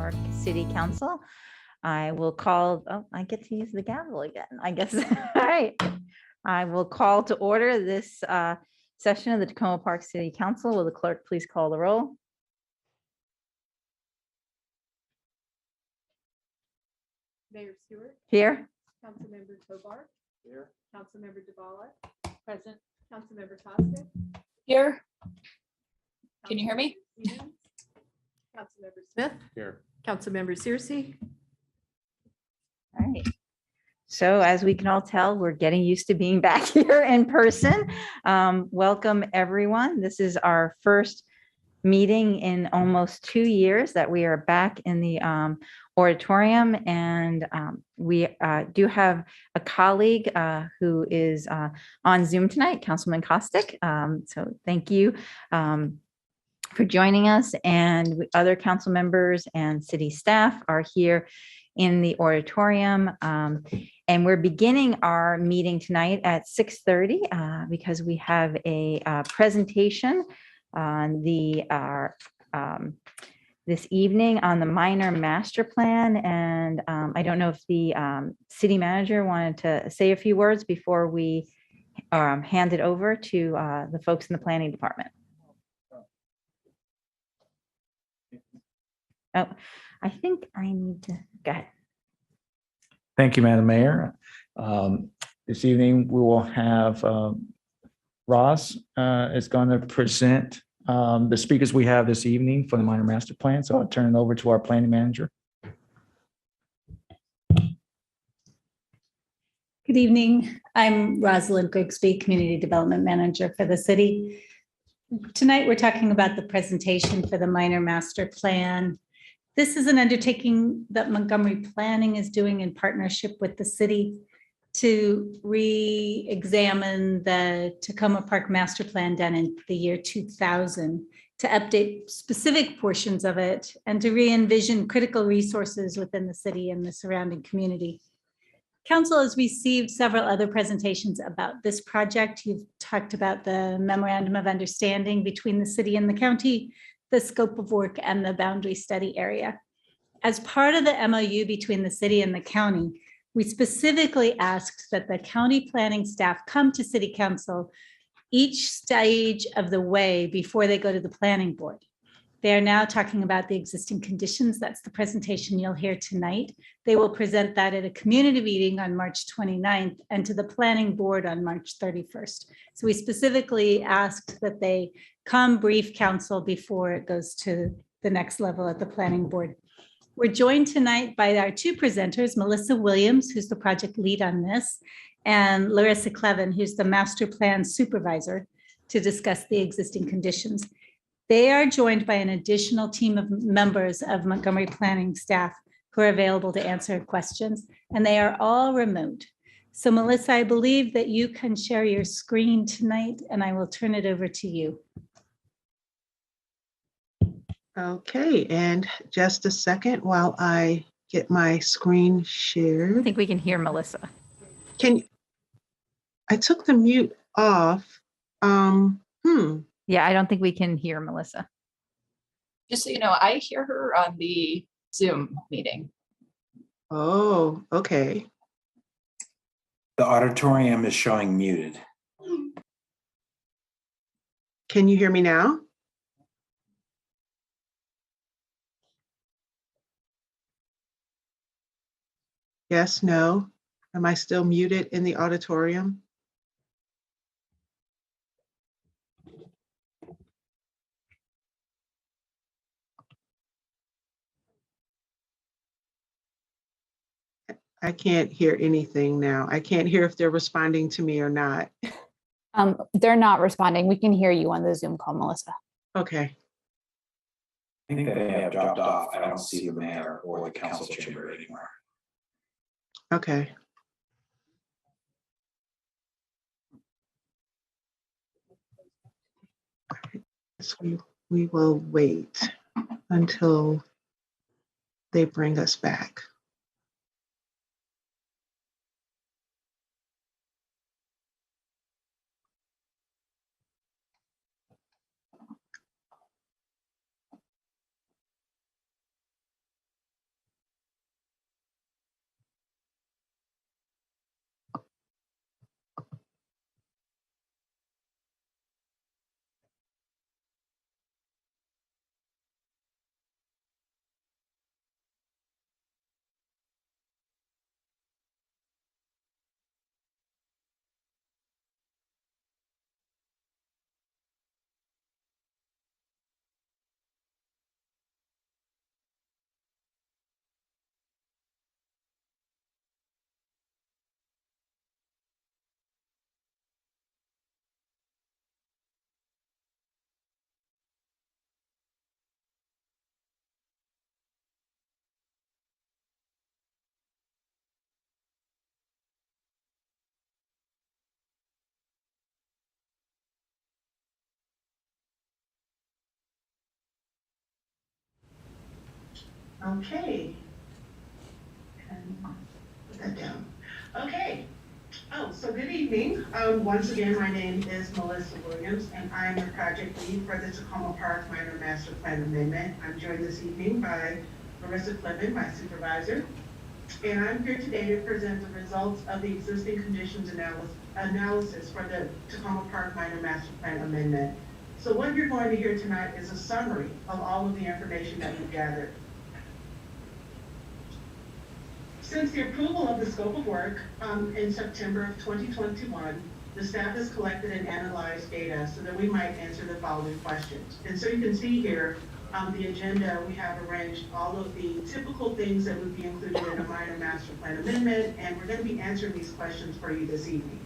Park City Council. I will call, oh, I get to use the gavel again, I guess. All right. I will call to order this session of the Tacoma Park City Council. Will the clerk please call the roll? Mayor Stewart, Here. Councilmember Tovar, Here. Councilmember Duvall, present, Councilmember Costa. Here. Can you hear me? Councilmember Smith, Here. Councilmember Searcy. All right. So as we can all tell, we're getting used to being back here in person. Welcome, everyone. This is our first meeting in almost 2 years that we are back in the auditorium. And we do have a colleague who is on Zoom tonight, Councilman Kostick. So thank you for joining us. And other council members and city staff are here in the auditorium. And we're beginning our meeting tonight at 6:30 because we have a presentation on this evening on the minor master plan. And I don't know if the city manager wanted to say a few words before we hand it over to the folks in the planning department. Oh, I think I need to go ahead. Thank you, Madam Mayor. This evening, we will have Ross is going to present the speakers we have this evening for the minor master plan. So I'll turn it over to our planning manager. Good evening. I'm Rosalind Grigsby, Community Development Manager for the city. Tonight, we're talking about the presentation for the minor master plan. This is an undertaking that Montgomery Planning is doing in partnership with the city to re-examine the Tacoma Park Master Plan done in the year 2000, to update specific portions of it and to re-envision critical resources within the city and the surrounding community. Council has received several other presentations about this project. You've talked about the memorandum of understanding between the city and the county, the scope of work, and the boundary study area. As part of the MOU between the city and the county, we specifically asked that the county planning staff come to city council each stage of the way before they go to the planning board. They are now talking about the existing conditions. That's the presentation you'll hear tonight. They will present that at a community meeting on March 29th and to the planning board on March 31st. So we specifically asked that they come brief council before it goes to the next level at the planning board. We're joined tonight by our two presenters, Melissa Williams, who's the project lead on this, and Larissa Clevin, who's the master plan supervisor, to discuss the existing conditions. They are joined by an additional team of members of Montgomery Planning staff who are available to answer questions, and they are all remote. So Melissa, I believe that you can share your screen tonight, and I will turn it over to you. Okay, and just a second while I get my screen I shared. think we can hear Melissa. I took the mute off. Yeah, I don't think we can hear Melissa. Just so you know, I hear her on the Zoom meeting. Oh, okay. The auditorium is showing muted. Can you hear me now? Yes, no. Am I still muted in the auditorium? I can't hear anything now. I can't hear if they're responding to me or not. They're not responding. We can hear you on the Zoom call, Melissa. Okay. I think they have dropped off. I don't see the mayor or the council chamber anymore. Okay. So we will wait until they bring us back. Okay. And put that down. Okay. Oh, so good evening. Once again, my name is Melissa Williams, and I am the project lead for the Tacoma Park Minor Master Plan Amendment. I'm joined this evening by Marissa Clevin, my supervisor, and I'm here today to present the results of the existing conditions analysis for the Tacoma Park Minor Master Plan Amendment. So what you're going to hear tonight is a summary of all of the information that we've gathered. Since the approval of the scope of work in September of 2021, the staff has collected and analyzed data so that we might answer the following questions. And so you can see here the agenda, we have arranged all of the typical things that would be included in a minor master plan amendment, and we're going to be answering these questions for you this evening.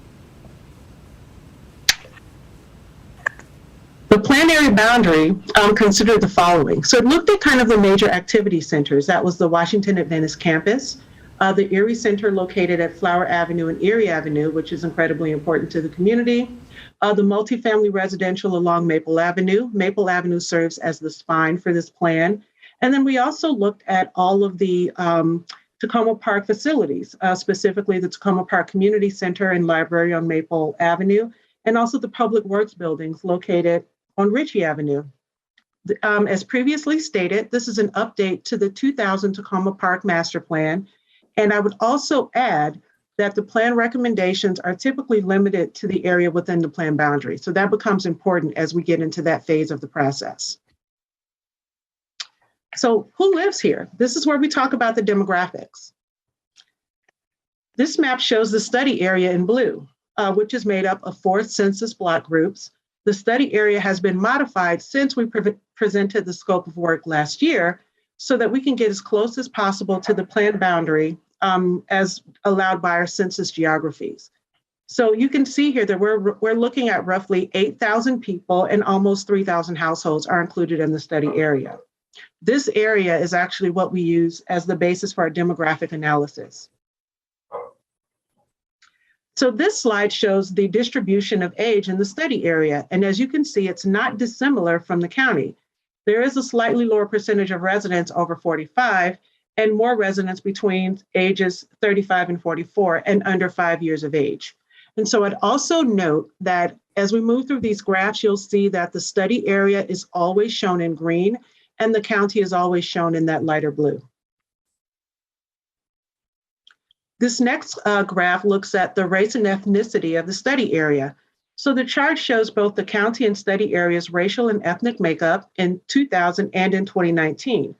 The plan area boundary considered the following. So it looked at kind of the major activity centers. That was the Washington Adventist campus, the Erie Center located at Flower Avenue and Erie Avenue, which is incredibly important to the community. The multifamily residential along Maple Avenue. Maple Avenue serves as the spine for this plan. And then we also looked at all of the Tacoma Park facilities, specifically the Tacoma Park Community Center and Library on Maple Avenue, and also the public works buildings located on Ritchie Avenue. As previously stated, this is an update to the 2000 Tacoma Park Master Plan. And I would also add that the plan recommendations are typically limited to the area within the plan boundary. So that becomes important as we get into that phase of the process. So who lives here? This is where we talk about the demographics. This map shows the study area in blue, which is made up of 4 census block groups. The study area has been modified since we presented the scope of work last year so that we can get as close as possible to the plan boundary as allowed by our census geographies. So you can see here that we're looking at roughly 8,000 people and almost 3,000 households are included in the study area. This area is actually what we use as the basis for our demographic analysis. So this slide shows the distribution of age in the study area. And as you can see, it's not dissimilar from the county. There is a slightly lower percentage of residents over 45 and more residents between ages 35 and 44 and under 5 years of age. And so I'd also note that as we move through these graphs, you'll see that the study area is always shown in green and the county is always shown in that lighter blue. This next graph looks at the race and ethnicity of the study area. So the chart shows both the county and study area's racial and ethnic makeup in 2000 and in 2019.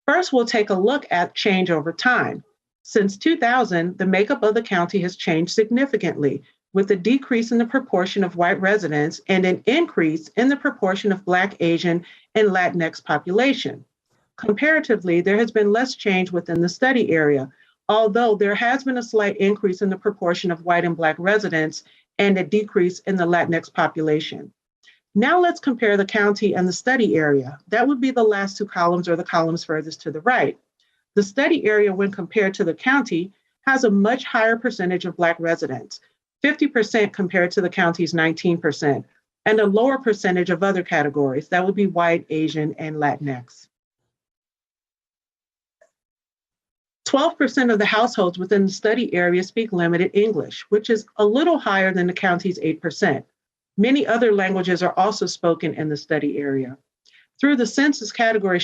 First, we'll take a look at change over time. Since 2000, the makeup of the county has changed significantly, with a decrease in the proportion of white residents and an increase in the proportion of Black, Asian, and Latinx population. Comparatively, there has been less change within the study area, although there has been a slight increase in the proportion of white and Black residents and a decrease in the Latinx population. Now let's compare the county and the study area. That would be the last 2 columns or the columns furthest to the right. The study area, when compared to the county, has a much higher percentage of Black residents, 50% compared to the county's 19%, and a lower percentage of other categories. That would be white, Asian, and Latinx. 12% of the households within the study area speak limited English, which is a little higher than the county's 8%. Many other languages are also spoken in the study area. Though the census categories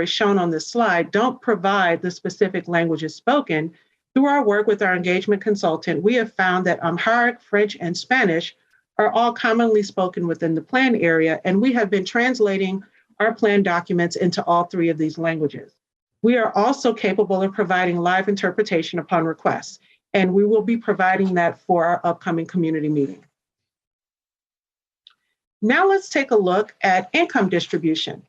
shown on this slide don't provide the specific languages spoken, through our work with our engagement consultant, we have found that Amharic, French, and Spanish are all commonly spoken within the plan area, and we have been translating our plan documents into all 3 of these languages. We are also capable of providing live interpretation upon request, and we will be providing that for our upcoming community meeting. Now let's take a look at income distribution.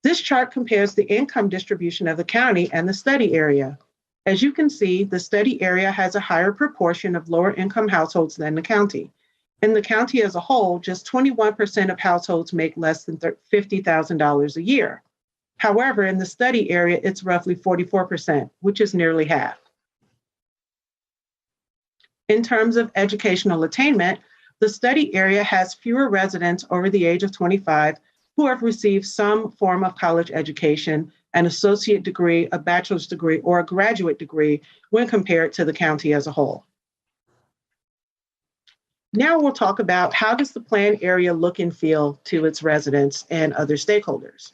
This chart compares the income distribution of the county and the study area. As you can see, the study area has a higher proportion of lower income households than the county. In the county as a whole, just 21% of households make less than $50,000 a year. However, in the study area, it's roughly 44%, which is nearly half. In terms of educational attainment, the study area has fewer residents over the age of 25 who have received some form of college education an associate degree, a bachelor's degree, or a graduate degree when compared to the county as a whole. Now we'll talk about how does the planned area look and feel to its residents and other stakeholders.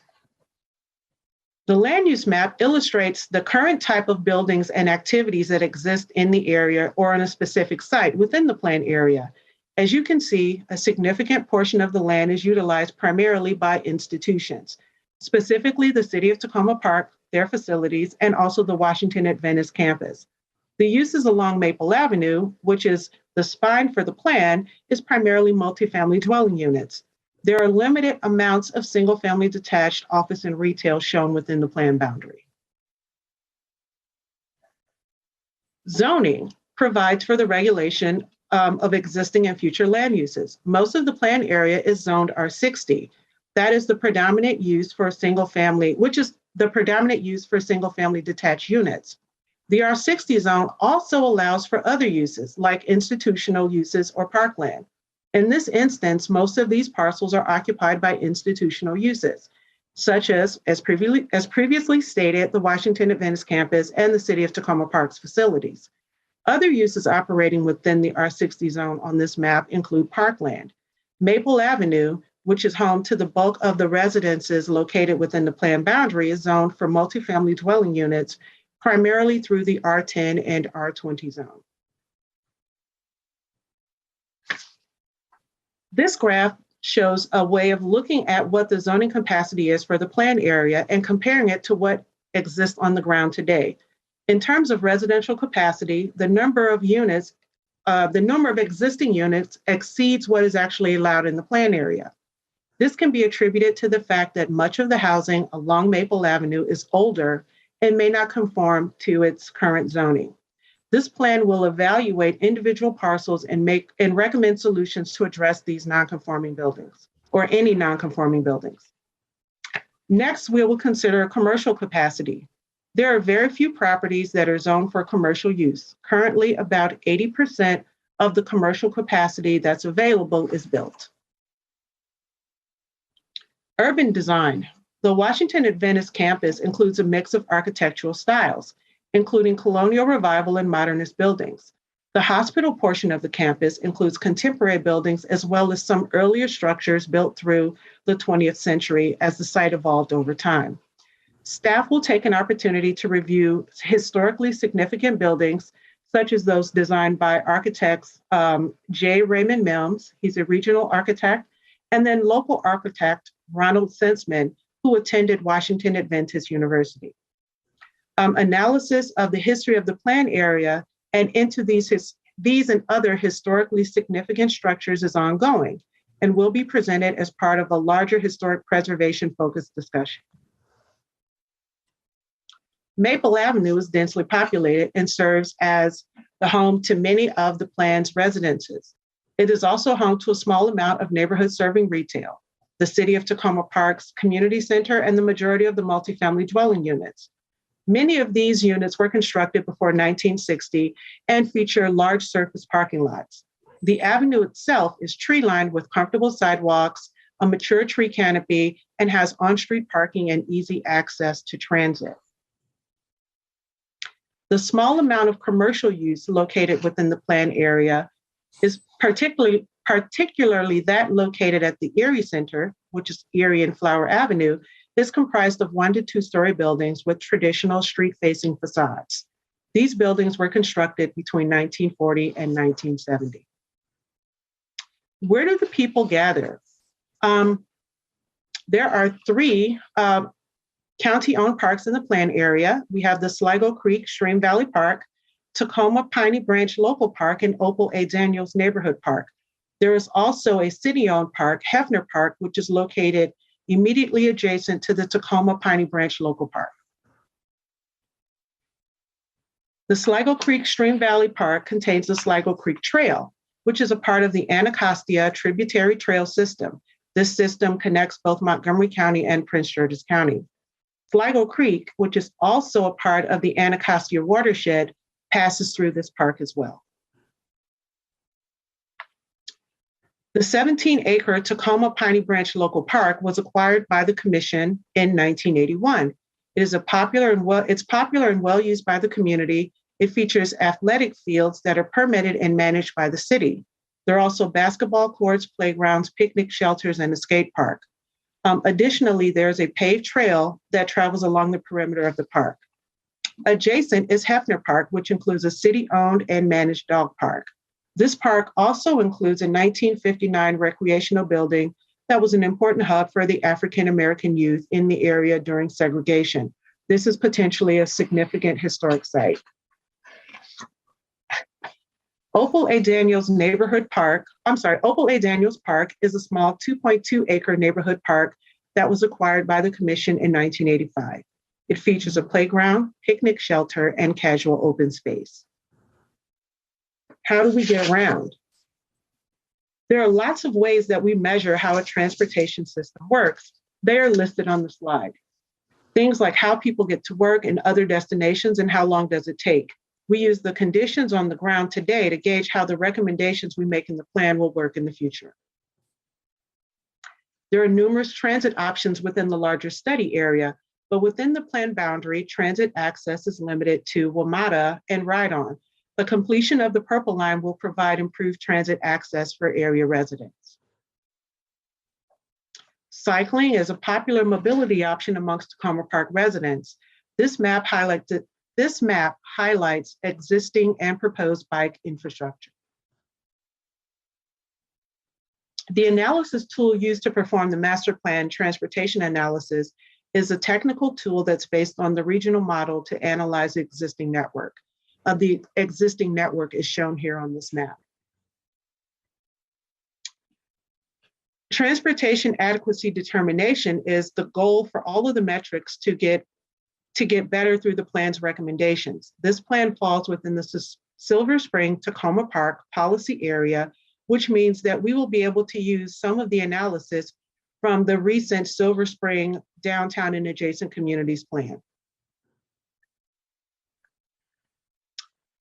The land use map illustrates the current type of buildings and activities that exist in the area or on a specific site within the planned area. As you can see, a significant portion of the land is utilized primarily by institutions, specifically the City of Tacoma Park, their facilities, and also the Washington Adventist campus. The uses along Maple Avenue, which is the spine for the plan, is primarily multifamily dwelling units. There are limited amounts of single-family detached office and retail shown within the plan boundary. Zoning provides for the regulation of existing and future land uses. Most of the plan area is zoned R60. That is the predominant use for a single family, which is the predominant use for single family detached units. The R60 zone also allows for other uses like institutional uses or parkland. In this instance, most of these parcels are occupied by institutional uses, such as previously stated, the Washington Adventist campus and the City of Tacoma Park's facilities. Other uses operating within the R60 zone on this map include parkland. Maple Avenue, which is home to the bulk of the residences located within the plan boundary, is zoned for multifamily dwelling units, primarily through the R10 and R20 zone. This graph shows a way of looking at what the zoning capacity is for the planned area and comparing it to what exists on the ground today. In terms of residential capacity, the number of existing units exceeds what is actually allowed in the plan area. This can be attributed to the fact that much of the housing along Maple Avenue is older and may not conform to its current zoning. This plan will evaluate individual parcels and recommend solutions to address these non-conforming buildings or any non-conforming buildings. Next, we will consider commercial capacity. There are very few properties that are zoned for commercial use. Currently, about 80% of the commercial capacity that's available is built. Urban design. The Washington Adventist campus includes a mix of architectural styles, including colonial revival and modernist buildings. The hospital portion of the campus includes contemporary buildings as well as some earlier structures built through the 20th century as the site evolved over time. Staff will take an opportunity to review historically significant buildings, such as those designed by architects J. Raymond Mills, he's a regional architect, and then local architect Ronald Sensman, who attended Washington Adventist University. Analysis of the history of the plan area and into these and other historically significant structures is ongoing and will be presented as part of a larger historic preservation focused discussion. Maple Avenue is densely populated and serves as the home to many of the plan's residences. It is also home to a small amount of neighborhood serving retail, the City of Tacoma Park's community center, and the majority of the multifamily dwelling units. Many of these units were constructed before 1960 and feature large surface parking lots. The avenue itself is tree-lined with comfortable sidewalks, a mature tree canopy, and has on-street parking and easy access to transit. The small amount of commercial use located within the planned area is particularly that located at the Erie Center, which is Erie and Flower Avenue, is comprised of 1 to 2 story buildings with traditional street-facing facades. These buildings were constructed between 1940 and 1970. Where do the people gather? There are 3 county-owned parks in the plan area. We have the Sligo Creek Stream Valley Park, Tacoma Piney Branch Local Park, and Opal A. Daniels Neighborhood Park. There is also a city-owned park, Hefner Park, which is located immediately adjacent to the Tacoma Piney Branch Local Park. The Sligo Creek Stream Valley Park contains the Sligo Creek Trail, which is a part of the Anacostia Tributary Trail System. This system connects both Montgomery County and Prince George's County. Sligo Creek, which is also a part of the Anacostia watershed, passes through this park as well. The 17-acre Tacoma Piney Branch Local Park was acquired by the Commission in 1981. It's popular and well used by the community. It features athletic fields that are permitted and managed by the city. There are also basketball courts, playgrounds, picnic shelters, and a skate park. Additionally, there's a paved trail that travels along the perimeter of the park. Adjacent is Hefner Park, which includes a city-owned and managed dog park. This park also includes a 1959 recreational building that was an important hub for the African-American youth in the area during segregation. This is potentially a significant historic site. Opal A. Daniels Park is a small 2.2 acre neighborhood park that was acquired by the commission in 1985. It features a playground, picnic shelter, and casual open space. How do we get around? There are lots of ways that we measure how a transportation system works. They are listed on the slide. Things like how people get to work and other destinations and how long does it take. We use the conditions on the ground today to gauge how the recommendations we make in the plan will work in the future. There are numerous transit options within the larger study area, but within the plan boundary, transit access is limited to WMATA and Ride-On. The completion of the Purple Line will provide improved transit access for area residents. Cycling is a popular mobility option amongst Takoma Park residents. This map highlights existing and proposed bike infrastructure. The analysis tool used to perform the master plan transportation analysis is a technical tool that's based on the regional model to analyze the existing network. The existing network is shown here on this map. Transportation adequacy determination is the goal for all of the metrics to get better through the plan's recommendations. This plan falls within the Silver Spring Takoma Park policy area, which means that we will be able to use some of the analysis from the recent Silver Spring downtown and adjacent communities plan.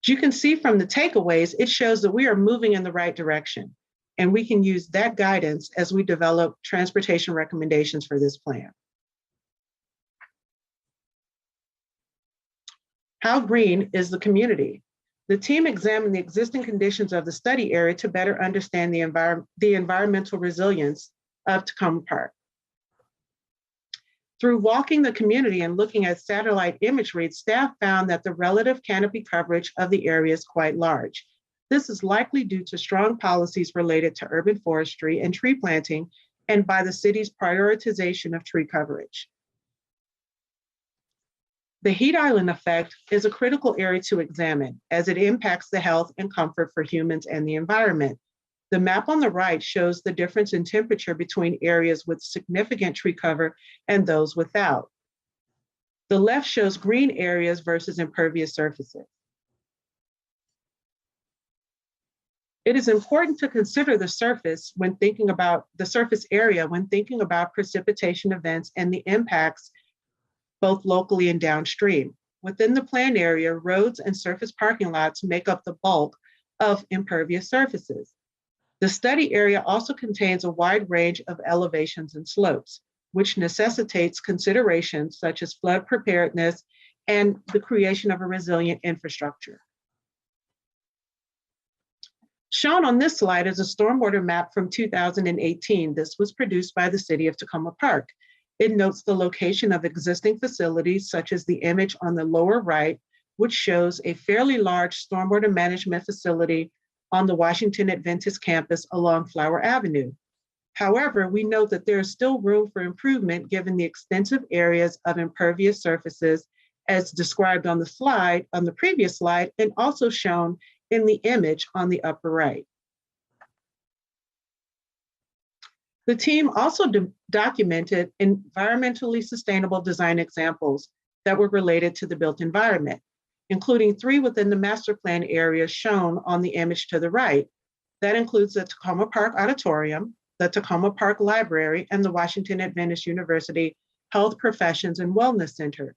As you can see from the takeaways, it shows that we are moving in the right direction, and we can use that guidance as we develop transportation recommendations for this plan. How green is the community? The team examined the existing conditions of the study area to better understand the environmental resilience of Takoma Park. Through walking the community and looking at satellite imagery, staff found that the relative canopy coverage of the area is quite large. This is likely due to strong policies related to urban forestry and tree planting, and by the city's prioritization of tree coverage. The heat island effect is a critical area to examine as it impacts the health and comfort for humans and the environment. The map on the right shows the difference in temperature between areas with significant tree cover and those without. The left shows green areas versus impervious surfaces. It is important to consider the surface when thinking about the surface area when thinking about precipitation events and the impacts both locally and downstream. Within the planned area, roads and surface parking lots make up the bulk of impervious surfaces. The study area also contains a wide range of elevations and slopes, which necessitates considerations such as flood preparedness and the creation of a resilient infrastructure. Shown on this slide is a stormwater map from 2018. This was produced by the City of Takoma Park. It notes the location of existing facilities, such as the image on the lower right, which shows a fairly large stormwater management facility on the Washington Adventist campus along Flower Avenue. However, we note that there is still room for improvement given the extensive areas of impervious surfaces as described on the slide, on the previous slide, and also shown in the image on the upper right. The team also documented environmentally sustainable design examples that were related to the built environment, including 3 within the master plan area shown on the image to the right. That includes the Takoma Park Auditorium, the Takoma Park Library, and the Washington Adventist University Health Professions and Wellness Center.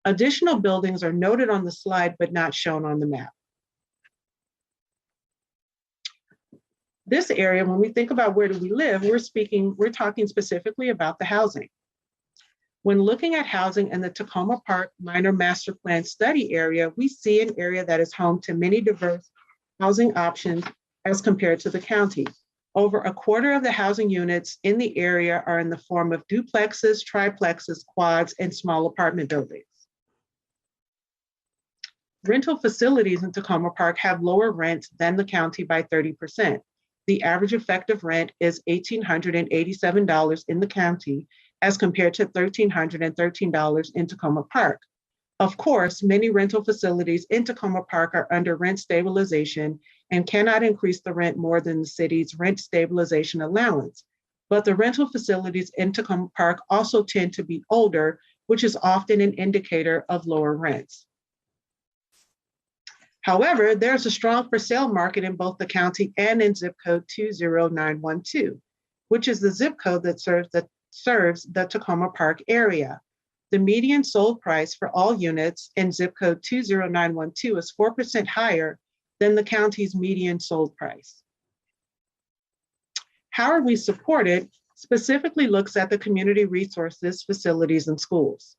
Additional buildings are noted on the slide, but not shown on the map. This area, when we think about where do we live, we're talking specifically about the housing. When looking at housing in the Tacoma Park Minor Master Plan study area, we see an area that is home to many diverse housing options as compared to the county. Over a quarter of the housing units in the area are in the form of duplexes, triplexes, quads, and small apartment buildings. Rental facilities in Tacoma Park have lower rents than the county by 30%. The average effective rent is $1,887 in the county as compared to $1,313 in Tacoma Park. Of course, many rental facilities in Tacoma Park are under rent stabilization and cannot increase the rent more than the city's rent stabilization allowance. But the rental facilities in Tacoma Park also tend to be older, which is often an indicator of lower rents. However, there's a strong for sale market in both the county and in zip code 20912, which is the zip code that serves the Tacoma Park area. The median sold price for all units in zip code 20912 is 4% higher than the county's median sold price. How are we supported specifically looks at the community resources, facilities, and schools.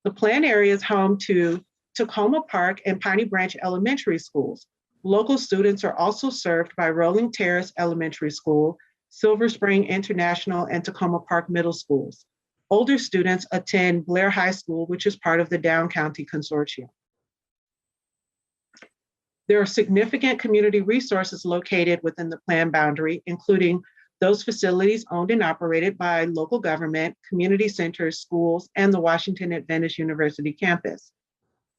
The plan area is home to Tacoma Park and Piney Branch Elementary Schools. Local students are also served by Rolling Terrace Elementary School, Silver Spring International, and Tacoma Park Middle Schools. Older students attend Blair High School, which is part of the Down County Consortium. There are significant community resources located within the plan boundary, including those facilities owned and operated by local government, community centers, schools, and the Washington Adventist University campus.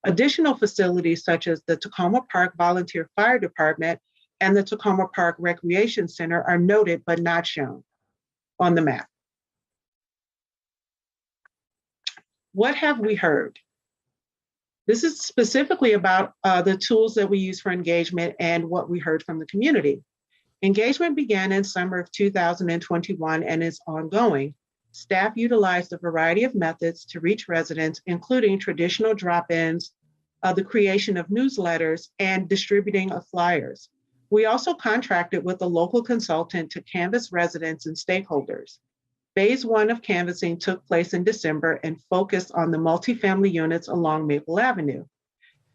Additional facilities such as the Tacoma Park Volunteer Fire Department and the Tacoma Park Recreation Center are noted but not shown on the map. What have we heard? This is specifically about the tools that we use for engagement and what we heard from the community. Engagement began in summer of 2021 and is ongoing. Staff utilized a variety of methods to reach residents, including traditional drop-ins, the creation of newsletters, and distributing of flyers. We also contracted with a local consultant to canvass residents and stakeholders. Phase 1 of canvassing took place in December and focused on the multifamily units along Maple Avenue.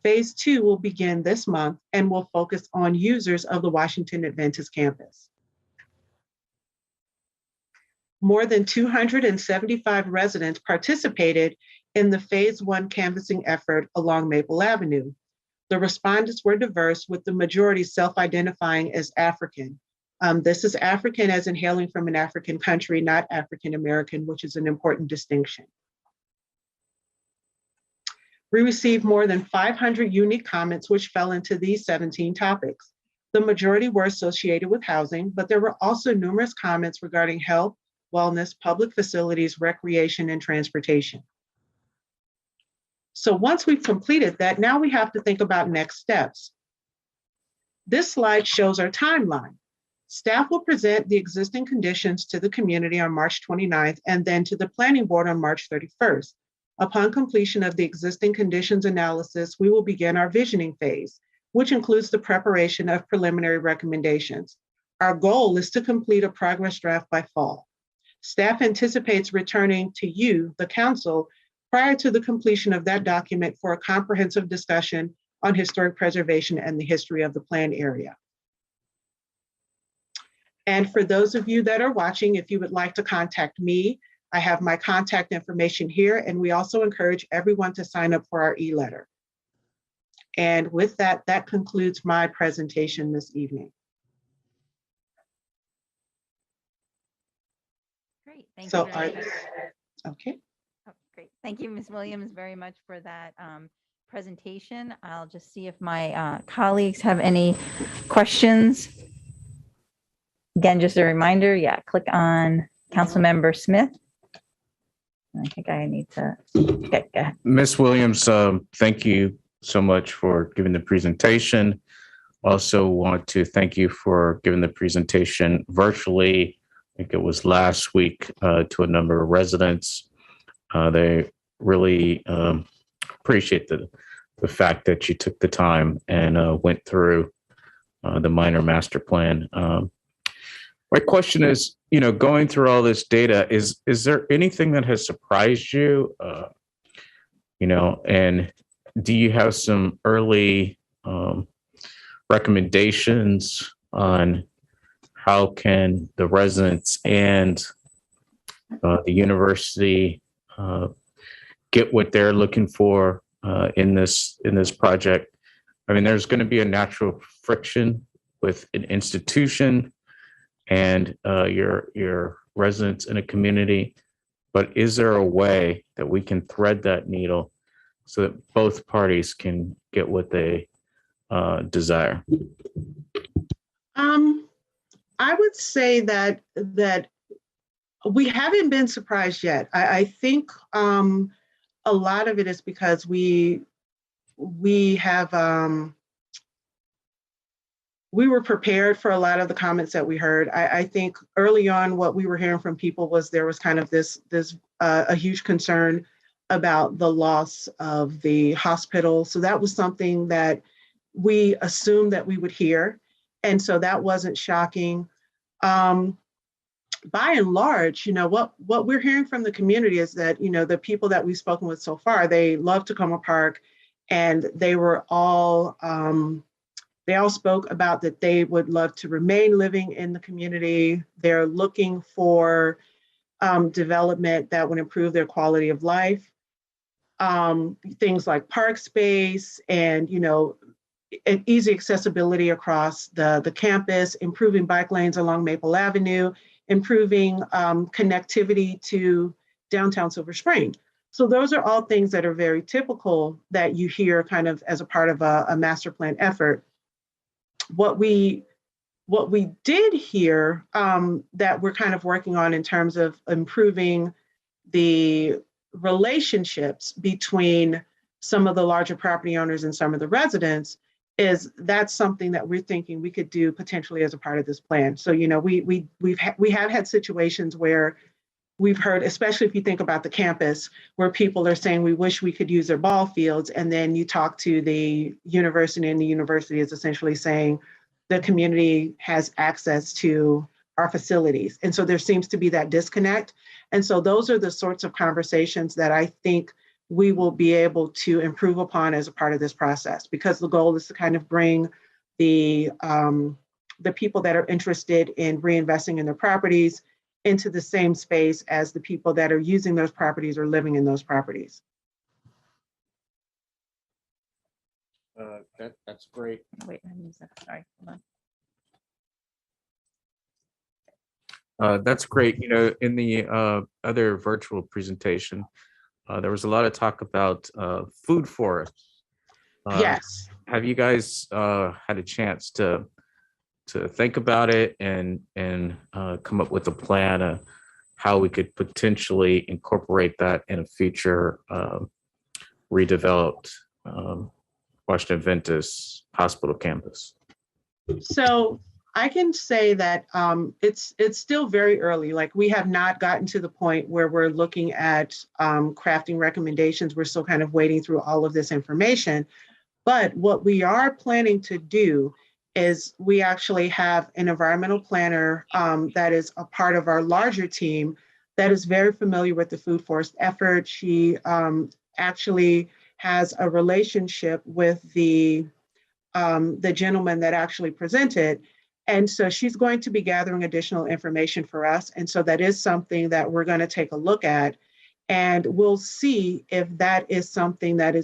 Phase 2 will begin this month and will focus on users of the Washington Adventist campus. More than 275 residents participated in the Phase 1 canvassing effort along Maple Avenue. The respondents were diverse, with the majority self-identifying as African. This is African as in hailing from an African country, not African American, which is an important distinction. We received more than 500 unique comments, which fell into these 17 topics. The majority were associated with housing, but there were also numerous comments regarding health, wellness, public facilities, recreation, and transportation. So once we've completed that, now we have to think about next steps. This slide shows our timeline. Staff will present the existing conditions to the community on March 29th and then to the Planning Board on March 31st. Upon completion of the existing conditions analysis, we will begin our visioning phase, which includes the preparation of preliminary recommendations. Our goal is to complete a progress draft by fall. Staff anticipates returning to you, the council, prior to the completion of that document for a comprehensive discussion on historic preservation and the history of the planned area. And for those of you that are watching, if you would like to contact me, I have my contact information here, and we also encourage everyone to sign up for our e-letter. And with that, that concludes my presentation this evening. Great, thank So, you. very much. Okay. Oh, great, thank you, Ms. Williams, very much for that presentation. I'll just see if my colleagues have any questions. Again, just a reminder, yeah, click on Councilmember Smith. I think I need to get. Ms. Williams, thank you so much for giving the presentation. Also want to thank you for giving the presentation virtually. I think it was last week to a number of residents. They really appreciate the fact that you took the time and went through the minor master plan. My question is, going through all this data, is there anything that has surprised you? And do you have some early recommendations on how can the residents and the university get what they're looking for in this project? I mean, there's going to be a natural friction with an institution and your residents in a community, but is there a way that we can thread that needle so that both parties can get what they desire? I would say that we haven't been surprised yet. I think a lot of it is because we were prepared for a lot of the comments that we heard. I think early on, what we were hearing from people was there was kind of this a huge concern about the loss of the hospital. So that was something that we assumed that we would hear. And so that wasn't shocking. By and large, what we're hearing from the community is that, the people that we've spoken with so far, they love Takoma Park, and they were all, they all spoke about that they would love to remain living in the community. They're looking for development that would improve their quality of life. Things like park space and, easy accessibility across the campus, improving bike lanes along Maple Avenue, improving connectivity to downtown Silver Spring. So those are all things that are very typical that you hear kind of as a part of a master plan effort. What we did hear that we're kind of working on in terms of improving the relationships between some of the larger property owners and some of the residents is that's something that we're thinking we could do potentially as a part of this plan. So, we have had situations where we've heard, especially if you think about the campus, where people are saying we wish we could use their ball fields, and then you talk to the university, and the university is essentially saying the community has access to our facilities. And so there seems to be that disconnect. And so those are the sorts of conversations that I think we will be able to improve upon as a part of this process, because the goal is to kind of bring the people that are interested in reinvesting in their properties into the same space as the people that are using those properties or living in those properties. That's great. Wait, I use that. Sorry, hold on. That's great. In the other virtual presentation, there was a lot of talk about food forests. Yes. Have you guys had a chance to think about it and come up with a plan of how we could potentially incorporate that in a future redeveloped Washington Adventist hospital campus? So I can say that it's still very early. Like, we have not gotten to the point where we're looking at crafting recommendations. We're still kind of wading through all of this information. But what we are planning to do is we actually have an environmental planner that is a part of our larger team that is very familiar with the food forest effort. She actually has a relationship with the gentleman that actually presented. And so she's going to be gathering additional information for us. And so that is something that we're going to take a look at. And we'll see if that is something that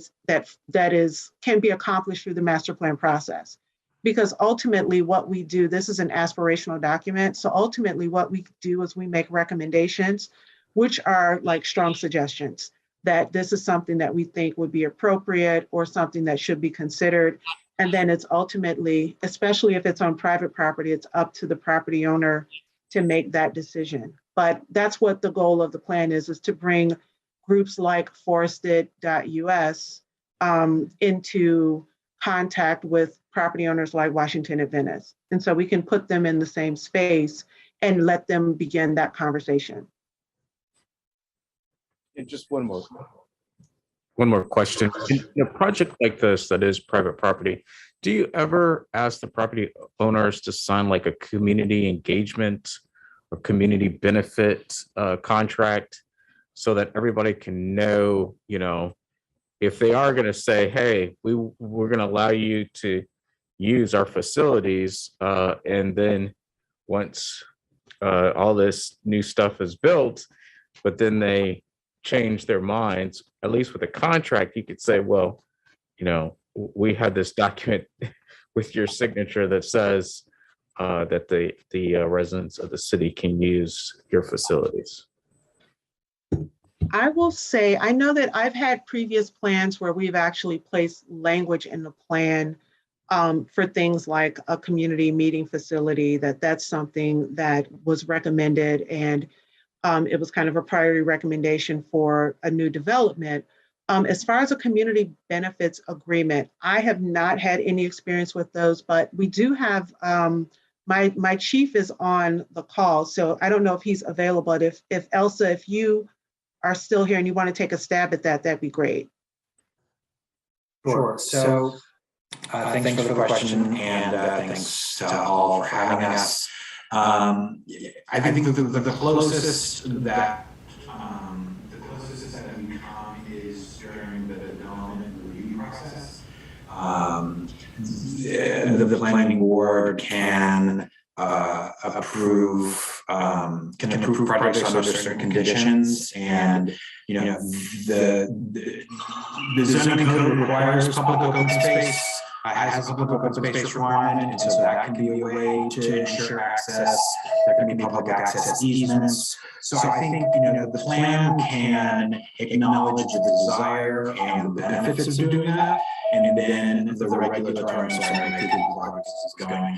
can be accomplished through the master plan process. Because ultimately what we do, this is an aspirational document. So ultimately what we do is we make recommendations, which are like strong suggestions that this is something that we think would be appropriate or something that should be considered. And then it's ultimately, especially if it's on private property, it's up to the property owner to make that decision. But that's what the goal of the plan is to bring groups like forested.us into contact with property owners like Washington Adventist. And so we can put them in the same space and let them begin that conversation. And just one more. one more question. In a project like this that is private property, do you ever ask the property owners to sign like a community engagement or community benefit contract so that everybody can know, if they are going to say, hey, we're going to allow you to use our facilities, and then once all this new stuff is built, but then they change their minds, at least with a contract, you could say, well, we had this document with your signature that says that the residents of the city can use your facilities. I will say, I know that I've had previous plans where we've actually placed language in the plan for things like a community meeting facility, that's something that was recommended, and it was kind of a priority recommendation for a new development. As far as a community benefits agreement, I have not had any experience with those, but we do have, my chief is on the call, so I don't know if he's available. But if Elsa, if you are still here and you want to take a stab at that, that'd be great. Sure. So thanks for the question, and thanks to all for having us. I think the closest that we come is during the development review process. The planning board can approve projects under certain conditions, and the zoning code requires public open space. Has a public open space requirement, and so that can be a way to ensure access. There can be public access easements. So I think the plan can acknowledge the desire and the benefits of doing that, and then the regulatory side of the project is going.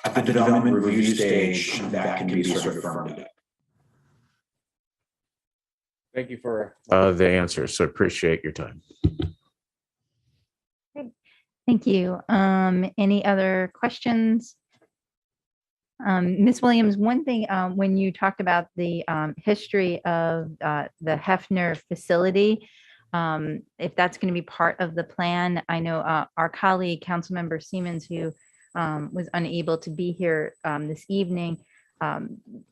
At the development review stage, that can be sort of firmed up. Thank you for the answers. So appreciate your time. Thank you. Any other questions? Ms. Williams, one thing, when you talked about the history of the Hefner facility, if that's going to be part of the plan, I know our colleague, Councilmember Siemens, who was unable to be here this evening,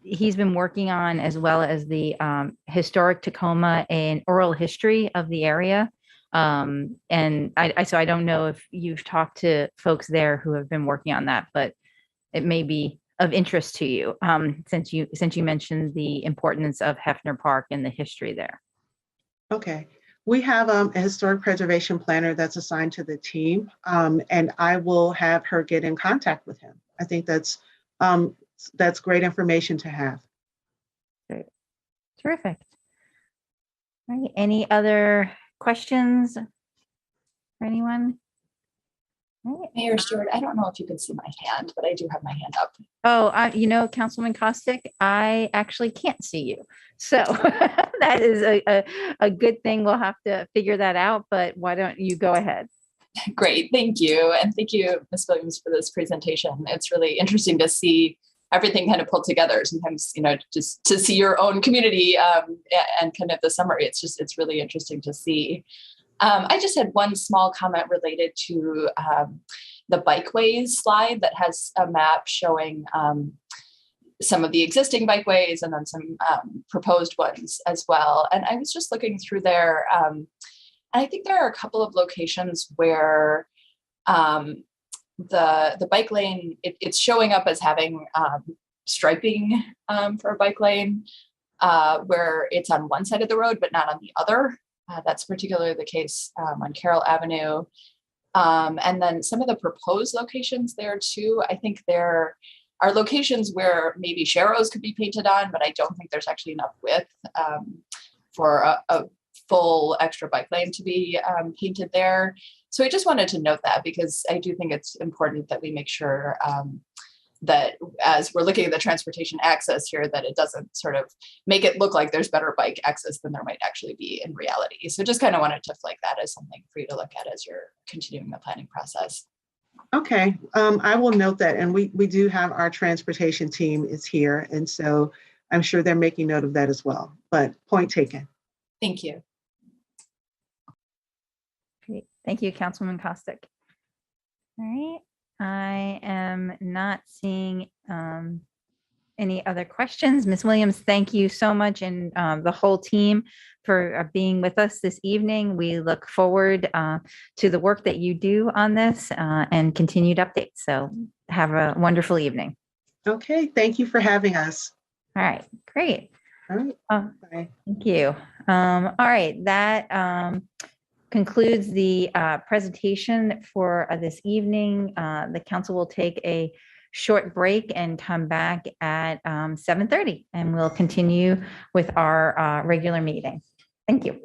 he's been working on, as well as the historic Tacoma and oral history of the area. And so I don't know if you've talked to folks there who have been working on that, but it may be of interest to you, since you mentioned the importance of Hefner Park and the history there. Okay. We have a historic preservation planner that's assigned to the team, and I will have her get in contact with him. I think that's great information to have. Great. Terrific. All right. Any other questions for anyone? All right. Mayor Stewart, I don't know if you can see my hand, but I do have my hand up. Oh, Councilman Kostick, I actually can't see you. So that is a good thing. We'll have to figure that out, but why don't you go ahead? Great, thank you. And thank you, Ms. Williams, for this presentation. It's really interesting to see everything kind of pulled together. Sometimes, just to see your own community and kind of the summary, it's really interesting to see. I just had one small comment related to the bikeways slide that has a map showing some of the existing bikeways and then some proposed ones as well. And I was just looking through there, and I think there are a couple of locations where the bike lane, it's showing up as having striping for a bike lane where it's on one side of the road, but not on the other. That's particularly the case on Carroll Avenue. And then some of the proposed locations there too, I think there are locations where maybe sharrows could be painted on, but I don't think there's actually enough width for a full extra bike lane to be painted there. So I just wanted to note that, because I do think it's important that we make sure that as we're looking at the transportation access here, that it doesn't sort of make it look like there's better bike access than there might actually be in reality. So just kind of wanted to flag that as something for you to look at as you're continuing the planning process. Okay, I will note that. And we do have our transportation team is here. And so I'm sure they're making note of that as well, but point taken. Thank you. Great. Thank you, Councilwoman Costick. All right. I am not seeing any other questions. Ms. Williams, thank you so much, and the whole team for being with us this evening. We look forward to the work that you do on this and continued updates. So have a wonderful evening. Okay, thank you for having us. All right, great. All right, bye. Thank you. All right, that concludes the presentation for this evening. The council will take a short break and come back at 7:30, and we'll continue with our regular meeting. Thank you.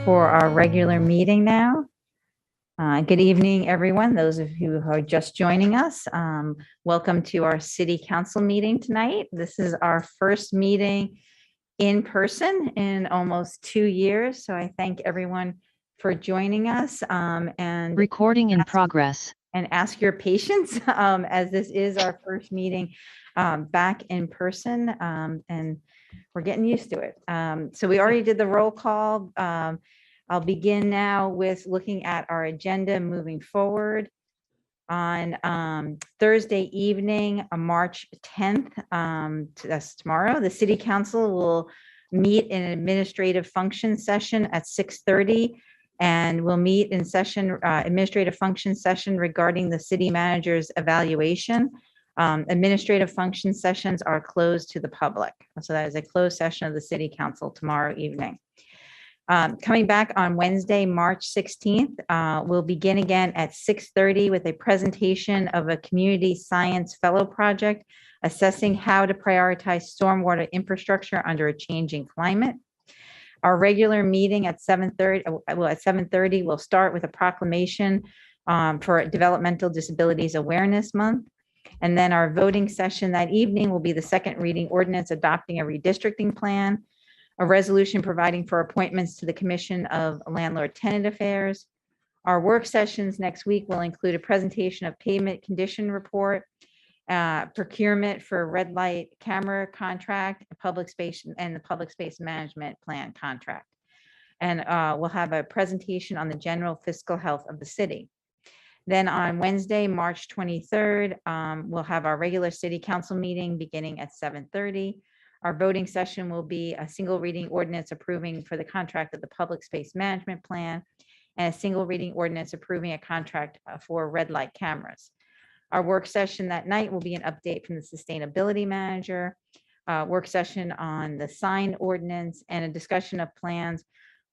for our regular meeting now. Good evening, everyone. Those of you who are just joining us, welcome to our city council meeting tonight. This is our first meeting in person in almost 2 years. So I thank everyone for joining us and Recording in progress. and ask your patience as this is our first meeting back in person and we're getting used to it. So we already did the roll call. I'll begin now with looking at our agenda moving forward. On Thursday evening, March 10th, that's tomorrow, the city council will meet in an administrative function session at 6:30. And we'll meet in session, administrative function session regarding the city manager's evaluation. Administrative function sessions are closed to the public. So that is a closed session of the city council tomorrow evening. Coming back on Wednesday, March 16th, we'll begin again at 6:30 with a presentation of a community science fellow project assessing how to prioritize stormwater infrastructure under a changing climate. Our regular meeting at 7:30, we'll start with a proclamation for Developmental Disabilities Awareness Month. And then our voting session that evening will be the second reading ordinance adopting a redistricting plan, a resolution providing for appointments to the Commission of Landlord Tenant Affairs. Our work sessions next week will include a presentation of pavement condition report, procurement for red light camera contract, public space, and the public space management plan contract. And we'll have a presentation on the general fiscal health of the city. Then on Wednesday, March 23rd, we'll have our regular city council meeting beginning at 7:30. Our voting session will be a single reading ordinance approving for the contract of the public space management plan and a single reading ordinance approving a contract for red light cameras. Our work session that night will be an update from the sustainability manager, work session on the sign ordinance, and a discussion of plans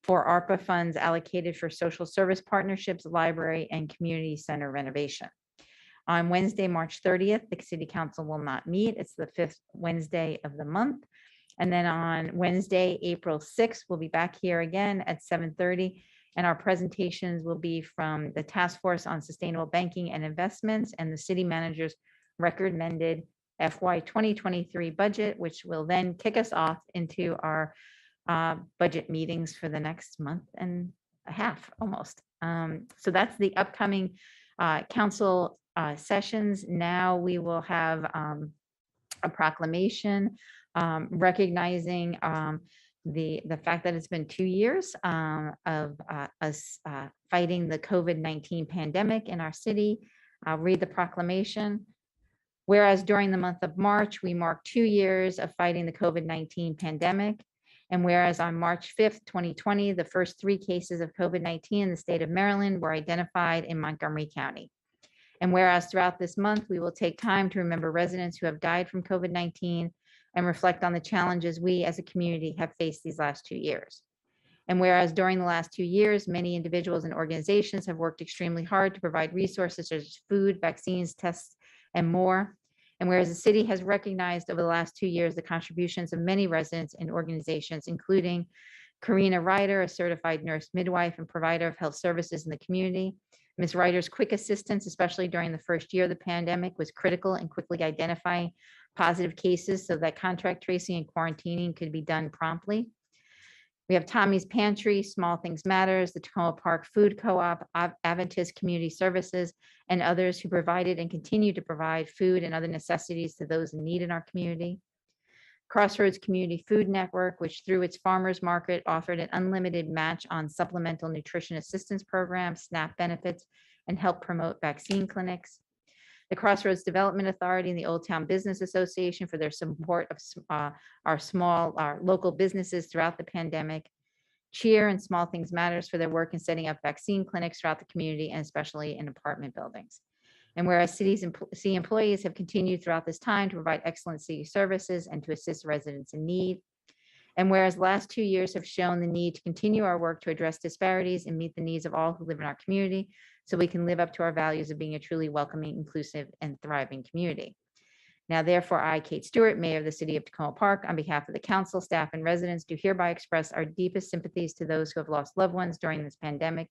for ARPA funds allocated for social service partnerships, library, and community center renovation. On Wednesday, March 30th, the city council will not meet. It's the 5th Wednesday of the month. And then on Wednesday, April 6th, we'll be back here again at 7:30. And our presentations will be from the Task Force on Sustainable Banking and Investments and the city manager's recommended FY 2023 budget, which will then kick us off into our budget meetings for the next month and a half almost. So that's the upcoming council sessions. Now we will have a proclamation recognizing the fact that it's been 2 years of us fighting the COVID-19 pandemic in our city. I'll read the proclamation. Whereas during the month of March, we marked 2 years of fighting the COVID-19 pandemic. And whereas on March 5th, 2020, the first 3 cases of COVID-19 in the state of Maryland were identified in Montgomery County. And whereas throughout this month, we will take time to remember residents who have died from COVID-19 and reflect on the challenges we as a community have faced these last 2 years. And whereas during the last 2 years, many individuals and organizations have worked extremely hard to provide resources such as food, vaccines, tests, and more. And whereas the city has recognized over the last 2 years the contributions of many residents and organizations, including Karina Ryder, a certified nurse midwife and provider of health services in the community. Ms. Ryder's quick assistance, especially during the first year of the pandemic, was critical in quickly identifying positive cases so that contact tracing and quarantining could be done promptly. We have Tommy's Pantry, Small Things Matters, the Tacoma Park Food Co-op, Adventist Community Services, and others who provided and continue to provide food and other necessities to those in need in our community. Crossroads Community Food Network, which through its farmers market offered an unlimited match on supplemental nutrition assistance programs, SNAP benefits, and helped promote vaccine clinics. The Crossroads Development Authority and the Old Town Business Association for their support of our local businesses throughout the pandemic. Cheer and Small Things Matters for their work in setting up vaccine clinics throughout the community and especially in apartment buildings. And whereas city employees have continued throughout this time to provide excellent city services and to assist residents in need. And whereas the last 2 years have shown the need to continue our work to address disparities and meet the needs of all who live in our community, so we can live up to our values of being a truly welcoming, inclusive, and thriving community. Now therefore, I, Kate Stewart, Mayor of the City of Tacoma Park, on behalf of the council, staff, and residents, do hereby express our deepest sympathies to those who have lost loved ones during this pandemic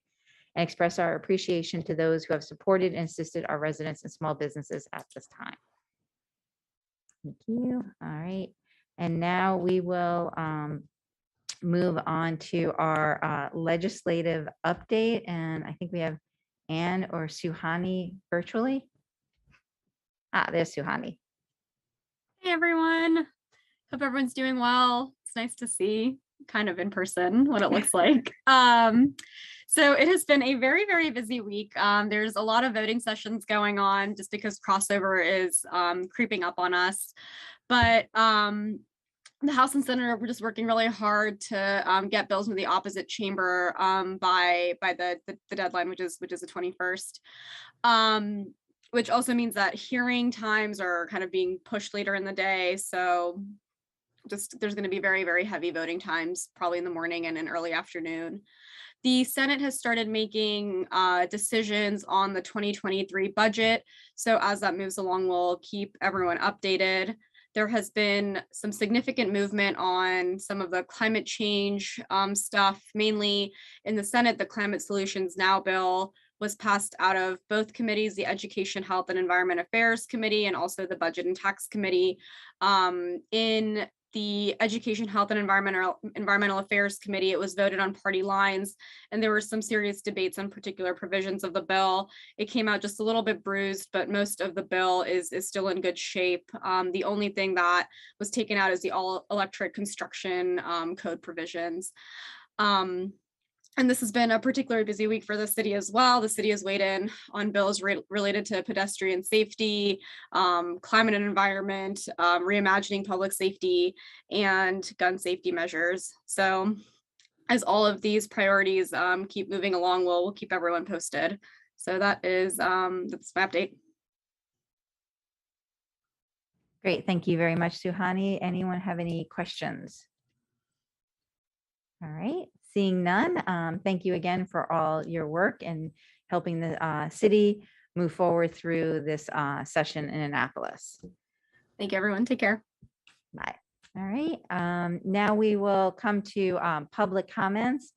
and express our appreciation to those who have supported and assisted our residents and small businesses at this time. Thank you. All right. And now we will move on to our legislative update. And I think we have Anne or Suhani virtually. There's Suhani. Hey everyone. Hope everyone's doing well. It's nice to see kind of in person what it looks like. So it has been a very, very busy week. There's a lot of voting sessions going on just because crossover is creeping up on us. But the House and Senate were just working really hard to get bills into the opposite chamber by the deadline, which is the 21st. Which also means that hearing times are kind of being pushed later in the day. So just there's going to be very, very heavy voting times, probably in the morning and in early afternoon. The Senate has started making decisions on the 2023 budget. So as that moves along, we'll keep everyone updated. There has been some significant movement on some of the climate change stuff, mainly in the Senate. The Climate Solutions Now bill was passed out of both committees, the Education, Health, and Environment Affairs Committee, and also the Budget and Tax Committee. In the Education, Health, and Environmental Affairs Committee, it was voted on party lines, and there were some serious debates on particular provisions of the bill. It came out just a little bit bruised, but most of the bill is still in good shape. The only thing that was taken out is the all-electric construction code provisions. And this has been a particularly busy week for the city as well. The city has weighed in on bills related to pedestrian safety, climate and environment, reimagining public safety, and gun safety measures. So as all of these priorities keep moving along, we'll keep everyone posted. So that's my update. Great. Thank you very much, Suhani. Anyone have any questions? All right. Seeing none, thank you again for all your work and helping the city move forward through this session in Annapolis. Thank you, everyone. Take care. Bye. All right. Now we will come to public comments.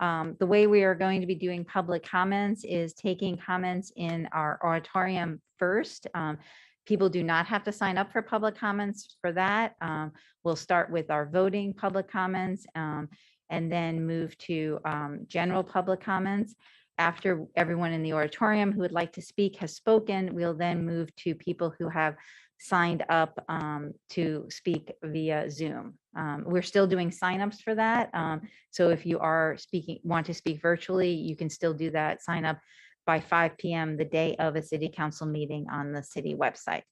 The way we are going to be doing public comments is taking comments in our auditorium first. People do not have to sign up for public comments for that. We'll start with our voting public comments and then move to general public comments. After everyone in the auditorium who would like to speak has spoken, we'll then move to people who have signed up to speak via Zoom. We're still doing signups for that. So if you are want to speak virtually, you can still do that. Sign up by 5 p.m. the day of a city council meeting on the city website.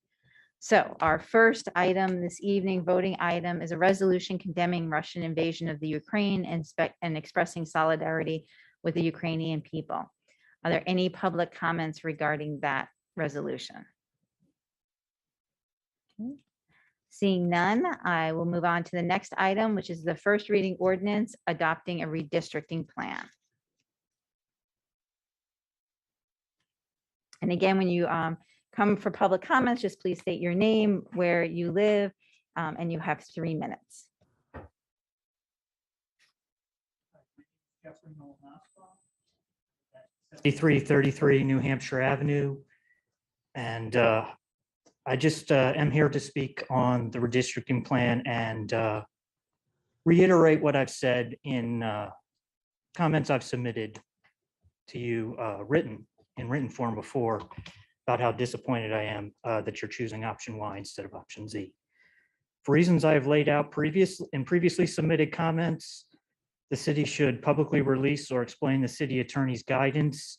So our first item this evening, voting item, is a resolution condemning Russian invasion of the Ukraine and expressing solidarity with the Ukrainian people. Are there any public comments regarding that resolution? Okay. Seeing none, I will move on to the next item, which is the first reading ordinance adopting a redistricting plan. And again, when you come for public comments, just please state your name, where you live, and you have 3 minutes. 5333 New Hampshire Avenue. And I just am here to speak on the redistricting plan and reiterate what I've said in comments I've submitted to you in written form before, about how disappointed I am that you're choosing option Y instead of option Z. For reasons I have laid out previously submitted comments, the city should publicly release or explain the city attorney's guidance.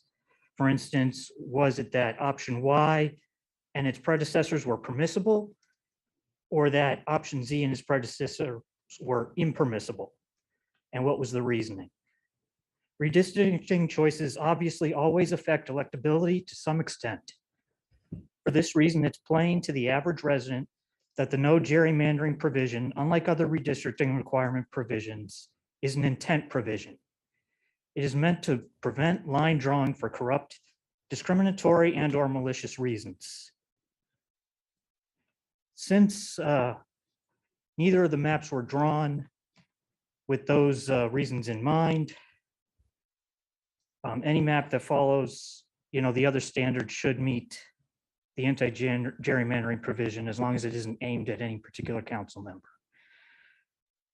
For instance, was it that option Y and its predecessors were permissible, or that option Z and its predecessors were impermissible? And what was the reasoning? Redistricting choices obviously always affect electability to some extent. For this reason, it's plain to the average resident that the no gerrymandering provision, unlike other redistricting requirement provisions, is an intent provision. It is meant to prevent line drawing for corrupt, discriminatory, and/or malicious reasons. Since neither of the maps were drawn with those reasons in mind, any map that follows, the other standards should meet the anti-gerrymandering provision as long as it isn't aimed at any particular council member.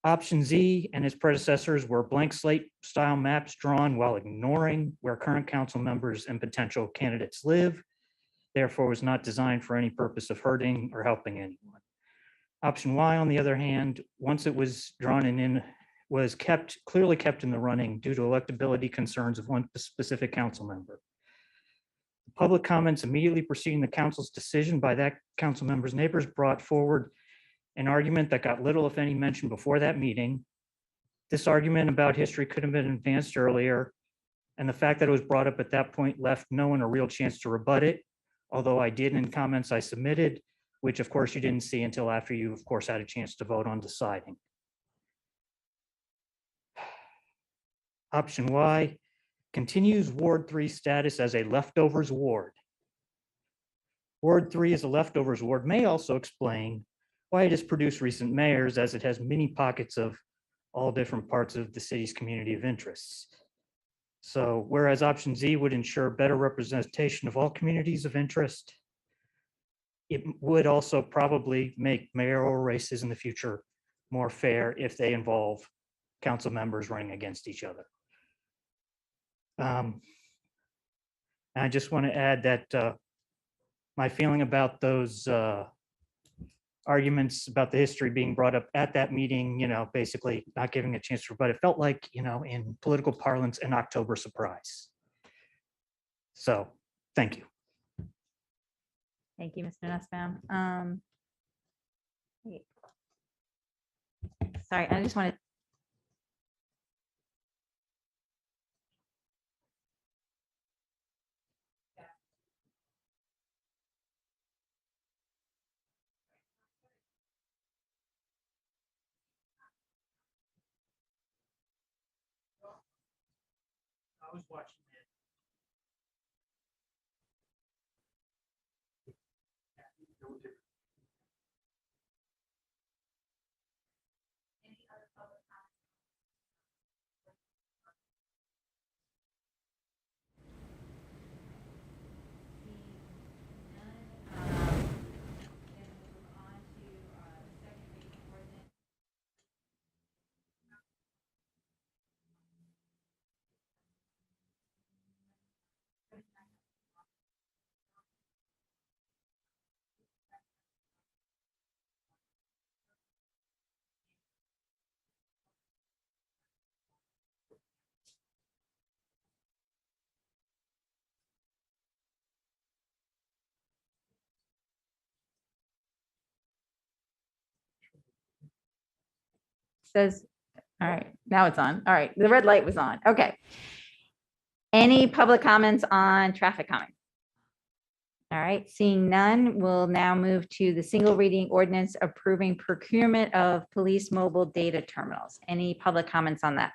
Option Z and its predecessors were blank slate style maps drawn while ignoring where current council members and potential candidates live. Therefore, was not designed for any purpose of hurting or helping anyone. Option Y, on the other hand, once it was drawn and in, was clearly kept in the running due to electability concerns of one specific council member. Public comments immediately preceding the council's decision by that council member's neighbors brought forward an argument that got little, if any, mention before that meeting. This argument about history could have been advanced earlier, and the fact that it was brought up at that point left no one a real chance to rebut it, although I did in comments I submitted, which of course you didn't see until after you, of course, had a chance to vote on deciding. Option Y continues Ward 3 status as a leftovers ward. Ward 3 as a leftovers ward may also explain why it has produced recent mayors, as it has many pockets of all different parts of the city's community of interests. So whereas option Z would ensure better representation of all communities of interest, it would also probably make mayoral races in the future more fair if they involve council members running against each other. And I just want to add that my feeling about those arguments about the history being brought up at that meeting, basically not giving a chance to, but it felt like, in political parlance, an October surprise. So, thank you. Thank you, Mr. Nussbaum. Wait. Sorry, I just wanted. I was watching it. Says, all right, now it's on. All right, the red light was on. Okay. Any public comments on traffic calming? All right, seeing none, we'll now move to the single reading ordinance approving procurement of police mobile data terminals. Any public comments on that?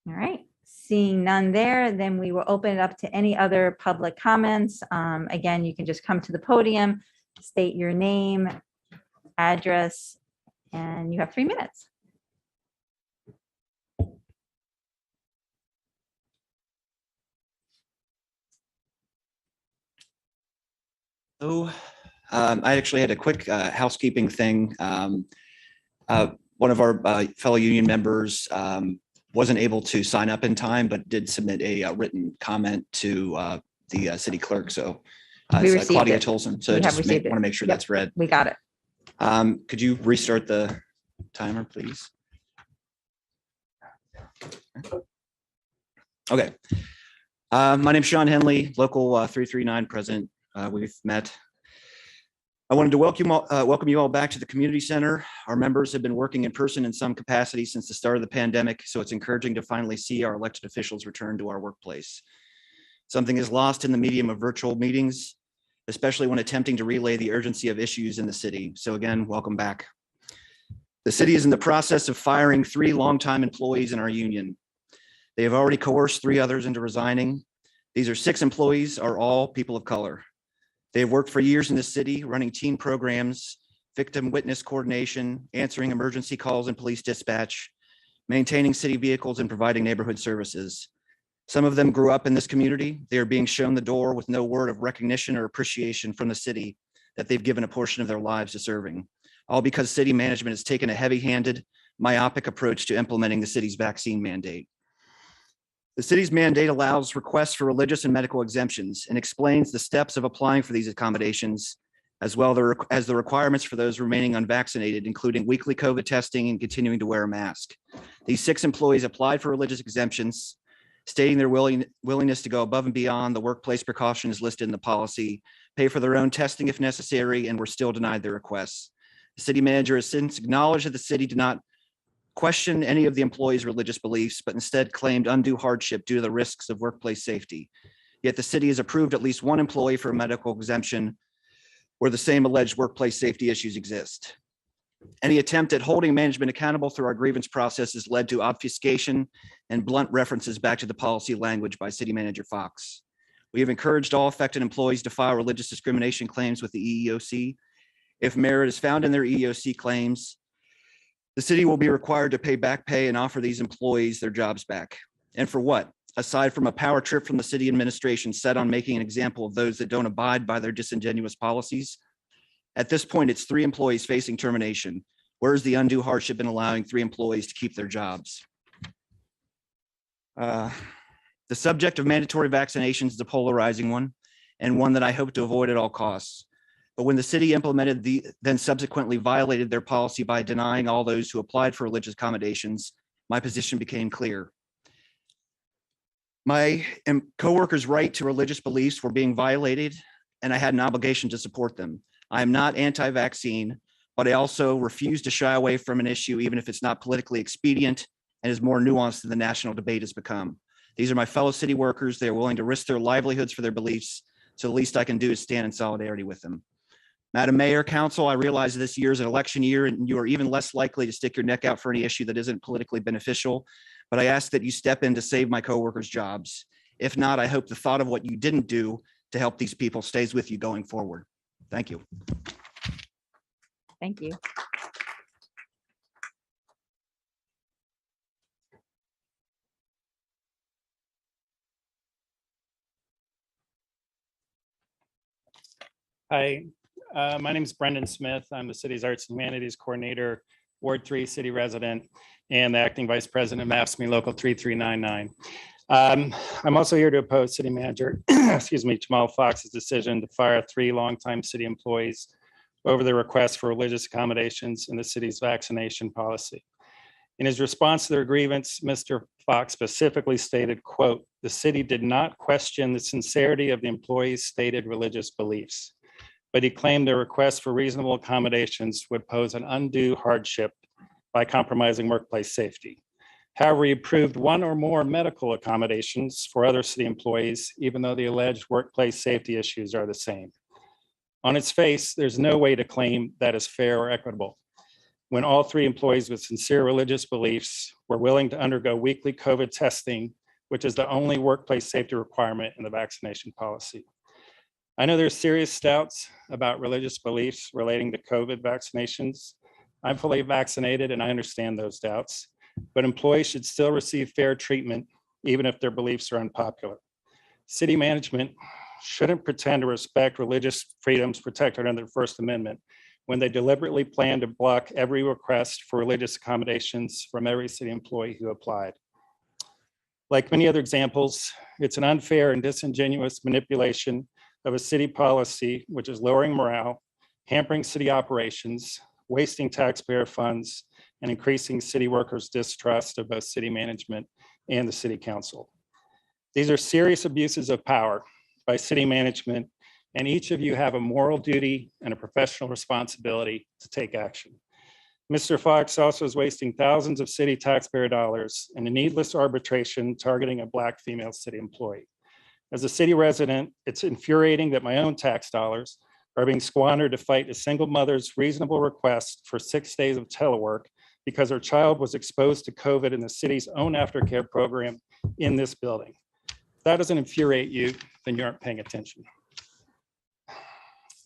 All right, seeing none there, then we will open it up to any other public comments. Again, you can just come to the podium, state your name, address, and you have 3 minutes. Oh, I actually had a quick housekeeping thing. One of our fellow union members wasn't able to sign up in time, but did submit a written comment to the city clerk. So We it's, received Claudia it. Tolson. So We I have just received want to it. make sure Yep. that's read. We got it. Could you restart the timer, please? Okay. My name's Sean Henley, local 339 president. We've met. I wanted to welcome you all back to the community center. Our members have been working in person in some capacity since the start of the pandemic, so it's encouraging to finally see our elected officials return to our workplace. Something is lost in the medium of virtual meetings, especially when attempting to relay the urgency of issues in the city. So again, welcome back. The city is in the process of firing 3 longtime employees in our union. They have already coerced 3 others into resigning. These are 6 employees, are all people of color. They have worked for years in the city, running teen programs, victim witness coordination, answering emergency calls and police dispatch, maintaining city vehicles, and providing neighborhood services. Some of them grew up in this community. They are being shown the door with no word of recognition or appreciation from the city that they've given a portion of their lives to serving, all because city management has taken a heavy-handed, myopic approach to implementing the city's vaccine mandate. The city's mandate allows requests for religious and medical exemptions and explains the steps of applying for these accommodations, as well as the requirements for those remaining unvaccinated, including weekly COVID testing and continuing to wear a mask. These 6 employees applied for religious exemptions, stating their willingness to go above and beyond the workplace precautions listed in the policy, pay for their own testing if necessary, and were still denied their requests. The city manager has since acknowledged that the city did not question any of the employees' religious beliefs, but instead claimed undue hardship due to the risks of workplace safety. Yet the city has approved at least 1 employee for a medical exemption where the same alleged workplace safety issues exist. Any attempt at holding management accountable through our grievance process has led to obfuscation and blunt references back to the policy language by City Manager Fox. We have encouraged all affected employees to file religious discrimination claims with the EEOC. If merit is found in their EEOC claims, the city will be required to pay back pay and offer these employees their jobs back. And for what? Aside from a power trip from the city administration set on making an example of those that don't abide by their disingenuous policies. At this point, it's 3 employees facing termination. Where is the undue hardship in allowing 3 employees to keep their jobs? The subject of mandatory vaccinations is a polarizing one, and one that I hope to avoid at all costs. But when the city implemented then subsequently violated their policy by denying all those who applied for religious accommodations, my position became clear. My coworkers' right to religious beliefs were being violated, and I had an obligation to support them. I am not anti-vaccine, but I also refuse to shy away from an issue, even if it's not politically expedient and is more nuanced than the national debate has become. These are my fellow city workers. They are willing to risk their livelihoods for their beliefs, so the least I can do is stand in solidarity with them. Madam Mayor, Council, I realize this year is an election year and you are even less likely to stick your neck out for any issue that isn't politically beneficial, but I ask that you step in to save my coworkers' jobs. If not, I hope the thought of what you didn't do to help these people stays with you going forward. Thank you. Thank you. Hi, my name is Brendan Smith. I'm the city's Arts and Humanities Coordinator, Ward 3 city resident, and the acting vice president of MAFSME Local 3399. I'm also here to oppose City Manager, excuse me, Jamal Fox's decision to fire 3 longtime city employees over the request for religious accommodations in the city's vaccination policy. In his response to their grievance, Mr. Fox specifically stated, quote, "The city did not question the sincerity of the employees' stated religious beliefs, but he claimed their request for reasonable accommodations would pose an undue hardship by compromising workplace safety. However, he approved 1 or more medical accommodations for other city employees, even though the alleged workplace safety issues are the same. On its face, there's no way to claim that is fair or equitable when all 3 employees with sincere religious beliefs were willing to undergo weekly COVID testing, which is the only workplace safety requirement in the vaccination policy. I know there's serious doubts about religious beliefs relating to COVID vaccinations. I'm fully vaccinated and I understand those doubts, but employees should still receive fair treatment, even if their beliefs are unpopular. City management shouldn't pretend to respect religious freedoms protected under the First Amendment when they deliberately plan to block every request for religious accommodations from every city employee who applied. Like many other examples, it's an unfair and disingenuous manipulation of a city policy, which is lowering morale, hampering city operations, wasting taxpayer funds, and increasing city workers' distrust of both city management and the city council. These are serious abuses of power by city management, and each of you have a moral duty and a professional responsibility to take action. Mr. Fox also is wasting thousands of city taxpayer dollars in a needless arbitration targeting a Black female city employee. As a city resident, it's infuriating that my own tax dollars are being squandered to fight a single mother's reasonable request for 6 days of telework because her child was exposed to COVID in the city's own aftercare program in this building. If that doesn't infuriate you, then you aren't paying attention.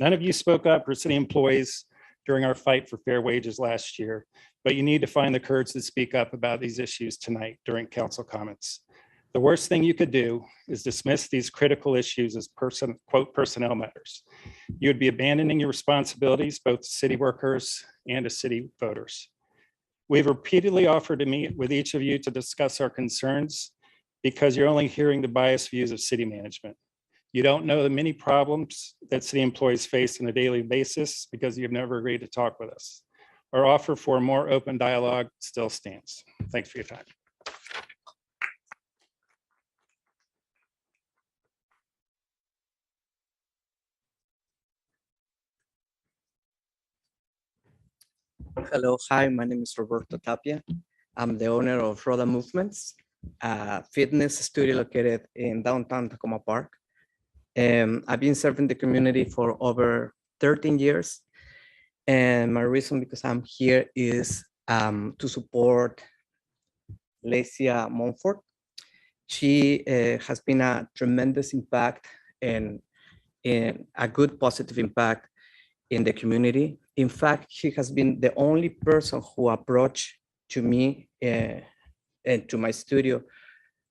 None of you spoke up for city employees during our fight for fair wages last year, but you need to find the courage to speak up about these issues tonight during council comments. The worst thing you could do is dismiss these critical issues as quote, personnel matters. You would be abandoning your responsibilities, both to city workers and to city voters. We've repeatedly offered to meet with each of you to discuss our concerns because you're only hearing the biased views of city management. You don't know the many problems that city employees face on a daily basis because you've never agreed to talk with us. Our offer for a more open dialogue still stands. Thanks for your time. Hello, hi, my name is Roberto Tapia. I'm the owner of Roda Movements, a fitness studio located in downtown Tacoma Park. I've been serving the community for over 13 years. And my reason because I'm here is to support Lecia Montfort. She has been a tremendous impact and a good positive impact in the community. In fact, she has been the only person who approached to me and to my studio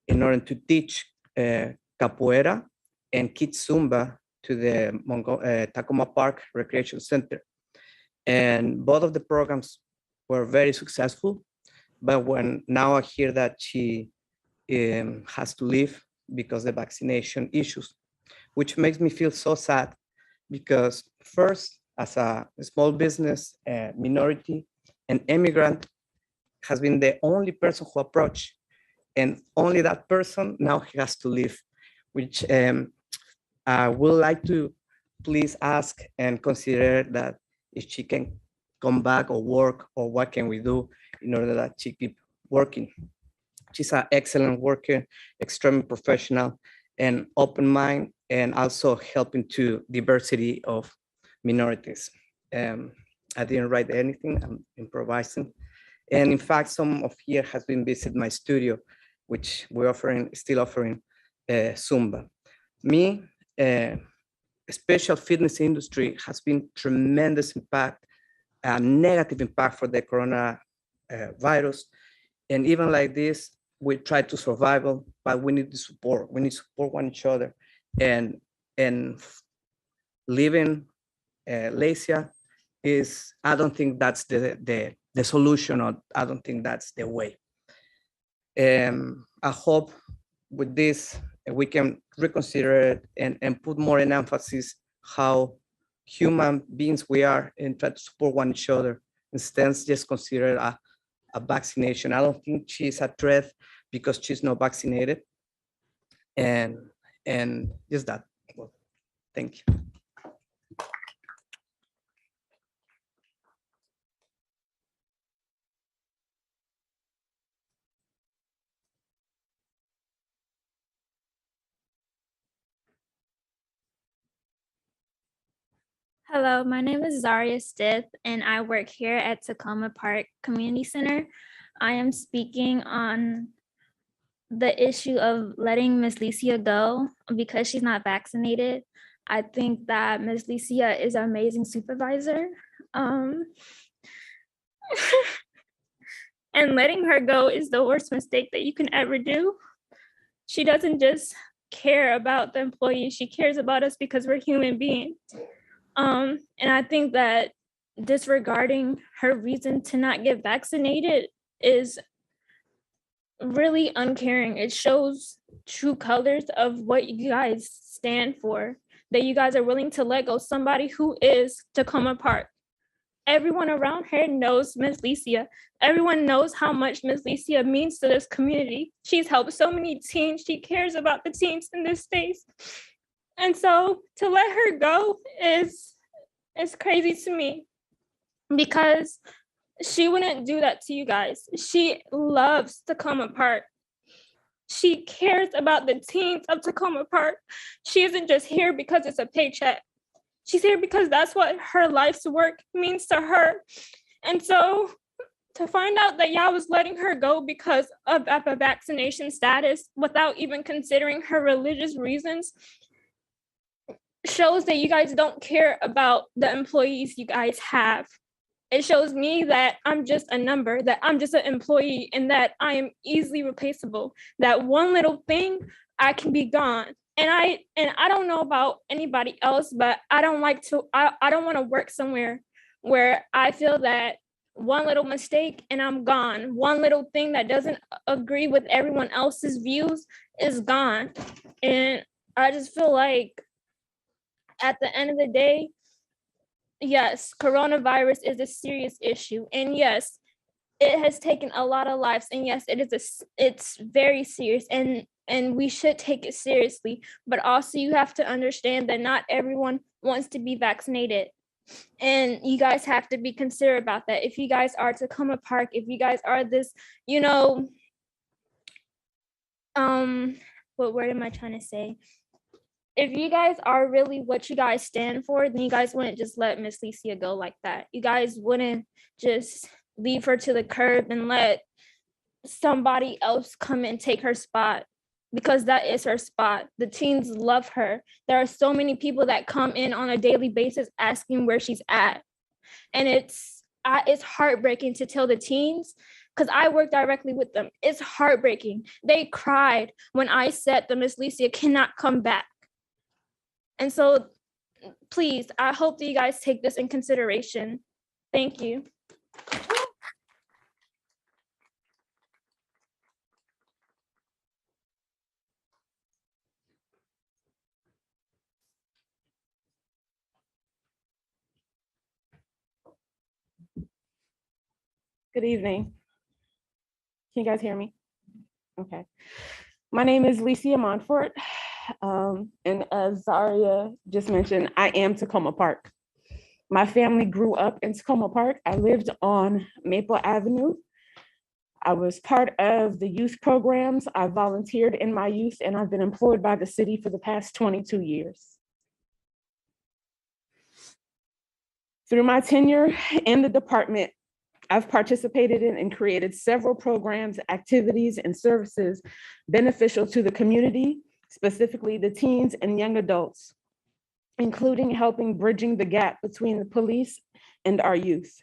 in order to teach capoeira and kids Zumba to the Tacoma Park Recreation Center. And both of the programs were very successful. But now I hear that she has to leave because of the vaccination issues, which makes me feel so sad because first, as a small business minority, an immigrant has been the only person who approached, and only that person now has to leave, which I would like to please ask and consider that if she can come back or work, or what can we do in order that she keep working. She's an excellent worker, extremely professional and open mind, and also helping to diversity of minorities. I didn't write anything, I'm improvising. And in fact, some of here has been visit my studio, which we're still offering Zumba. Me, special fitness industry has been tremendous impact, a negative impact for the corona virus. And even like this, we try to survive, but we need to support. We need to support one each other. And living Lecia is, I don't think that's the solution, or I don't think that's the way. I hope with this, we can reconsider it and put more in emphasis how human beings we are and try to support one each other instead just consider a vaccination. I don't think she's a threat because she's not vaccinated. And just that. Well, thank you. Hello, my name is Zaria Stith, and I work here at Tacoma Park Community Center. I am speaking on the issue of letting Ms. Lecia go because she's not vaccinated. I think that Ms. Lecia is an amazing supervisor. And letting her go is the worst mistake that you can ever do. She doesn't just care about the employees, she cares about us because we're human beings. And I think that disregarding her reason to not get vaccinated is really uncaring. It shows true colors of what you guys stand for, that you guys are willing to let go somebody who is Tacoma Park. Everyone around here knows Ms. Lecia. Everyone knows how much Ms. Lecia means to this community. She's helped so many teams. She cares about the teams in this space. And so to let her go is crazy to me because she wouldn't do that to you guys. She loves Tacoma Park. She cares about the teams of Tacoma Park. She isn't just here because it's a paycheck. She's here because that's what her life's work means to her. And so to find out that y'all was letting her go because of a vaccination status without even considering her religious reasons, shows that you guys don't care about the employees you guys have. It shows me that I'm just a number, that I'm just an employee, and that I am easily replaceable. That one little thing, I can be gone. And I don't know about anybody else, but I don't want to work somewhere where I feel that one little mistake and I'm gone. One little thing that doesn't agree with everyone else's views is gone. And I just feel like at the end of the day, yes, coronavirus is a serious issue. And yes, it has taken a lot of lives. And yes, it's very serious. And we should take it seriously. But also you have to understand that not everyone wants to be vaccinated. And you guys have to be considerate about that. If you guys are Tacoma Park, if you guys are this, what word am I trying to say? If you guys are really what you guys stand for, then you guys wouldn't just let Miss Licia go like that. You guys wouldn't just leave her to the curb and let somebody else come and take her spot, because that is her spot. The teens love her. There are so many people that come in on a daily basis asking where she's at. And it's heartbreaking to tell the teens, because I work directly with them. It's heartbreaking. They cried when I said that Miss Licia cannot come back. And so please, I hope that you guys take this in consideration. Thank you. Good evening. Can you guys hear me? Okay. My name is Licia Montfort. And as Zaria just mentioned, I am Tacoma Park. My family grew up in Tacoma Park. I lived on Maple Avenue. I was part of the youth programs. I volunteered in my youth, and I've been employed by the city for the past 22 years. Through my tenure in the department, I've participated in and created several programs, activities, and services beneficial to the community, specifically the teens and young adults, including helping bridging the gap between the police and our youth.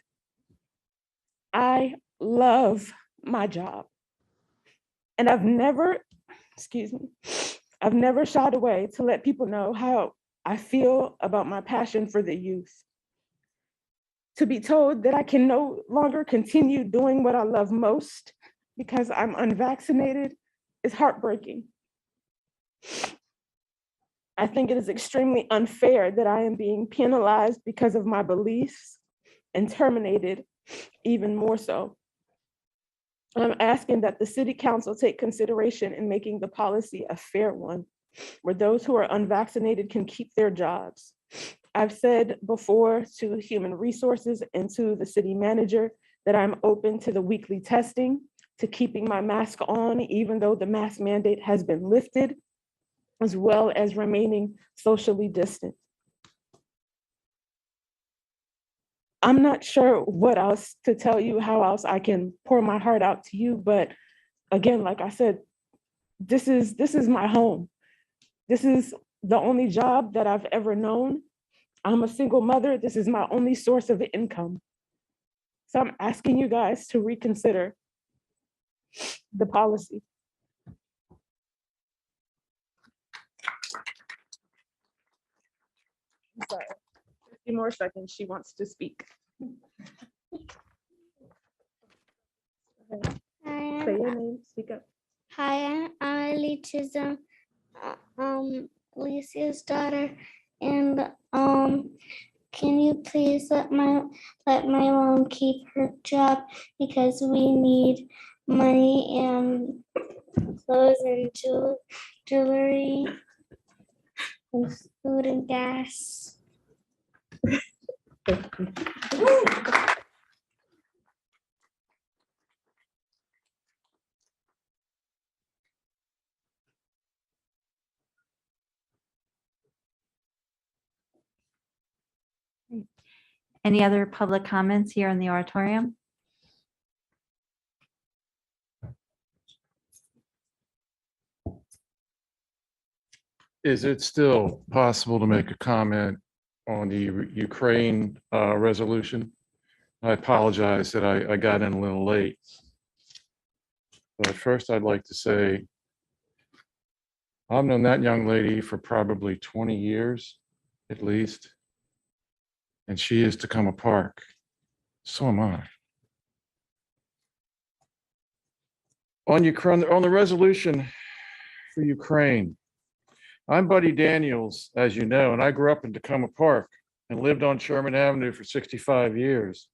I love my job. And I've never shied away to let people know how I feel about my passion for the youth. To be told that I can no longer continue doing what I love most because I'm unvaccinated is heartbreaking. I think it is extremely unfair that I am being penalized because of my beliefs and terminated even more so. I'm asking that the City Council take consideration in making the policy a fair one, where those who are unvaccinated can keep their jobs. I've said before to Human Resources and to the city manager that I'm open to the weekly testing, to keeping my mask on, even though the mask mandate has been lifted, as well as remaining socially distant. I'm not sure what else to tell you, how else I can pour my heart out to you, but again, like I said, this is my home. This is the only job that I've ever known. I'm a single mother. This is my only source of income. So I'm asking you guys to reconsider the policy. Sorry, 50 more seconds. She wants to speak. Hi, Say your name, speak up. hi, I'm Ali Chisholm, Alicia's daughter, and can you please let my mom keep her job, because we need money and clothes and jewelry and food and gas. Any other public comments here in the auditorium? is it still possible to make a comment on the Ukraine resolution? I apologize that I got in a little late. But first, I'd like to say, I've known that young lady for probably 20 years, at least. And she is Takoma Park. So am I. On Ukraine, on the resolution for Ukraine, I'm Buddy Daniels, as you know, and I grew up in Takoma Park and lived on Sherman Avenue for 65 years.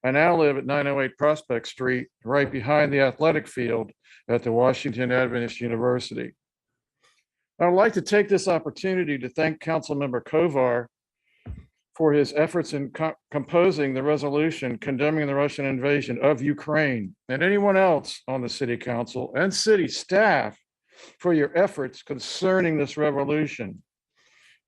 I now live at 908 Prospect Street, right behind the athletic field at the Washington Adventist University. I would like to take this opportunity to thank Councilmember Kovar for his efforts in composing the resolution condemning the Russian invasion of Ukraine, and anyone else on the city council and city staff for your efforts concerning this revolution.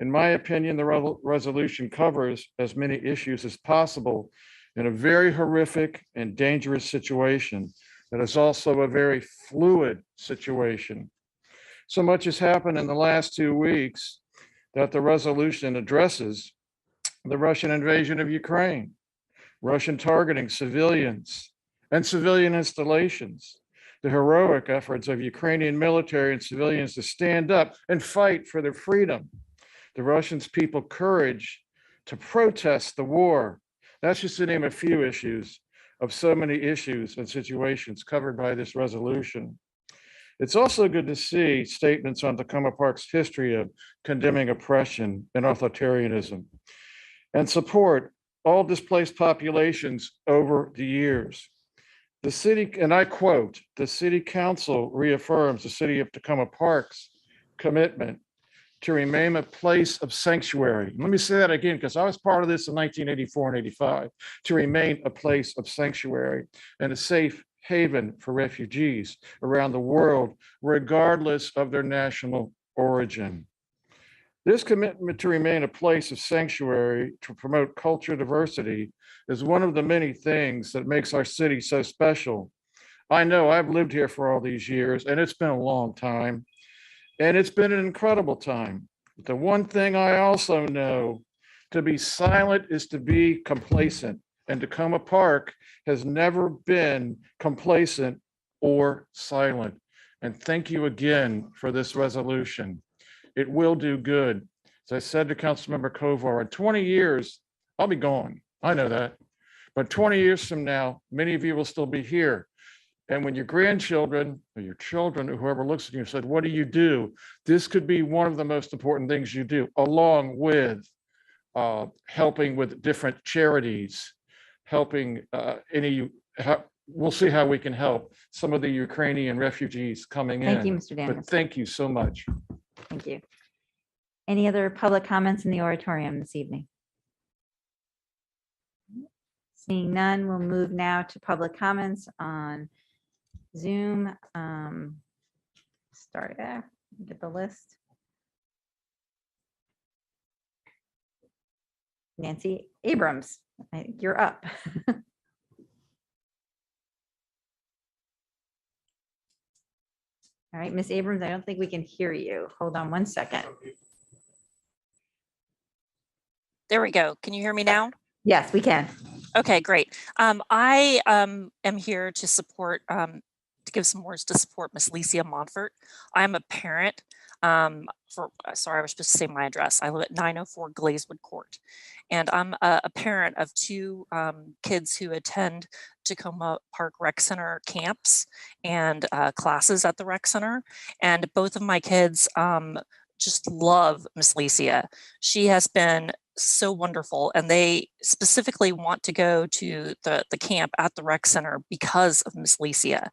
In my opinion, the resolution covers as many issues as possible in a very horrific and dangerous situation that is also a very fluid situation. So much has happened in the last 2 weeks that the resolution addresses the Russian invasion of Ukraine, Russian targeting civilians and civilian installations, the heroic efforts of Ukrainian military and civilians to stand up and fight for their freedom, the Russian people's courage to protest the war. That's just to name a few issues of so many issues and situations covered by this resolution. It's also good to see statements on Takoma Park's history of condemning oppression and authoritarianism and support all displaced populations over the years. The city, and I quote, the city council reaffirms the city of Takoma Park's commitment to remain a place of sanctuary. Let me say that again, because I was part of this in 1984 and 85, to remain a place of sanctuary and a safe haven for refugees around the world, regardless of their national origin. This commitment to remain a place of sanctuary to promote cultural diversity is one of the many things that makes our city so special. I know I've lived here for all these years, and it's been a long time, and it's been an incredible time. The one thing I also know, to be silent is to be complacent, and Takoma Park has never been complacent or silent. And thank you again for this resolution. It will do good. As I said to Councilmember Kovar, in 20 years, I'll be gone. I know that. But 20 years from now, many of you will still be here. And when your grandchildren or your children or whoever looks at you said, what do you do? This could be one of the most important things you do, along with helping with different charities, helping we'll see how we can help some of the Ukrainian refugees coming in. Thank you, Mr. Daniels. But thank you so much. Thank you. Any other public comments in the auditorium this evening? Seeing none, we'll move now to public comments on Zoom. Start there, get the list. Nancy Abrams, you're up. All right, Miss Abrams, I don't think we can hear you. Hold on one second. There we go. Can you hear me now? Yes, we can. Okay, great. I am here to support, to give some words to support Miss Licia Montfort. I'm a parent sorry, I was supposed to say my address. I live at 904 Glazewood Court. And I'm a parent of two kids who attend Takoma Park Rec Center camps and classes at the rec center. And both of my kids just love Miss Licia. She has been so wonderful, and they specifically want to go to the camp at the rec center because of Miss Licia.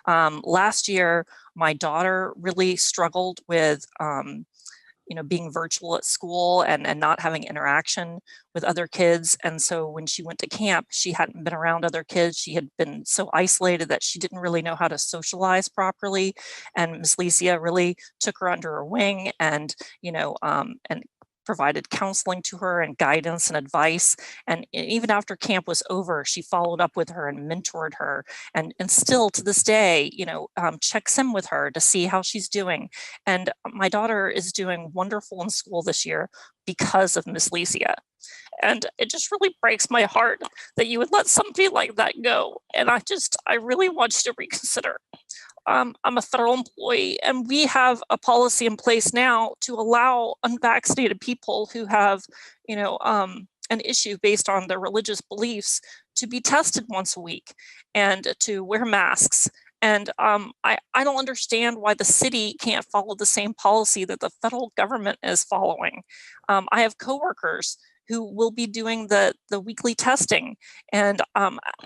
Last year, my daughter really struggled with being virtual at school and not having interaction with other kids. And so when she went to camp, she hadn't been around other kids. She had been so isolated that she didn't really know how to socialize properly. And Miss Licia really took her under her wing and provided counseling to her and guidance and advice. And even after camp was over, she followed up with her and mentored her, and still to this day, checks in with her to see how she's doing. And my daughter is doing wonderful in school this year because of Miss Licia. And it just really breaks my heart that you would let somebody like that go. And I really want you to reconsider. I'm a federal employee, and we have a policy in place now to allow unvaccinated people who have, an issue based on their religious beliefs to be tested once a week and to wear masks. And I don't understand why the city can't follow the same policy that the federal government is following. I have coworkers who will be doing the weekly testing, and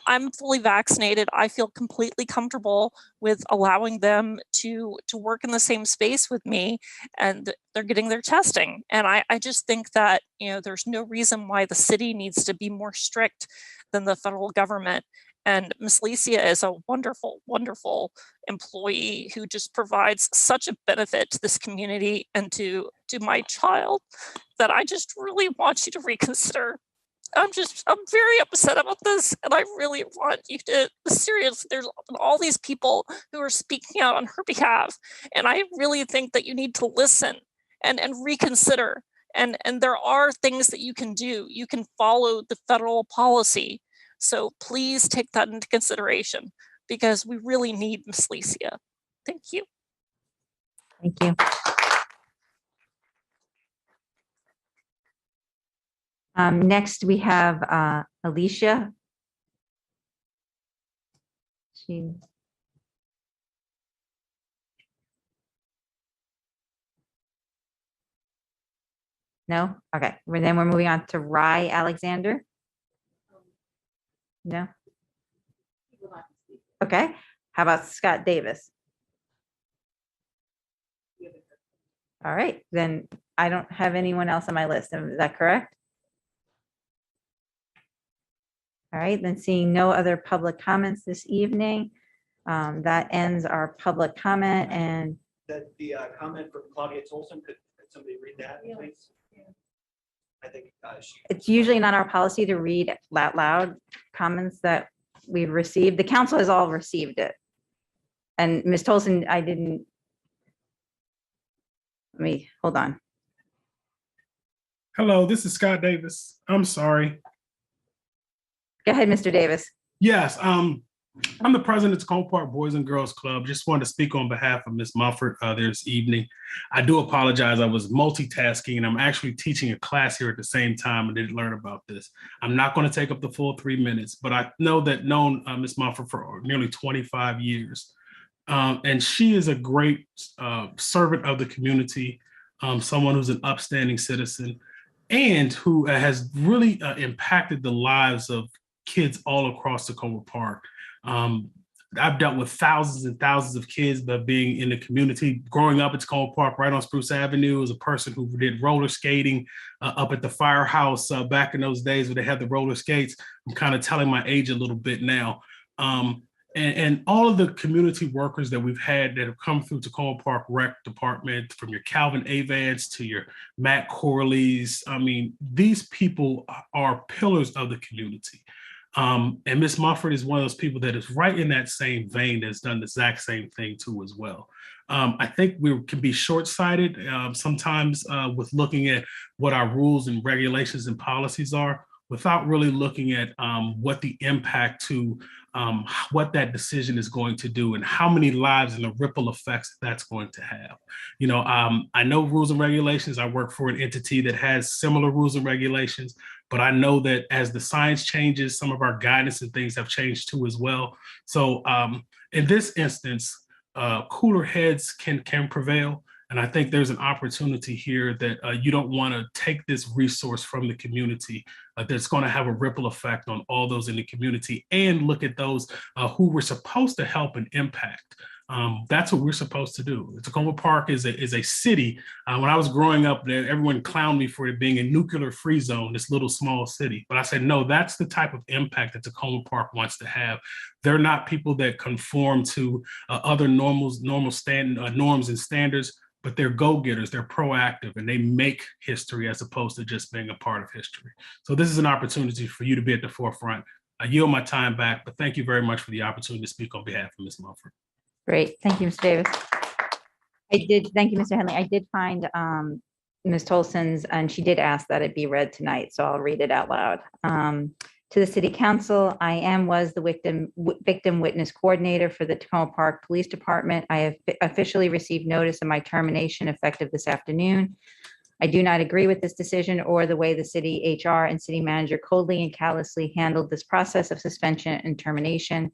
I'm fully vaccinated. I feel completely comfortable with allowing them to work in the same space with me, and they're getting their testing. And I just think that, there's no reason why the city needs to be more strict than the federal government. And Miss Licia is a wonderful, wonderful employee who just provides such a benefit to this community and to my child that I just really want you to reconsider. I'm very upset about this, and I really want you to, seriously, there's all these people who are speaking out on her behalf, and I really think that you need to listen and reconsider. And there are things that you can do. You can follow the federal policy. So please take that into consideration, because we really need Miss Licia. Thank you. Thank you. Next, we have Alicia. No? Okay. Then we're moving on to Rye Alexander. No? Okay. How about Scott Davis? All right. Then I don't have anyone else on my list. Is that correct? All right. Then seeing no other public comments this evening, that ends our public comment. And The comment from Claudia Tolson, could somebody read that, please? I think it's usually not our policy to read out loud comments that we've received. The council has all received it. And Ms. Tolson, hold on. Hello, this is Scott Davis. I'm sorry. Go ahead, Mr. Davis. Yes, I'm the president of Tacoma Park Boys and Girls Club. Just wanted to speak on behalf of Ms. Mumford this evening. I do apologize. I was multitasking, and I'm actually teaching a class here at the same time and didn't learn about this. I'm not going to take up the full 3 minutes, but I known Ms. Mumford for nearly 25 years. And she is a great servant of the community, someone who's an upstanding citizen, and who has really impacted the lives of kids all across Tacoma Park. I've dealt with thousands and thousands of kids by being in the community. Growing up at Tacoma Park, right on Spruce Avenue, as a person who did roller skating up at the firehouse back in those days when they had the roller skates. I'm kind of telling my age a little bit now. And all of the community workers that we've had that have come through Tacoma Park Rec Department, from your Calvin Avants to your Matt Corleys. I mean, these people are pillars of the community. And Ms. Mumford is one of those people that is right in that same vein that's done the exact same thing too as well. I think we can be short-sighted sometimes with looking at what our rules and regulations and policies are without really looking at what the impact to what that decision is going to do and how many lives and the ripple effects that's going to have. You know, I know rules and regulations. I work for an entity that has similar rules and regulations, but I know that as the science changes, some of our guidance and things have changed too as well. So in this instance, cooler heads can prevail. And I think there's an opportunity here that you don't want to take this resource from the community that's going to have a ripple effect on all those in the community, and look at those who we're supposed to help and impact. That's what we're supposed to do. Tacoma Park is a city. When I was growing up there, everyone clowned me for it being a nuclear-free zone, this little small city. But I said, no, that's the type of impact that Tacoma Park wants to have. They're not people that conform to other norms and standards, but they're go-getters, they're proactive, and they make history as opposed to just being a part of history. So this is an opportunity for you to be at the forefront. I yield my time back, but thank you very much for the opportunity to speak on behalf of Ms. Mumford. Great. Thank you, Mr. Davis. Thank you, Mr. Henley. I did find Ms. Tolson's, and she did ask that it be read tonight, so I'll read it out loud. To the City Council, I was the victim witness coordinator for the Tacoma Park Police Department. I have officially received notice of my termination effective this afternoon. I do not agree with this decision or the way the city HR and city manager coldly and callously handled this process of suspension and termination.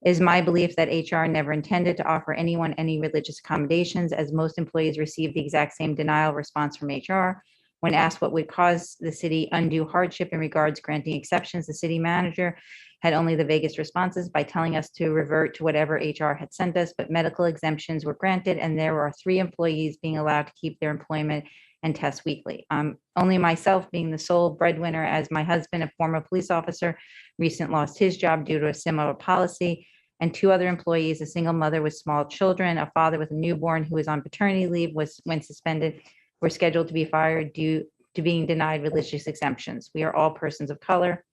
It is my belief that HR never intended to offer anyone any religious accommodations, as most employees received the exact same denial response from HR. When asked what would cause the city undue hardship in regards granting exceptions, the city manager had only the vaguest responses by telling us to revert to whatever HR had sent us, but medical exemptions were granted, and there were 3 employees being allowed to keep their employment and test weekly. Only myself being the sole breadwinner, as my husband, a former police officer, recently lost his job due to a similar policy, and 2 other employees, a single mother with small children, a father with a newborn who was on paternity leave, when suspended, were scheduled to be fired due to being denied religious exemptions. We are all persons of color.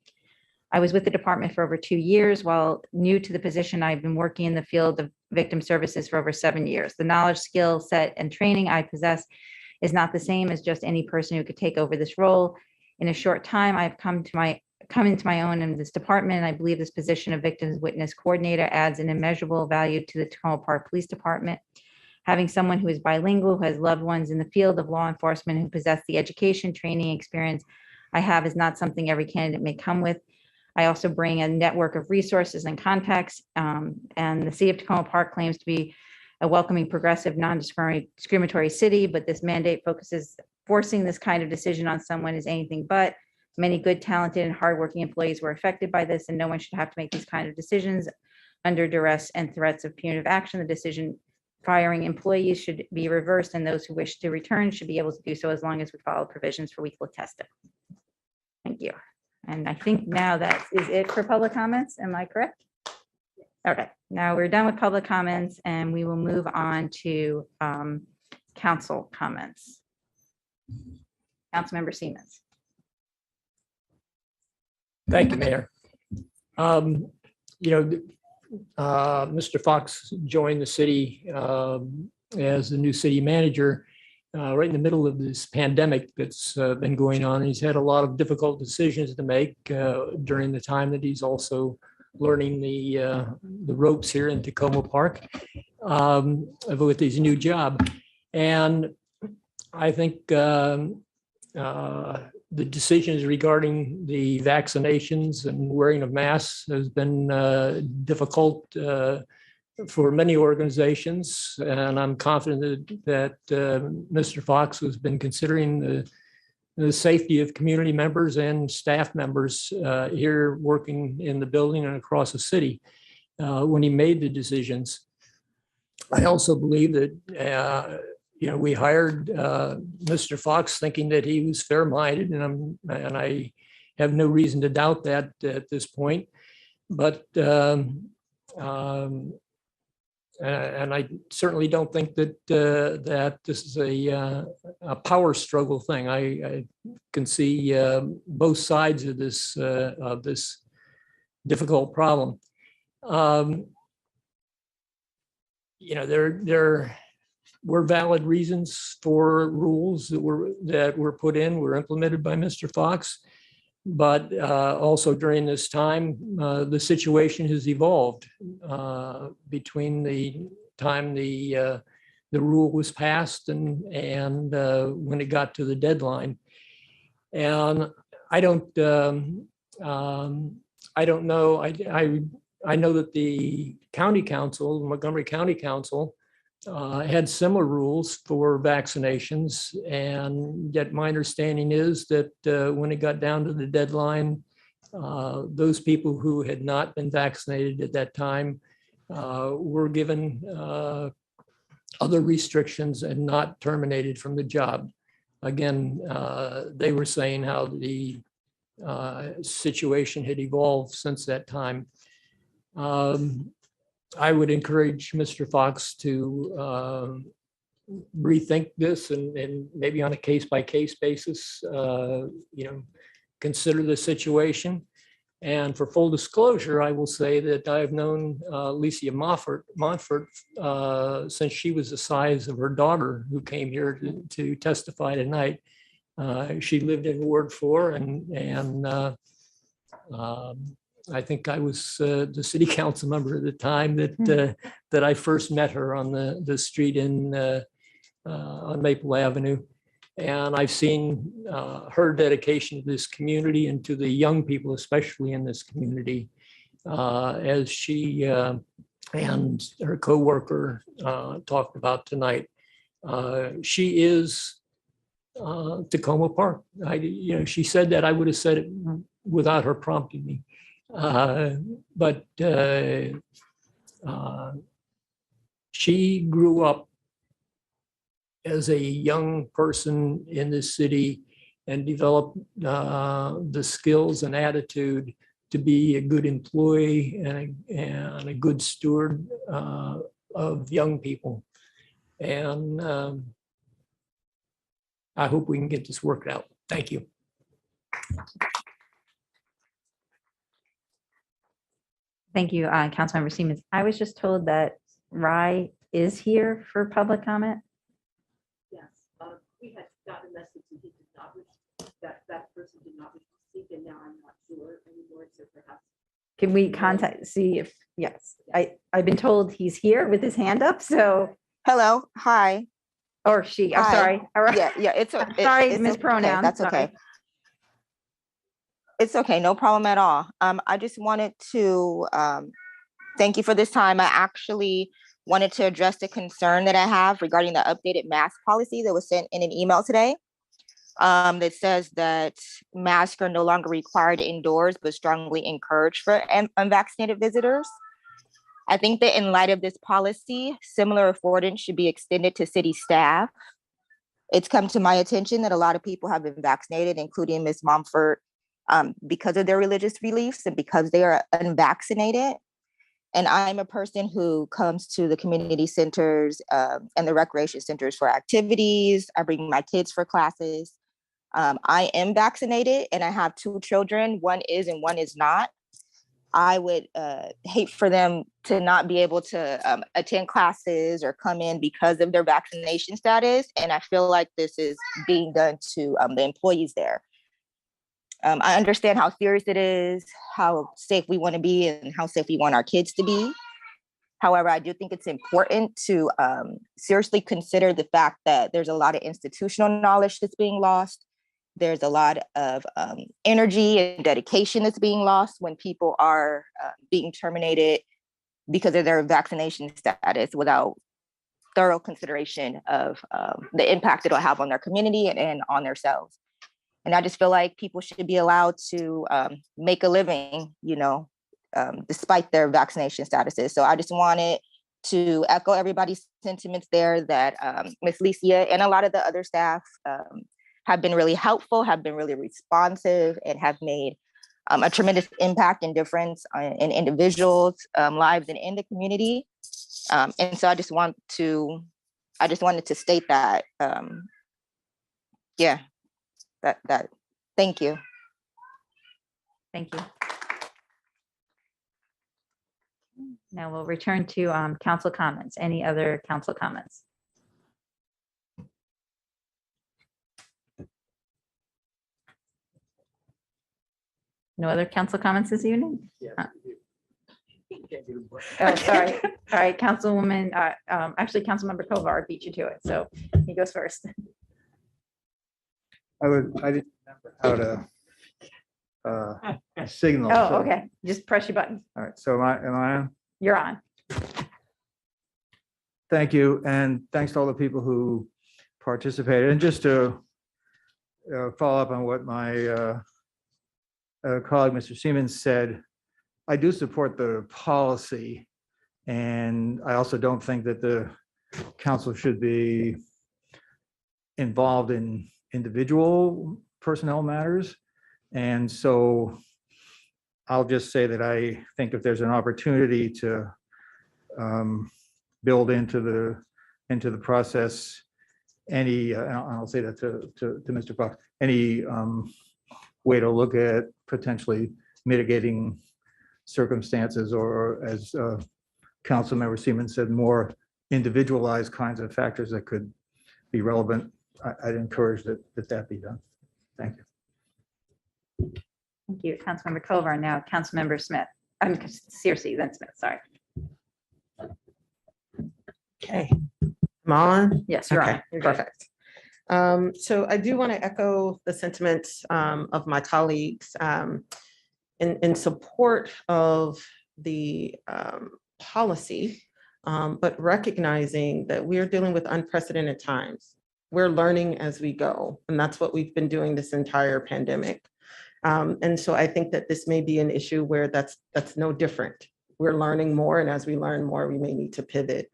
I was with the department for over 2 years. While new to the position, I've been working in the field of victim services for over 7 years. The knowledge, skill set, and training I possess is not the same as just any person who could take over this role. In a short time, I've come into my own in this department, and I believe this position of victims witness coordinator adds an immeasurable value to the Tacoma Park Police Department. Having someone who is bilingual, who has loved ones in the field of law enforcement, who possess the education, training, experience I have is not something every candidate may come with. I also bring a network of resources and contacts, and the city of Tacoma Park claims to be a welcoming, progressive, non-discriminatory city, but this mandate forcing this kind of decision on someone is anything but. Many good, talented, and hardworking employees were affected by this, and no one should have to make these kind of decisions under duress and threats of punitive action. The decision firing employees should be reversed, and those who wish to return should be able to do so as long as we follow provisions for weekly testing. Thank you. And I think now that is it for public comments. Am I correct? Okay, now we're done with public comments, and we will move on to council comments. Councilmember Siemens. Thank you, Mayor. Mr. Fox joined the city as the new city manager right in the middle of this pandemic that's been going on. He's had a lot of difficult decisions to make during the time that he's also learning the ropes here in Tacoma Park with his new job. And I think the decisions regarding the vaccinations and wearing of masks has been difficult for many organizations. And I'm confident that Mr. Fox has been considering the safety of community members and staff members here working in the building and across the city when he made the decisions. I also believe that we hired Mr. Fox thinking that he was fair-minded, and I have no reason to doubt that at this point. But and I certainly don't think that that this is a power struggle thing. I can see both sides of this difficult problem. There were valid reasons for rules that were put in, were implemented by Mr. Fox. But also during this time, the situation has evolved between the time the rule was passed and when it got to the deadline. And I don't know. I know that the county council, Montgomery County Council, had similar rules for vaccinations, and yet my understanding is that when it got down to the deadline, those people who had not been vaccinated at that time were given other restrictions and not terminated from the job. Again, they were saying how the situation had evolved since that time. I would encourage Mr. Fox to rethink this and maybe on a case-by-case basis, consider the situation. And for full disclosure, I will say that I've known Licia Montfort since she was the size of her daughter who came here to testify tonight. She lived in Ward 4 and I think I was the city council member at the time that I first met her on the street on Maple Avenue. And I've seen her dedication to this community and to the young people, especially in this community, as she and her coworker talked about tonight. She is Tacoma Park. She said that. I would have said it without her prompting me. But she grew up as a young person in this city and developed the skills and attitude to be a good employee and a good steward of young people. And I hope we can get this worked out. Thank you. Thank you, Councilmember Siemens. I was just told that Rye is here for public comment. Yes, we had gotten a message and he did not, that person did not speak, and now I'm not sure anymore, so perhaps. Can we see if, yes, I've been told he's here with his hand up, so. Hello, hi. Or she, I'm Hi. sorry. All right. Yeah, it's Sorry, it's Ms. okay, Pronoun. that's Sorry. okay. It's okay, no problem at all. I just wanted to thank you for this time. I actually wanted to address the concern that I have regarding the updated mask policy that was sent in an email today. That says that masks are no longer required indoors, but strongly encouraged for unvaccinated visitors. I think that in light of this policy, similar affordance should be extended to city staff. It's come to my attention that a lot of people have been vaccinated, including Ms. Montfort, because of their religious beliefs and because they are unvaccinated. And I'm a person who comes to the community centers and the recreation centers for activities. I bring my kids for classes. I am vaccinated and I have 2 children. One is and one is not. I would hate for them to not be able to attend classes or come in because of their vaccination status. And I feel like this is being done to the employees there. I understand how serious it is, how safe we want to be and how safe we want our kids to be. However, I do think it's important to seriously consider the fact that there's a lot of institutional knowledge that's being lost. There's a lot of energy and dedication that's being lost when people are being terminated because of their vaccination status without thorough consideration of the impact it'll have on their community and on themselves. And I just feel like people should be allowed to make a living, despite their vaccination statuses. So I just wanted to echo everybody's sentiments there that Ms. Licia and a lot of the other staff have been really helpful, have been really responsive, and have made a tremendous impact and difference in individuals' lives and in the community. And so I just wanted to state that, that thank you. Thank you. Now we'll return to council comments. Any other council comments? No other council comments this evening? Oh, sorry. All right, Councilwoman, actually Councilmember Kovar beat you to it, so he goes first. I didn't remember how to signal. Oh, so- okay. Just press your button. All right, so am I on? You're on. Thank you, and thanks to all the people who participated. And just to follow up on what my colleague, Mr. Siemens, said, I do support the policy, and I also don't think that the council should be involved in individual personnel matters. And so I'll just say that I think if there's an opportunity to build into into the process any, and I'll say that to Mr. Fox, any way to look at potentially mitigating circumstances, or as Councilmember Seaman said, more individualized kinds of factors that could be relevant. I'd encourage that be done. Thank you. Thank you, Councilmember Kovar. Now, Councilmember Smith. I'm Searcy, then Smith, sorry. Okay, I'm on? Yes, you're on. Okay, You're good. perfect. So I do want to echo the sentiments of my colleagues in support of the policy, but recognizing that we are dealing with unprecedented times. We're learning as we go, and that's what we've been doing this entire pandemic. And so I think that this may be an issue where that's no different. We're learning more, and as we learn more, we may need to pivot.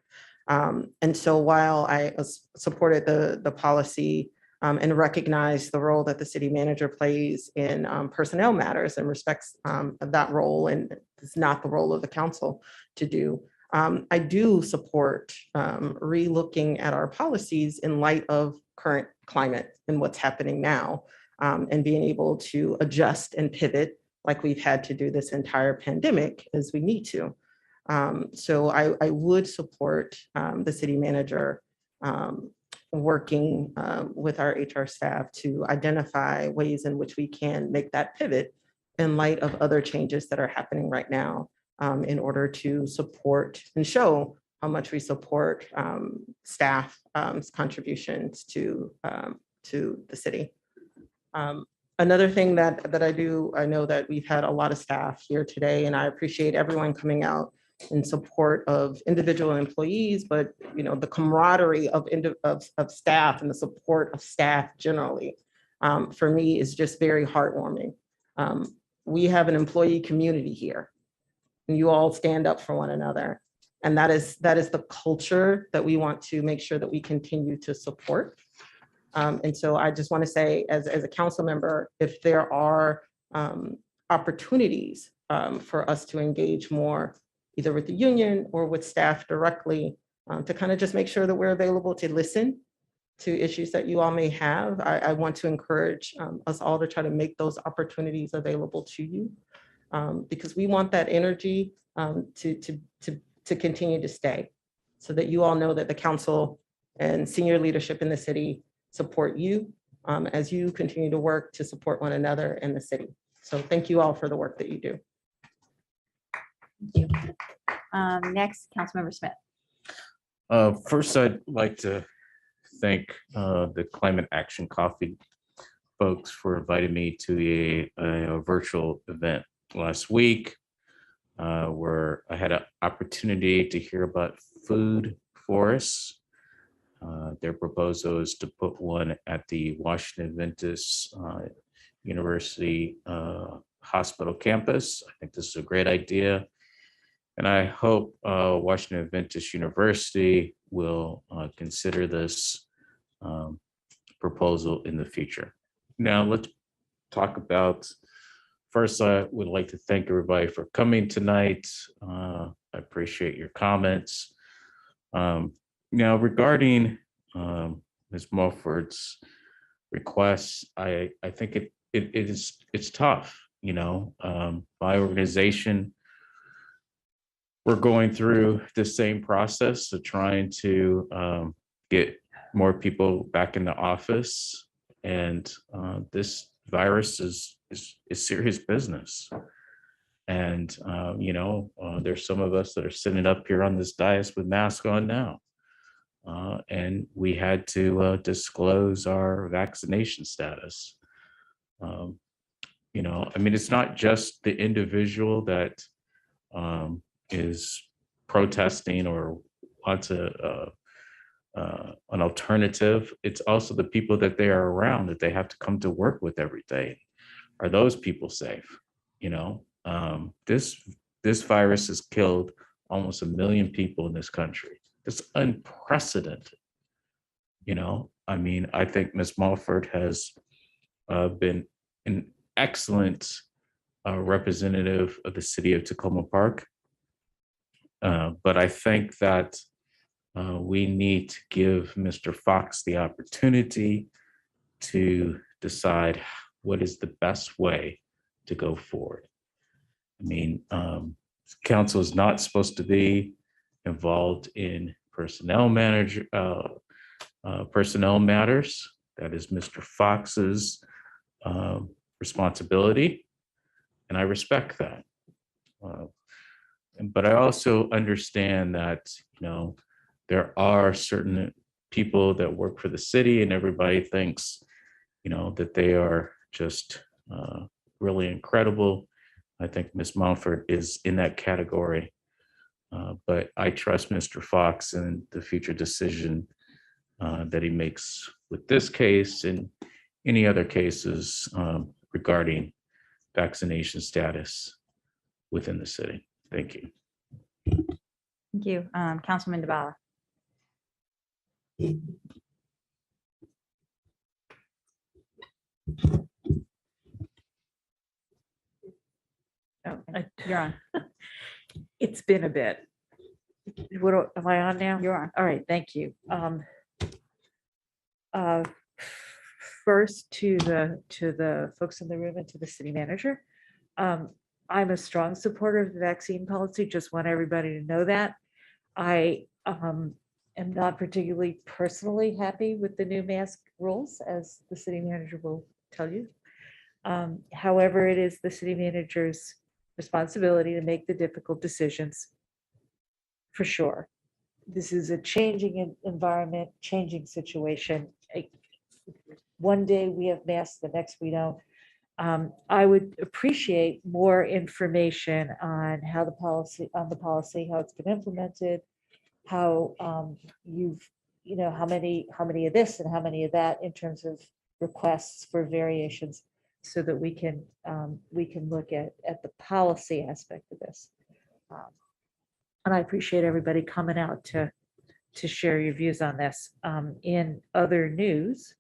And so while I supported the policy and recognize the role that the city manager plays in personnel matters and respects that role, and it's not the role of the council to do, I do support re-looking at our policies in light of current climate and what's happening now, and being able to adjust and pivot like we've had to do this entire pandemic as we need to. So I would support the city manager working with our HR staff to identify ways in which we can make that pivot in light of other changes that are happening right now, in order to support and show how much we support staff's contributions to the city. Another thing that I know that we've had a lot of staff here today, and I appreciate everyone coming out in support of individual employees, but the camaraderie of staff and the support of staff generally, for me, is just very heartwarming. We have an employee community here, and you all stand up for one another. And that is the culture that we want to make sure that we continue to support. And so I just want to say, as a council member, if there are opportunities for us to engage more, either with the union or with staff directly, to kind of just make sure that we're available to listen to issues that you all may have, I want to encourage us all to try to make those opportunities available to you, because we want that energy to continue to stay, so that you all know that the council and senior leadership in the city support you as you continue to work to support one another in the city. So thank you all for the work that you do. Thank you. Next, Councilmember Smith. First, I'd like to thank the Climate Action Coffee folks for inviting me to a virtual event last week, where I had an opportunity to hear about food forests. Their proposal is to put one at the Washington Adventist University Hospital campus. I think this is a great idea. And I hope Washington Adventist University will consider this proposal in the future. Now let's talk about, first, I would like to thank everybody for coming tonight. I appreciate your comments. Now regarding Ms. Mulford's requests, I think it's tough. My organization, we're going through the same process of trying to get more people back in the office, and this virus is serious business. And there's some of us that are sitting up here on this dais with masks on now, and we had to disclose our vaccination status. It's not just the individual that is protesting or wants an alternative. It's also the people that they are around, that they have to come to work with every day. Are those people safe? This virus has killed almost 1 million people in this country. It's unprecedented. I think Ms. Mulford has been an excellent representative of the city of Tacoma Park. But I think that We need to give Mr. Fox the opportunity to decide what is the best way to go forward. I mean, council is not supposed to be involved in personnel matters. That is Mr. Fox's responsibility, and I respect that. But I also understand that, there are certain people that work for the city, and everybody thinks, that they are just really incredible. I think Ms. Mumford is in that category. But I trust Mr. Fox and the future decision that he makes with this case and any other cases regarding vaccination status within the city. Thank you. Thank you. Councilman DeBala. Oh, You're on. It's been a bit. Am I on now? You're on. All right, thank you. First to the folks in the room and to the city manager. I'm a strong supporter of the vaccine policy. Just want everybody to know that. I am not particularly personally happy with the new mask rules, as the city manager will tell you. However, it is the city manager's responsibility to make the difficult decisions, for sure. This is a changing environment, changing situation. One day we have masks, the next we don't. I would appreciate more information on how the policy, how it's been implemented, how how many of this and how many of that in terms of requests for variations, so that we can look at the policy aspect of this. And I appreciate everybody coming out to share your views on this. In other news,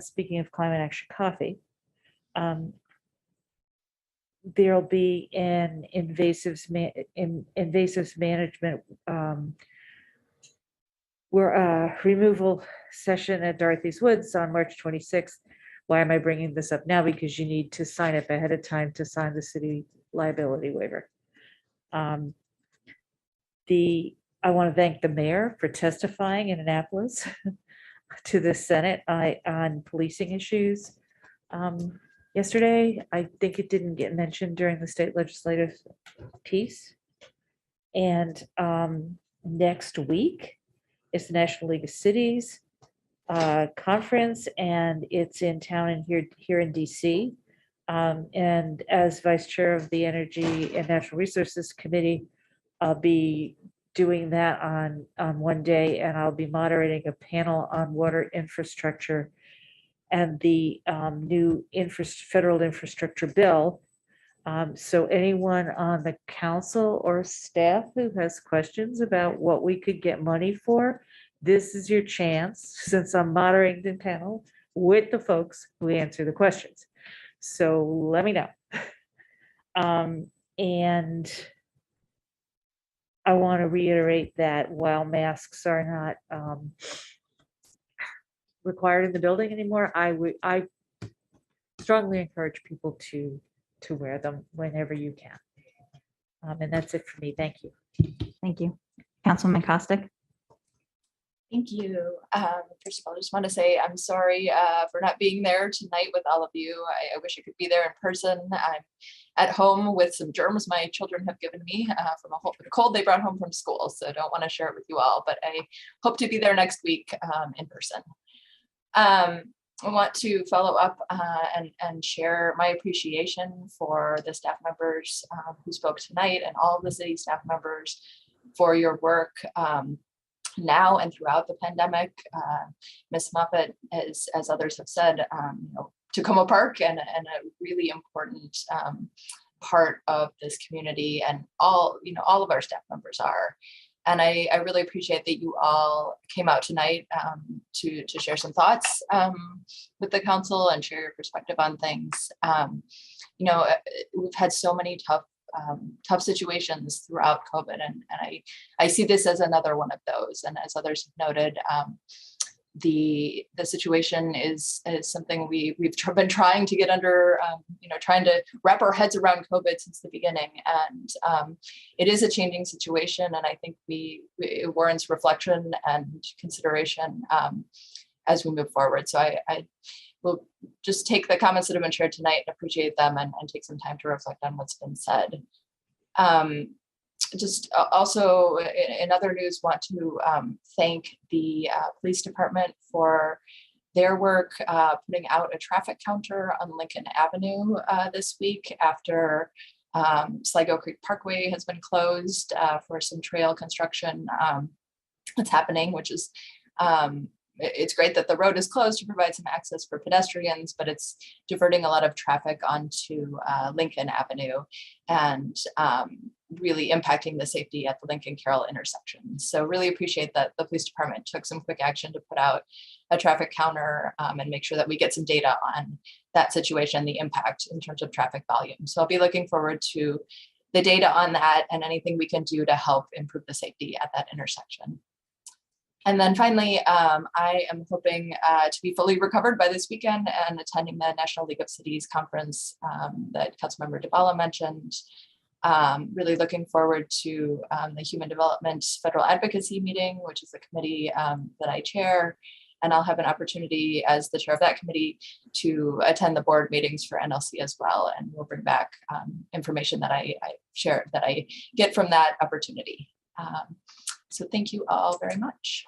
speaking of Climate Action Coffee, there'll be an invasives management removal session at Dorothy's Woods on March 26th. Why am I bringing this up now? Because you need to sign up ahead of time to sign the city liability waiver. I want to thank the mayor for testifying in Annapolis to the Senate on policing issues yesterday. I think it didn't get mentioned during the state legislative piece. And next week is the National League of Cities conference, and it's in town here in DC. And as vice chair of the Energy and Natural Resources Committee, I'll be doing that on one day, and I'll be moderating a panel on water infrastructure and the new federal infrastructure bill. So anyone on the council or staff who has questions about what we could get money for, this is your chance, since I'm moderating the panel with the folks who answer the questions. So let me know. And I want to reiterate that while masks are not required in the building anymore, I strongly encourage people to wear them whenever you can. And that's it for me. Thank you. Thank you. Councilman Costick. Thank you. First of all, I just want to say I'm sorry for not being there tonight with all of you. I wish I could be there in person. I'm at home with some germs my children have given me from a cold they brought home from school. So I don't want to share it with you all, but I hope to be there next week in person. I want to follow up and share my appreciation for the staff members who spoke tonight and all of the city staff members for your work now and throughout the pandemic. Ms. Moffett, as others have said, Tacoma Park and a really important part of this community, and all of our staff members are. And I really appreciate that you all came out tonight to share some thoughts with the council and share your perspective on things. We've had so many tough tough situations throughout COVID. And I see this as another one of those. And as others have noted, the situation is something we've been trying to get under, trying to wrap our heads around COVID since the beginning. And it is a changing situation. And I think it warrants reflection and consideration as we move forward. So I will just take the comments that have been shared tonight and appreciate them and take some time to reflect on what's been said. Just also in other news, want to thank the police department for their work putting out a traffic counter on Lincoln Avenue this week after Sligo Creek Parkway has been closed for some trail construction that's happening, which is it's great that the road is closed to provide some access for pedestrians, but it's diverting a lot of traffic onto Lincoln Avenue and really impacting the safety at the Lincoln Carroll intersection. So really appreciate that the police department took some quick action to put out a traffic counter and make sure that we get some data on that situation, the impact in terms of traffic volume. So I'll be looking forward to the data on that and anything we can do to help improve the safety at that intersection. And then finally, I am hoping to be fully recovered by this weekend and attending the National League of Cities conference that Councilmember DeBala mentioned. Really looking forward to the Human Development Federal Advocacy meeting, which is the committee that I chair. And I'll have an opportunity as the chair of that committee to attend the board meetings for NLC as well. And we'll bring back information that I share, that I get from that opportunity. So thank you all very much.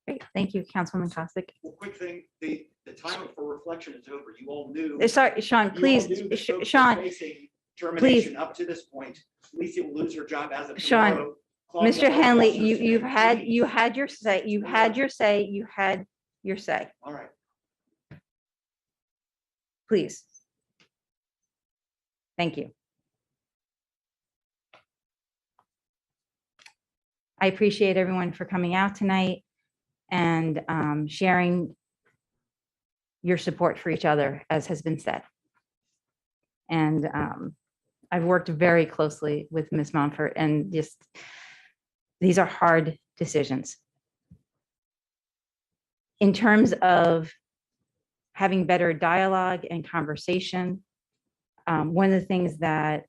Great, thank you, Councilwoman Kostick. Well, quick thing, the time for reflection is over. You all knew. Sorry, Sean, you all please, knew the folks Sean, were facing termination up to this point. Lisa will lose her job as of Sean, tomorrow. Claudia Mr. will Henley, lose her you job. had your say, you had your say. All right. Please. Thank you. I appreciate everyone for coming out tonight and sharing your support for each other, as has been said. And I've worked very closely with Ms. Montfort, and just, these are hard decisions. In terms of having better dialogue and conversation, one of the things that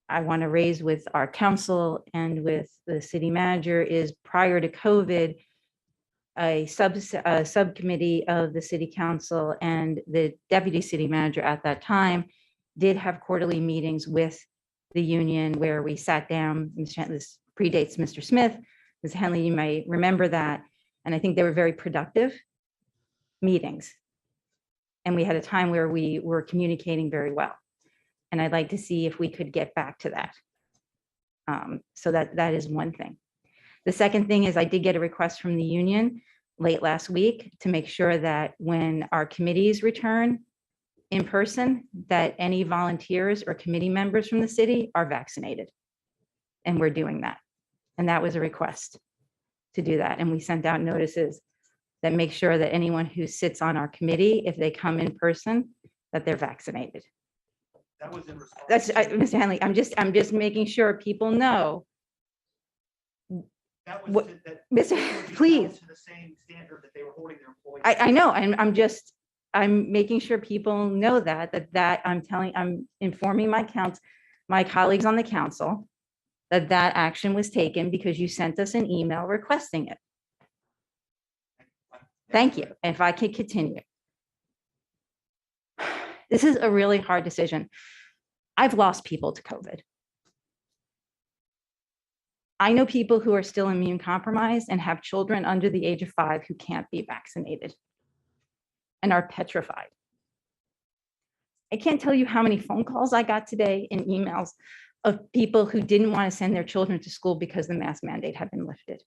I want to raise with our council and with the city manager is, prior to COVID, a subcommittee of the city council and the deputy city manager at that time did have quarterly meetings with the union where we sat down. This predates Mr. Smith. Ms. Henley, you may remember that. And I think they were very productive meetings. And we had a time where we were communicating very well. And I'd like to see if we could get back to that. So that is one thing. The second thing is, I did get a request from the union late last week to make sure that when our committees return in person, that any volunteers or committee members from the city are vaccinated. And we're doing that. And that was a request to do that. And we sent out notices that make sure that anyone who sits on our committee, if they come in person, that they're vaccinated. That was in response. That's Mr. Henley. I'm just making sure people know. That What, was that. Mr. Please. To the same standard that they were holding their employees. I know, and I'm making sure people know that I'm informing my colleagues on the council that action was taken because you sent us an email requesting it. Thank you. And if I could continue. This is a really hard decision. I've lost people to COVID. I know people who are still immune compromised and have children under the age of 5 who can't be vaccinated and are petrified. I can't tell you how many phone calls I got today and emails of people who didn't want to send their children to school because the mask mandate had been lifted.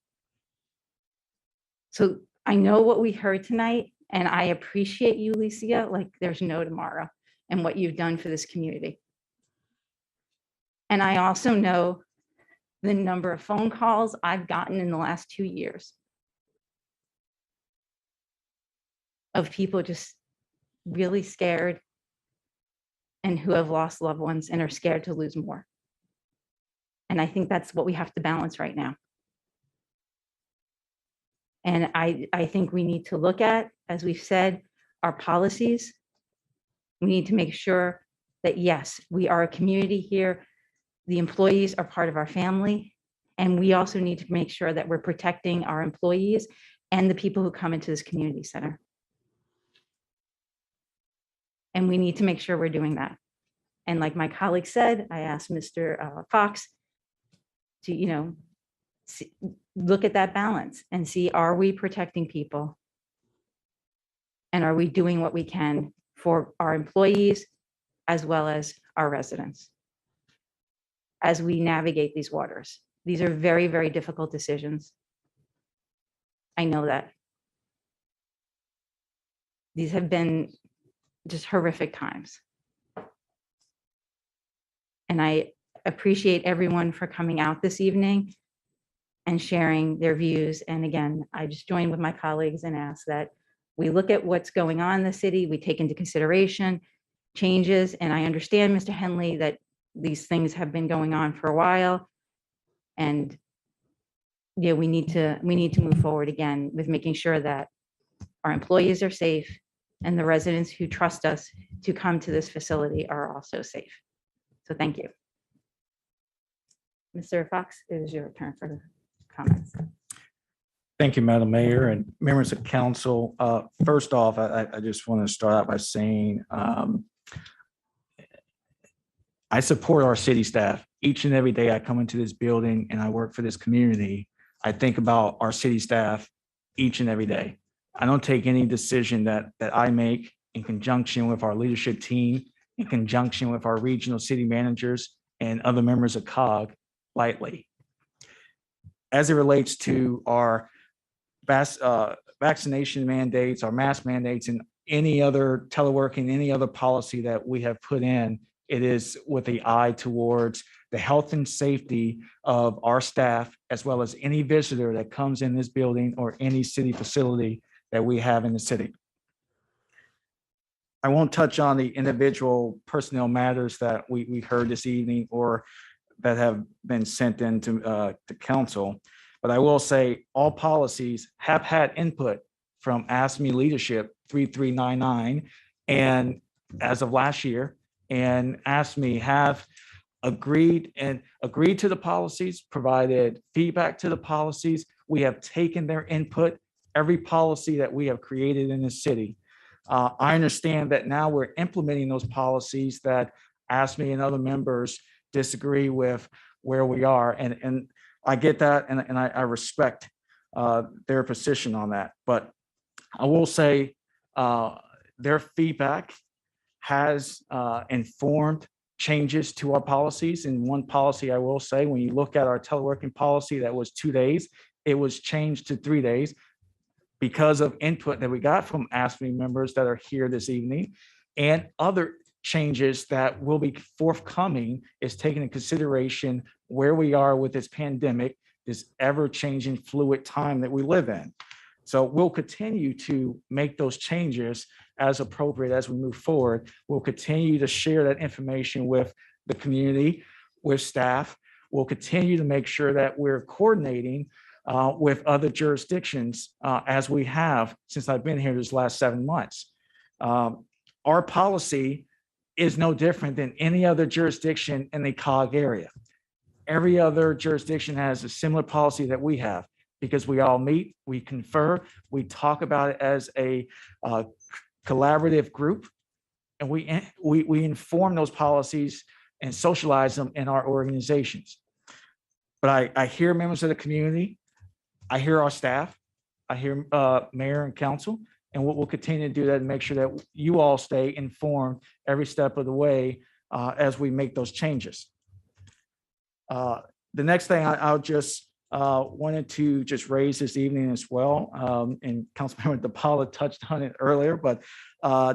So I know what we heard tonight, and I appreciate you, Licia, like there's no tomorrow, and what you've done for this community. And I also know the number of phone calls I've gotten in the last 2 years of people just really scared and who have lost loved ones and are scared to lose more. And I think that's what we have to balance right now. And I think we need to look at, as we've said, our policies. We need to make sure that, yes, we are a community here. The employees are part of our family. And we also need to make sure that we're protecting our employees and the people who come into this community center. And we need to make sure we're doing that. And like my colleague said, I asked Mr. Fox to, look at that balance and see, are we protecting people? And are we doing what we can for our employees as well as our residents as we navigate these waters? These are very, very difficult decisions. I know that. These have been just horrific times. And I appreciate everyone for coming out this evening and sharing their views. And again, I just join with my colleagues and ask that we look at what's going on in the city, we take into consideration changes. And I understand, Mr. Henley, that these things have been going on for a while. And yeah, we need to move forward again with making sure that our employees are safe and the residents who trust us to come to this facility are also safe. So thank you. Mr. Fox, it is your turn for the comments. Thank you, Madam Mayor and members of council. First off, I just want to start out by saying I support our city staff. Each and every day I come into this building and I work for this community, I think about our city staff each and every day. I don't take any decision that I make in conjunction with our leadership team, in conjunction with our regional city managers and other members of COG lightly. As it relates to our vaccination mandates, our mask mandates, and any other teleworking, any other policy that we have put in, it is with the eye towards the health and safety of our staff, as well as any visitor that comes in this building or any city facility that we have in the city. I won't touch on the individual personnel matters that we heard this evening or that have been sent into the council, but I will say all policies have had input from AFSCME leadership 3399 and as of last year, and AFSCME have agreed to the policies, provided feedback to the policies. We have taken their input, every policy that we have created in the city. I understand that now we're implementing those policies that AFSCME and other members disagree with where we are. And I get that, and I respect their position on that. But I will say their feedback has informed changes to our policies. And one policy I will say, when you look at our teleworking policy that was 2 days, it was changed to 3 days because of input that we got from AFSCME members that are here this evening, and other changes that will be forthcoming is taking into consideration where we are with this pandemic, this ever-changing fluid time that we live in. So we'll continue to make those changes as appropriate as we move forward. We'll continue to share that information with the community, with staff. We'll continue to make sure that we're coordinating with other jurisdictions as we have since I've been here this last 7 months. Our policy is no different than any other jurisdiction in the COG area. Every other jurisdiction has a similar policy that we have because we all meet, we confer, we talk about it as a collaborative group, and we inform those policies and socialize them in our organizations. But I hear members of the community, I hear our staff, I hear mayor and council, and we'll continue to do that and make sure that you all stay informed every step of the way as we make those changes. The next thing I'll just wanted to just raise this evening as well, and Councilmember DePaula touched on it earlier, but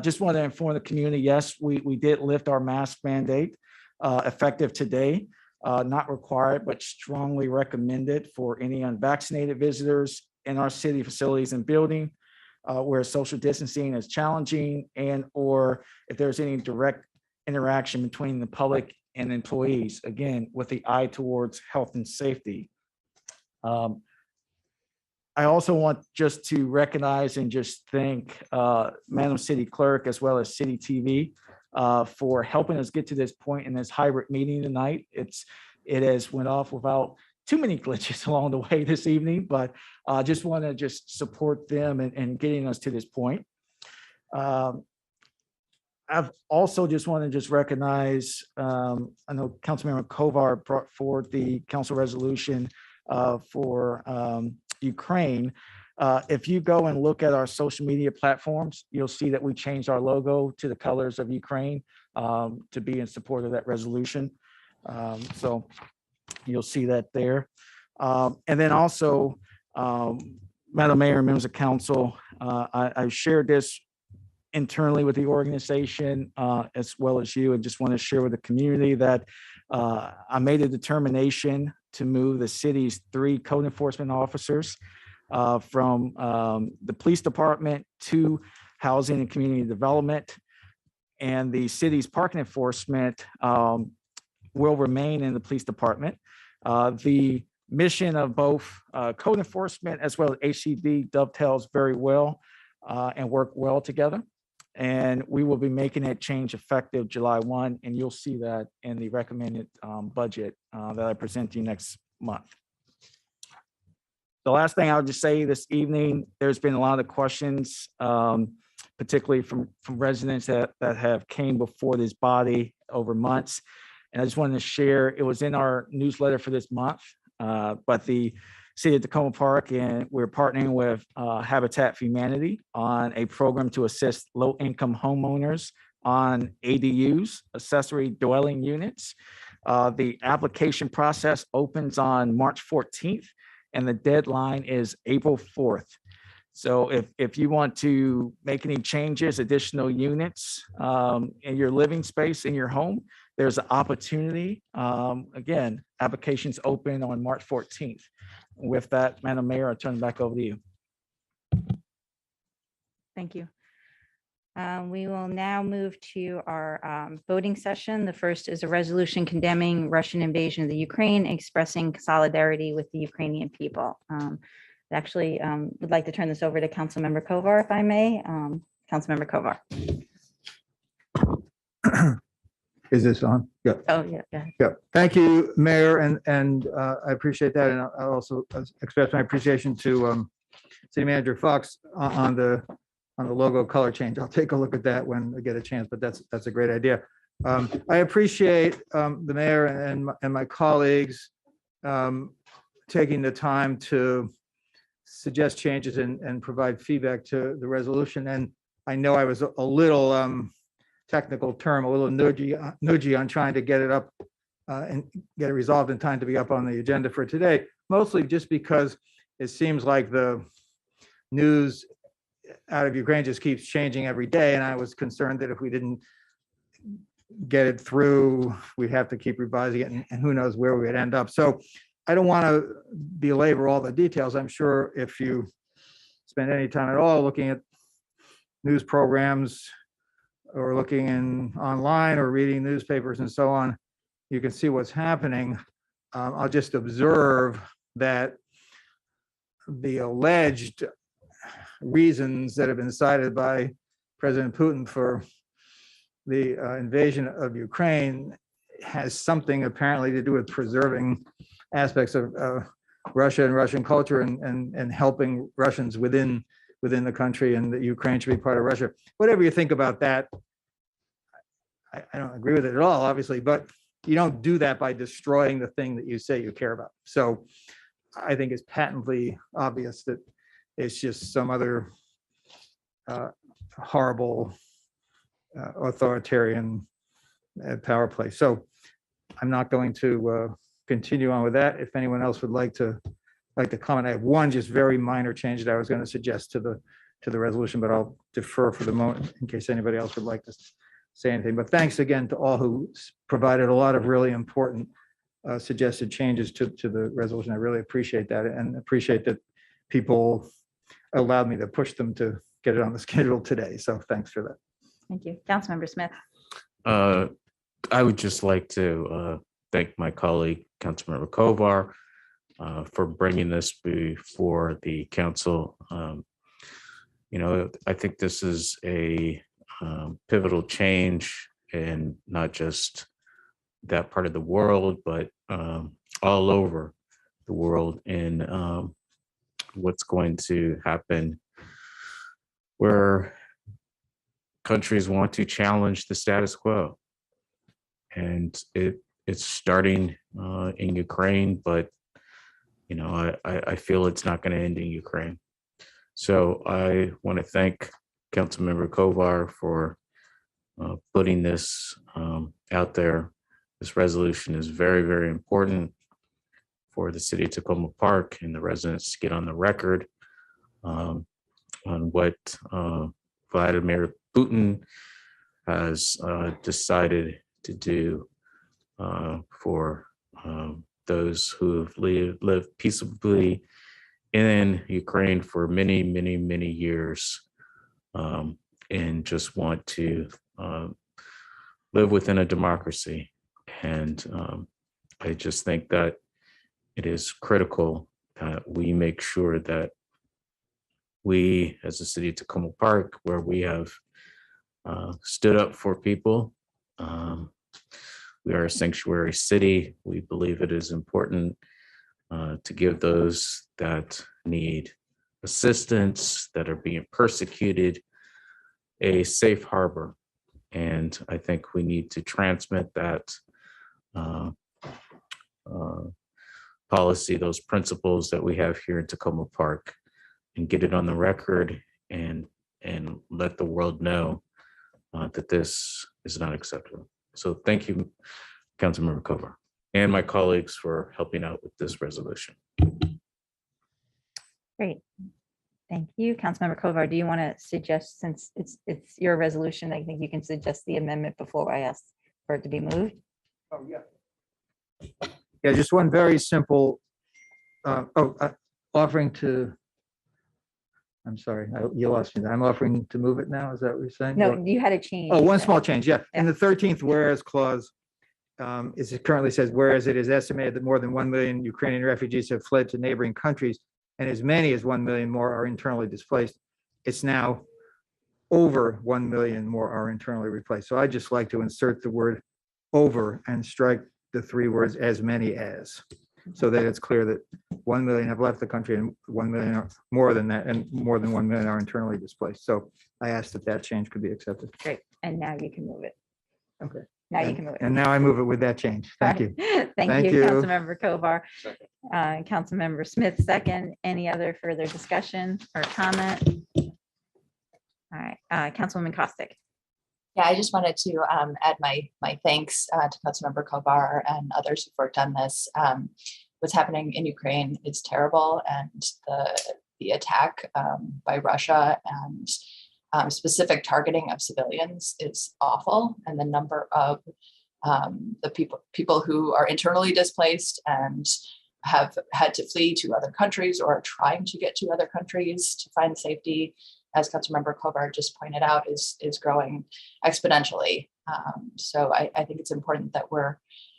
just want to inform the community, yes, we did lift our mask mandate effective today. Not required, but strongly recommended for any unvaccinated visitors in our city facilities and building where social distancing is challenging, and or if there's any direct interaction between the public and employees, again, with the eye towards health and safety. I also want just to recognize and just thank Madam City Clerk as well as City TV for helping us get to this point in this hybrid meeting tonight. It has went off without too many glitches along the way this evening, but I just want to just support them in getting us to this point. I've also just want to just recognize, I know Councilmember Kovar brought forward the council resolution for Ukraine. If you go and look at our social media platforms, you'll see that we changed our logo to the colors of Ukraine to be in support of that resolution. So you'll see that there. And then also, Madam Mayor and members of council, I shared this internally with the organization as well as you, and just want to share with the community that I made a determination to move the city's 3 code enforcement officers from the police department to housing and community development. And the city's parking enforcement will remain in the police department. The mission of both code enforcement as well as HCD dovetails very well and work well together. And we will be making that change effective July 1, and you'll see that in the recommended budget that I present to you next month. The last thing I'll just say this evening, there's been a lot of questions, particularly from residents that have came before this body over months. And I just wanted to share, it was in our newsletter for this month, but the City of Tacoma Park, and we're partnering with Habitat for Humanity on a program to assist low-income homeowners on ADUs, accessory dwelling units. The application process opens on March 14th, and the deadline is April 4th. So if you want to make any changes, additional units in your living space in your home, there's an opportunity. Again, applications open on March 14th. With that, Madam Mayor, I turn it back over to you. Thank you. We will now move to our voting session. The first is a resolution condemning Russian invasion of the Ukraine, expressing solidarity with the Ukrainian people. Actually, would like to turn this over to Councilmember Kovar, if I may. Councilmember Kovar. Is this on? Yeah. Oh, yeah. Yeah. Thank you, Mayor, and I appreciate that. And I also express my appreciation to City Manager Fox on the logo color change. I'll take a look at that when I get a chance, but that's a great idea. I appreciate the mayor and my colleagues taking the time to suggest changes and provide feedback to the resolution. And I know I was a little technical term, a little nudgy on trying to get it up and get it resolved in time to be up on the agenda for today, mostly just because it seems like the news out of Ukraine just keeps changing every day. And I was concerned that if we didn't get it through, we'd have to keep revising it, and who knows where we'd end up. So I don't want to belabor all the details. I'm sure if you spend any time at all looking at news programs or looking in online or reading newspapers and so on, you can see what's happening. I'll just observe that the alleged reasons that have been cited by President Putin for the invasion of Ukraine has something apparently to do with preserving aspects of Russia and Russian culture and helping Russians within the country, and that Ukraine should be part of Russia. Whatever you think about that, I don't agree with it at all, obviously, but you don't do that by destroying the thing that you say you care about. So I think it's patently obvious that it's just some other horrible authoritarian power play. So I'm not going to continue on with that. If anyone else would like to comment, I have one just very minor change that I was going to suggest to the resolution, but I'll defer for the moment in case anybody else would like to say anything. But thanks again to all who provided a lot of really important suggested changes to the resolution. I really appreciate that, and appreciate that people allowed me to push them to get it on the schedule today. So thanks for that. Thank you. Councilmember Smith. I would just like to thank my colleague, Councilmember Kovar, for bringing this before the council. I think this is a pivotal change in not just that part of the world, but all over the world in what's going to happen where countries want to challenge the status quo. And it's starting in Ukraine, but I feel it's not going to end in Ukraine. So I want to thank Councilmember Kovar for putting this out there. This resolution is very, very important for the city of Tacoma Park and the residents to get on the record on what Vladimir Putin has decided to do for those who have lived peaceably in Ukraine for many, many, many years and just want to live within a democracy. And I just think that it is critical that we make sure that we, as the city of Tacoma Park, where we have stood up for people, we are a sanctuary city. We believe it is important to give those that need assistance, that are being persecuted, a safe harbor. And I think we need to transmit that policy, those principles that we have here in Tacoma Park, and get it on the record and let the world know that this is not acceptable. So thank you, Councilmember Kovar, and my colleagues for helping out with this resolution. Great. Thank you. Councilmember Kovar, do you want to suggest, since it's your resolution, I think you can suggest the amendment before I ask for it to be moved? Oh, yeah. Yeah, just one very simple, offering to, I'm sorry, you lost me. I'm offering to move it now. Is that what you're saying? No, you had a change. Oh, one small change, yeah. In the 13th whereas clause, it currently says, whereas it is estimated that more than 1 million Ukrainian refugees have fled to neighboring countries and as many as 1 million more are internally displaced. It's now over 1 million more are internally replaced. So I'd just like to insert the word over and strike the 3 words as many as, so that it's clear that 1 million have left the country and 1 million are more than that, and more than 1 million are internally displaced. So I asked that that change could be accepted. Great. And now you can move it. Okay. Now you can move it. And now I move it with that change. Thank you. Thank you, Councilmember Kovar. Councilmember Smith, second. Any other further discussion or comment? All right, Councilwoman Costick. Yeah, I just wanted to add my thanks to Councilmember Kovar and others who've worked on this. What's happening in Ukraine is terrible, and the attack by Russia and specific targeting of civilians is awful. And the number of the people who are internally displaced and have had to flee to other countries or are trying to get to other countries to find safety, as Councilmember Kovar just pointed out, is growing exponentially. So I think it's important that we're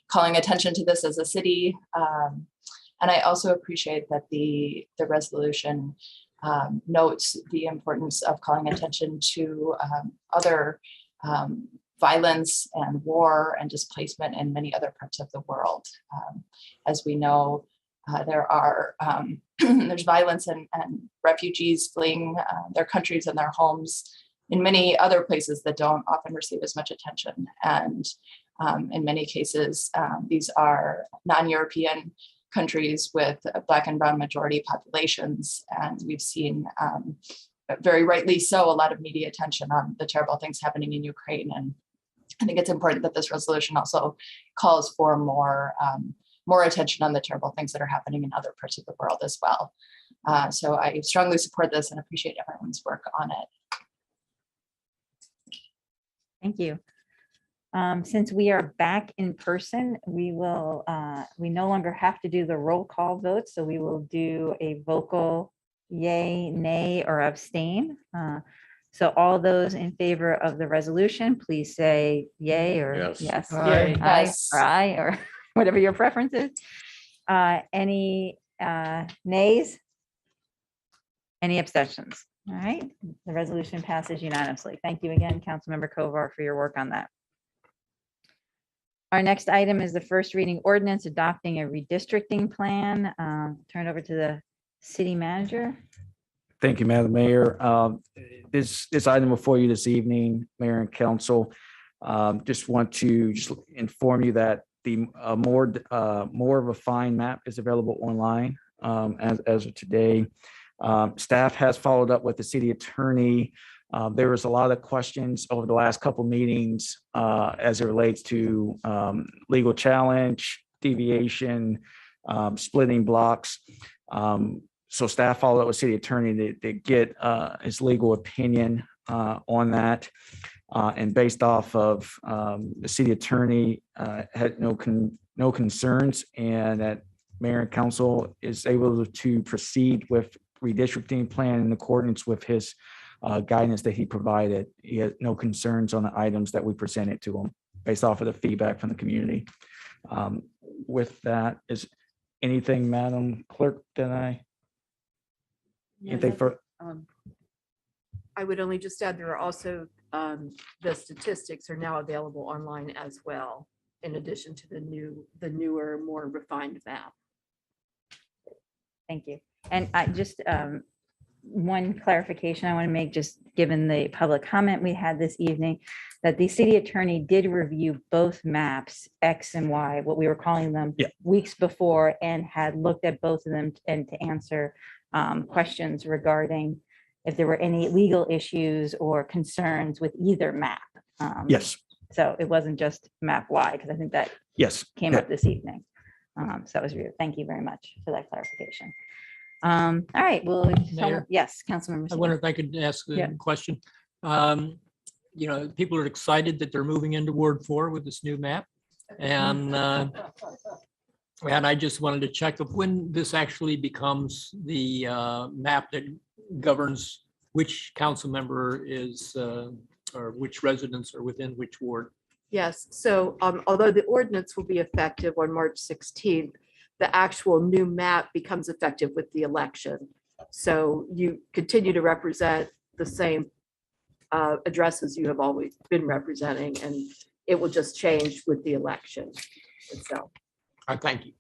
calling attention to this as a city. And I also appreciate that the resolution notes the importance of calling attention to other violence and war and displacement in many other parts of the world. As we know, there are there's violence and refugees fleeing their countries and their homes in many other places that don't often receive as much attention. And in many cases, these are non-European countries with Black and Brown majority populations. And we've seen, very rightly so, a lot of media attention on the terrible things happening in Ukraine. And I think it's important that this resolution also calls for more attention on the terrible things that are happening in other parts of the world as well. So I strongly support this and appreciate everyone's work on it. Thank you. Since we are back in person, we will, we no longer have to do the roll call vote, so we will do a vocal yay, nay, or abstain. So all those in favor of the resolution, please say yay or Yes. yes. Aye. Aye, Yes. or aye, or whatever your preference is. Any nays? Any abstentions? All right, the resolution passes unanimously. Thank you again, Councilmember Kovar, for your work on that. Our next item is the first reading ordinance adopting a redistricting plan. Turn it over to the city manager. Thank you, Madam Mayor. This item before you this evening, Mayor and Council, just want to just inform you that the more refined map is available online as of today. Staff has followed up with the city attorney. There was a lot of questions over the last couple meetings as it relates to legal challenge, deviation, splitting blocks. So staff followed up with city attorney to get his legal opinion on that. And based off of the city attorney had no concerns, and that mayor and council is able to proceed with redistricting plan in accordance with his guidance that he provided. He had no concerns on the items that we presented to him based off of the feedback from the community. With that, is anything, Madam Clerk, anything for? I would only just add, there are also, the statistics are now available online as well, in addition to the newer, more refined map. Thank you. And I just, one clarification I want to make, just given the public comment we had this evening, that the city attorney did review both maps, X and Y, what we were calling them, weeks before, and had looked at both of them and to answer questions regarding if there were any legal issues or concerns with either map. Yes. So it wasn't just map Y, because I think that Yes. came up this evening. So that was real. Thank you very much for that clarification. All right, well, Mayor? yes, Councilmember. I wonder if I could ask Yeah. a question. You know, people are excited that they're moving into Ward 4 with this new map. And I just wanted to check of when this actually becomes the map that governs which council member is, or which residents are within which ward. Yes, so although the ordinance will be effective on March 16th, the actual new map becomes effective with the election. So you continue to represent the same addresses you have always been representing, and it will just change with the election itself. Thank you.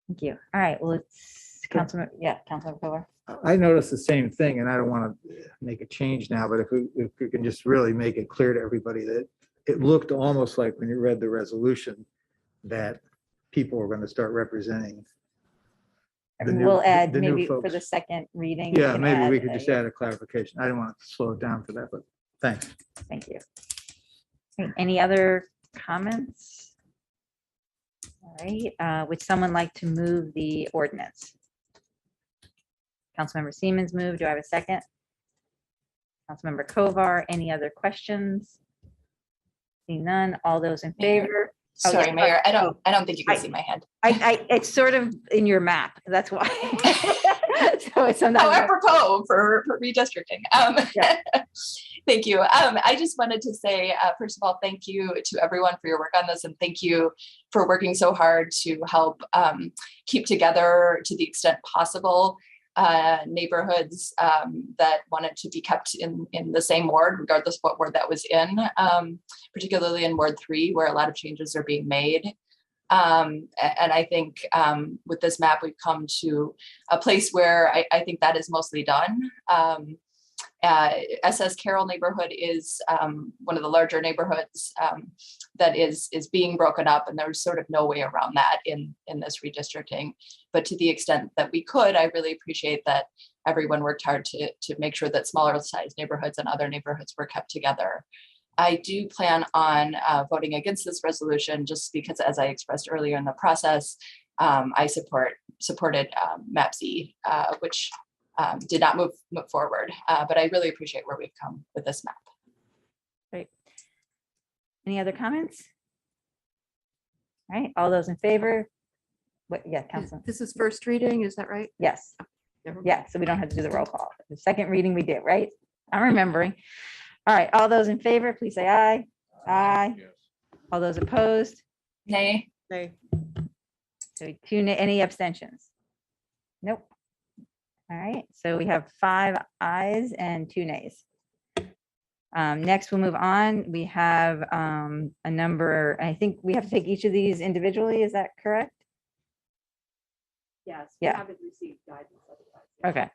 Thank you. All right, well, it's Councilmember, Councilmember Kovar. I noticed the same thing, and I don't want to make a change now, but if we can just really make it clear to everybody that it looked almost like when you read the resolution that people were going to start representing. the new- We'll add the new maybe for folks. the second reading. we Yeah, can maybe we add could just add a clarification. I didn't want to slow it down for that, but thanks. Thank you. Okay, any other comments? All right, would someone like to move the ordinance? Councilmember Siemens moved. Do I have a second? Councilmember Kovar, any other questions? See none. All those in favor? Oh, Sorry, yeah. Mayor, I don't think you can see my hand. It's sort of in your map. That's why. So it's sometimes. Oh, apropos for redistricting. Thank you. I just wanted to say, first of all, thank you to everyone for your work on this, and thank you for working so hard to help keep together, to the extent possible, neighborhoods that wanted to be kept in the same ward, regardless of what ward that was in, particularly in Ward 3, where a lot of changes are being made. And I think with this map, we've come to a place where I think that is mostly done. SS Carroll neighborhood is one of the larger neighborhoods that is being broken up, and there's sort of no way around that in this redistricting. But to the extent that we could, I really appreciate that everyone worked hard to make sure that smaller sized neighborhoods and other neighborhoods were kept together. I do plan on voting against this resolution just because, as I expressed earlier in the process, I supported Map Z, which did not move forward. But I really appreciate where we've come with this map. Great. Any other comments? All right, all those in favor? What, yeah, Council. This is first reading, is that right? Yes. Never mind. Yeah, so we don't have to do the roll call. The second reading we do, right? I'm remembering. All right, all those in favor, please say aye. Aye. All those opposed? Nay. Nay. So any abstentions? Nope. All right, so we have 5 ayes and 2 nays. Next, we'll move on. We have a number, I think we have to take each of these individually, is that correct? Yes. we Yeah. haven't received guidance. Okay.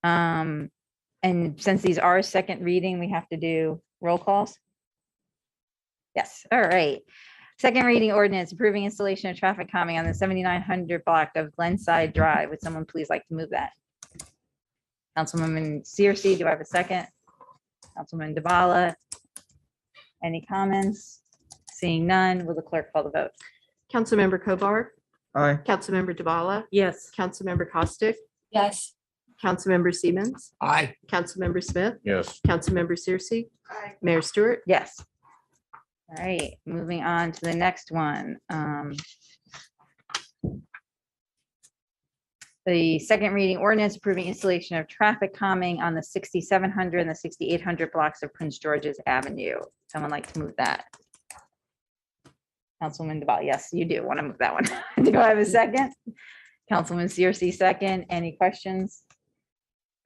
And since these are second reading, we have to do roll calls? Yes, all right. Second reading ordinance approving installation of traffic calming on the 7900 block of Glenside Drive. Would someone please like to move that? Councilwoman Searcy, do I have a second? Councilman Devala? Any comments? Seeing none, will the clerk call the vote? Councilmember Kovar, Aye. Councilmember Duvalla, Yes. Councilmember Costick, Yes. Councilmember Siemens, Aye. Councilmember Smith, Yes. Councilmember Searcy, Mayor Stewart. Yes. All right, moving on to the next one. The second reading ordinance approving installation of traffic calming on the 6700 and the 6800 blocks of Prince George's Avenue. Someone like to move that? Councilwoman Deval, yes, you do want to move that one. Do I have a second? Councilman Searcy, second. Any questions?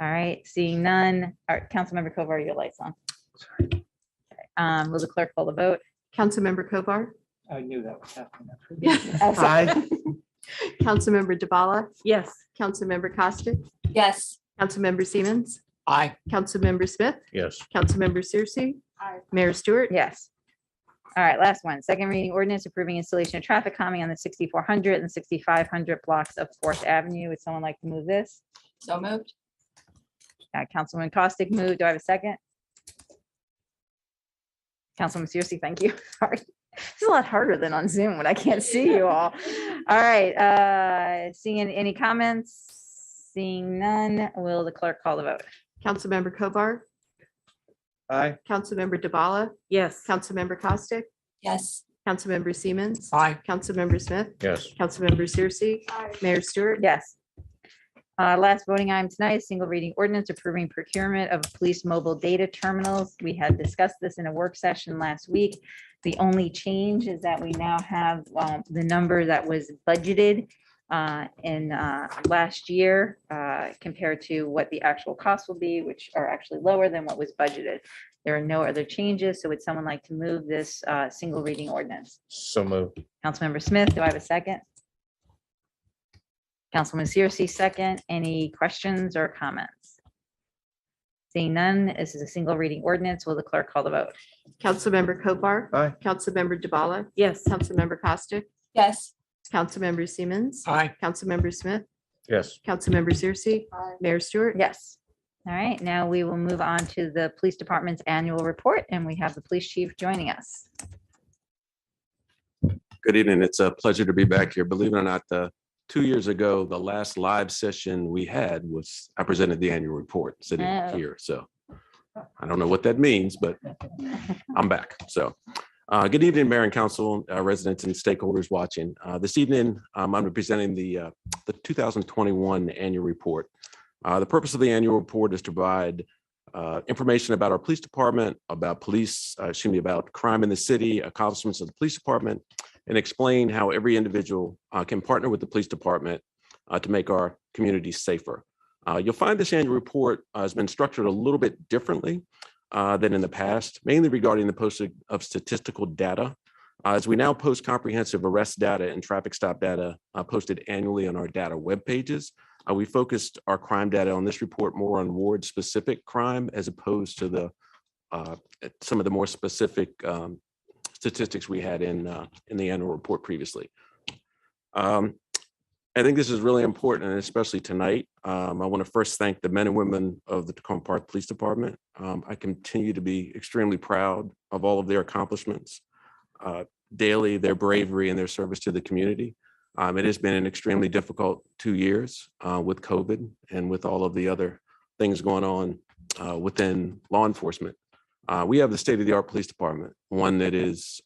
All right, seeing none. All right, Councilmember Kovar, your lights on. Okay, will the clerk call the vote? Councilmember Kovar. I knew that was happening. Oh, sorry. Aye. Councilmember Duvalla, Yes. Councilmember Costick, Yes. Councilmember Siemens, Aye. Councilmember Smith, Yes. Councilmember Searcy, Mayor Stewart. Yes. All right, last one. Second reading ordinance approving installation of traffic calming on the 6400 and 6500 blocks of Fourth Avenue. Would someone like to move this? So moved. Councilwoman Costick moved. Do I have a second? Councilwoman Searcy, thank you. Sorry. It's a lot harder than on Zoom when I can't see you all. All right, seeing any comments? Seeing none, will the clerk call the vote? Councilmember Kovar, Aye. Councilmember Duvalla, Yes. Councilmember Costick, Yes. Councilmember Siemens, Aye. Councilmember Smith, Yes. Councilmember Searcy, Mayor Stewart. Yes. Last voting item tonight is single reading ordinance approving procurement of police mobile data terminals. We had discussed this in a work session last week. The only change is that we now have the number that was budgeted in last year compared to what the actual costs will be, which are actually lower than what was budgeted. There are no other changes, so would someone like to move this single reading ordinance? So moved. Councilmember Smith, do I have a second? Councilman Searcy, second. Any questions or comments? Seeing none, this is a single reading ordinance. Will the clerk call the vote? Councilmember Kovar, Aye. Councilmember Duvalla, Yes. Councilmember Costick, Yes. Councilmember Siemens, Aye. Councilmember Smith, Yes. Councilmember Searcy, Mayor Stewart. Yes. All right, now we will move on to the police department's annual report, and we have the police chief joining us. Good evening. It's a pleasure to be back here. Believe it or not, 2 years ago, the last live session we had was, I presented the annual report sitting Oh. here. So I don't know what that means, but I'm back. So good evening, Mayor and Council, residents and stakeholders watching. This evening, I'm presenting the 2021 annual report. The purpose of the annual report is to provide information about our police department, about about crime in the city, accomplishments of the police department, and explain how every individual can partner with the police department to make our communities safer. You'll find this annual report has been structured a little bit differently than in the past, mainly regarding the posting of statistical data. As we now post comprehensive arrest data and traffic stop data posted annually on our data web pages, we focused our crime data on this report more on ward-specific crime as opposed to some of the more specific statistics we had in the annual report previously. I think this is really important, and especially tonight. I want to first thank the men and women of the Tacoma Park Police Department. I continue to be extremely proud of all of their accomplishments. Daily, their bravery and their service to the community. It has been an extremely difficult 2 years with COVID and with all of the other things going on within law enforcement. We have the state-of-the-art police department, one that is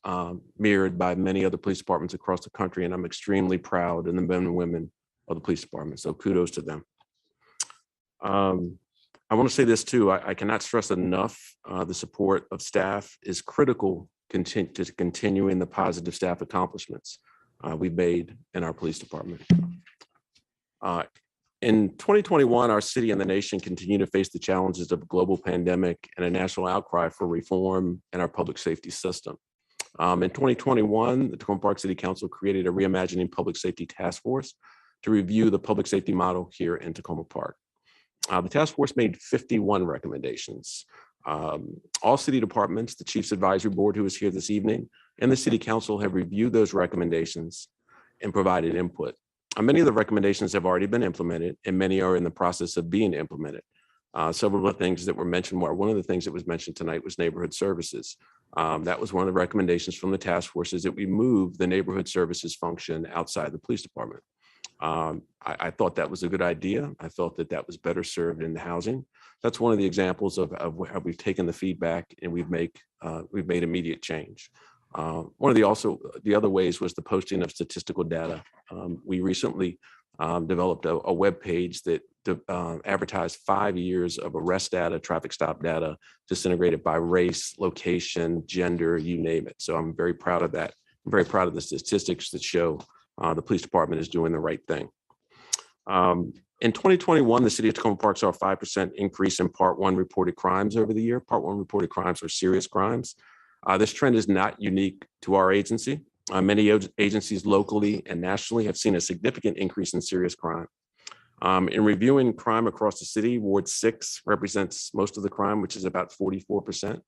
mirrored by many other police departments across the country, and I'm extremely proud of the men and women of the police department. So kudos to them. I want to say this too. I cannot stress enough, the support of staff is critical to continuing the positive staff accomplishments we've made in our police department. In 2021, our city and the nation continue to face the challenges of a global pandemic and a national outcry for reform in our public safety system. In 2021, the Tacoma Park City Council created a Reimagining Public Safety Task Force to review the public safety model here in Tacoma Park. The task force made 51 recommendations. All city departments, the Chiefs Advisory Board, who is here this evening, and the City Council have reviewed those recommendations and provided input. Many of the recommendations have already been implemented, and many are in the process of being implemented. Several of the things that were mentioned were, one of the things that was mentioned tonight was neighborhood services. That was one of the recommendations from the task force, is that we move the neighborhood services function outside the police department. I thought that was a good idea. I felt that that was better served in the housing. That's one of the examples of how we've taken the feedback and we've made immediate change. One of the other ways was the posting of statistical data. We recently developed a web page that advertised 5 years of arrest data, traffic stop data, disintegrated by race, location, gender, you name it. So I'm very proud of that. I'm very proud of the statistics that show the police department is doing the right thing. In 2021, the city of Tacoma Park saw a 5% increase in Part 1 reported crimes over the year. Part 1 reported crimes are serious crimes. This trend is not unique to our agency. Many agencies locally and nationally have seen a significant increase in serious crime. In reviewing crime across the city, Ward 6 represents most of the crime, which is about 44%.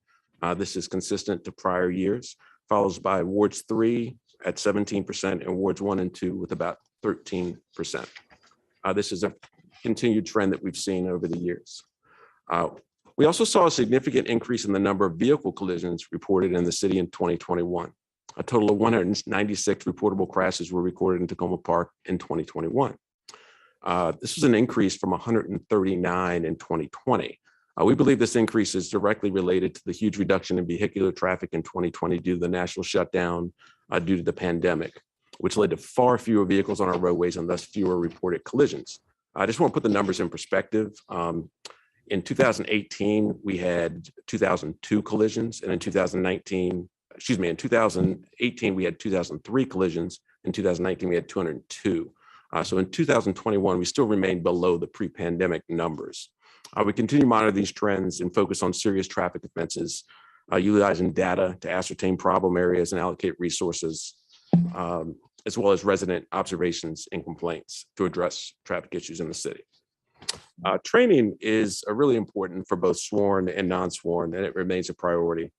This is consistent to prior years, followed by Wards 3 at 17% and Wards 1 and 2 with about 13%. This is a continued trend that we've seen over the years. We also saw a significant increase in the number of vehicle collisions reported in the city in 2021. A total of 196 reportable crashes were recorded in Tacoma Park in 2021. This was an increase from 139 in 2020. We believe this increase is directly related to the huge reduction in vehicular traffic in 2020 due to the national shutdown due to the pandemic, which led to far fewer vehicles on our roadways and thus fewer reported collisions. I just want to put the numbers in perspective. In 2018, we had 2,002 collisions, and in 2018, we had 2,003 collisions. In 2019, we had 202. So in 2021, we still remain below the pre-pandemic numbers. We continue to monitor these trends and focus on serious traffic offenses, utilizing data to ascertain problem areas and allocate resources, as well as resident observations and complaints to address traffic issues in the city. Training is really important for both sworn and non-sworn, and it remains a priority.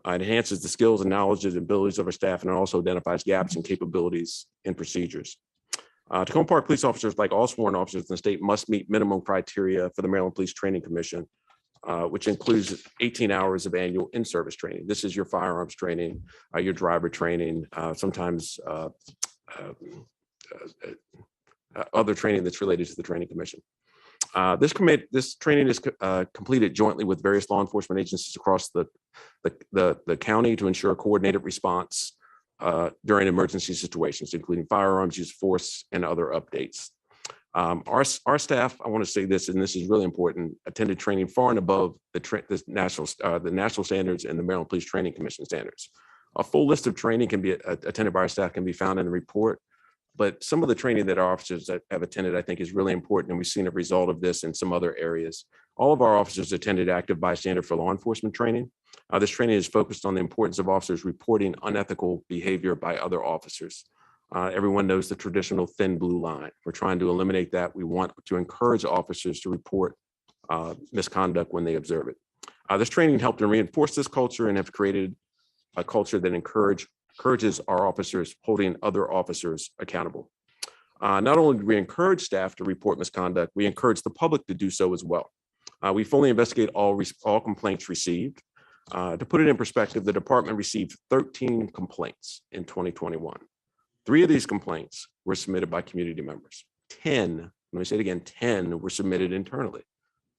It enhances the skills and knowledge and abilities of our staff, and it also identifies gaps in capabilities and procedures. Tacoma Park police officers, like all sworn officers in the state, must meet minimum criteria for the Maryland Police Training Commission, which includes 18 hours of annual in-service training. This is your firearms training, your driver training, sometimes other training that's related to the training commission. This training is completed jointly with various law enforcement agencies across the county to ensure a coordinated response during emergency situations, including firearms, use of force, and other updates. Our staff, I want to say this, and this is really important, attended training far and above the national standards and the Maryland Police Training Commission standards. A full list of training can be attended by our staff can be found in the report, but some of the training that our officers that have attended, I think, is really important, and we've seen a result of this in some other areas. All of our officers attended active bystander for law enforcement training. This training is focused on the importance of officers reporting unethical behavior by other officers. Everyone knows the traditional thin blue line. We're trying to eliminate that. We want to encourage officers to report misconduct when they observe it. This training helped to reinforce this culture and have created a culture that encourages our officers holding other officers accountable. Not only do we encourage staff to report misconduct, we encourage the public to do so as well. We fully investigate all complaints received. To put it in perspective, the department received 13 complaints in 2021. 3 of these complaints were submitted by community members. 10, let me say it again, 10 were submitted internally.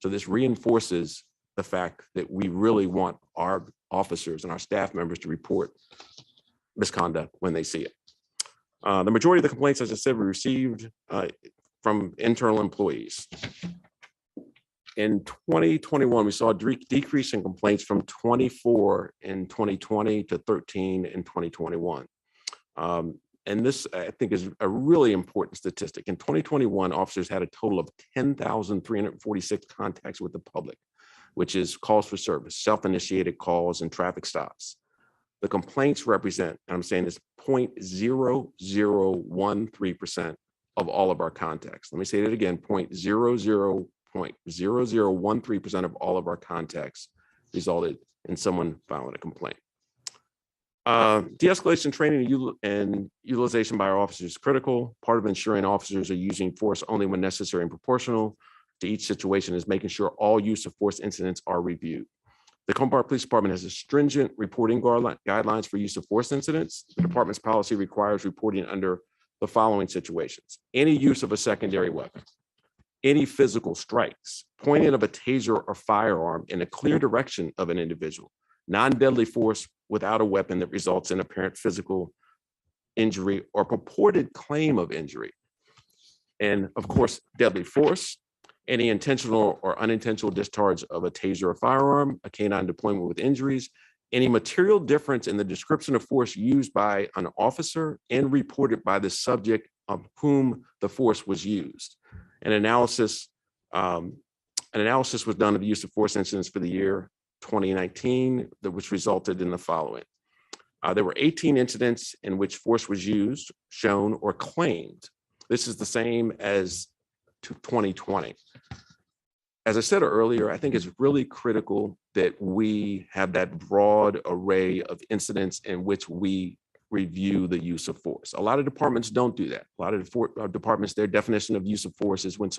So this reinforces the fact that we really want our officers and our staff members to report misconduct when they see it. The majority of the complaints, as I said, were received from internal employees. In 2021, we saw a decrease in complaints from 24 in 2020 to 13 in 2021. And this, I think, is a really important statistic. In 2021, officers had a total of 10,346 contacts with the public, which is calls for service, self-initiated calls, and traffic stops. The complaints represent, and I'm saying this, 0.0013% of all of our contacts. Let me say that again, 0.0013% of all of our contacts resulted in someone filing a complaint. De-escalation training and utilization by our officers is critical. Part of ensuring officers are using force only when necessary and proportional to each situation is making sure all use of force incidents are reviewed. The Tacoma Park Police Department has a stringent reporting guidelines for use of force incidents. The department's policy requires reporting under the following situations: any use of a secondary weapon, any physical strikes, pointing of a taser or firearm in a clear direction of an individual, non-deadly force without a weapon that results in apparent physical injury or purported claim of injury. And of course, deadly force, any intentional or unintentional discharge of a taser or firearm, a canine deployment with injuries, any material difference in the description of force used by an officer and reported by the subject of whom the force was used. An analysis was done of the use of force incidents for the year 2019, which resulted in the following. There were 18 incidents in which force was used, shown, or claimed. This is the same as 2020. As I said earlier, I think it's really critical that we have that broad array of incidents in which we review the use of force. A lot of departments don't do that. A lot of departments, their definition of use of force is when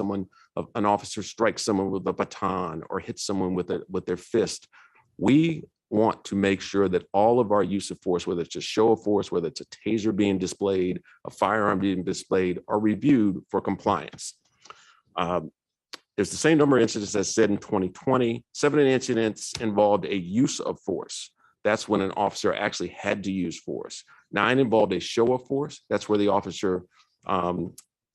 an officer strikes someone with a baton or hits someone with their fist. We want to make sure that all of our use of force, whether it's a show of force, whether it's a taser being displayed, a firearm being displayed, are reviewed for compliance. There's the same number of incidents as said in 2020. 7 incidents involved a use of force. That's when an officer actually had to use force. 9 involved a show of force. That's where the officer,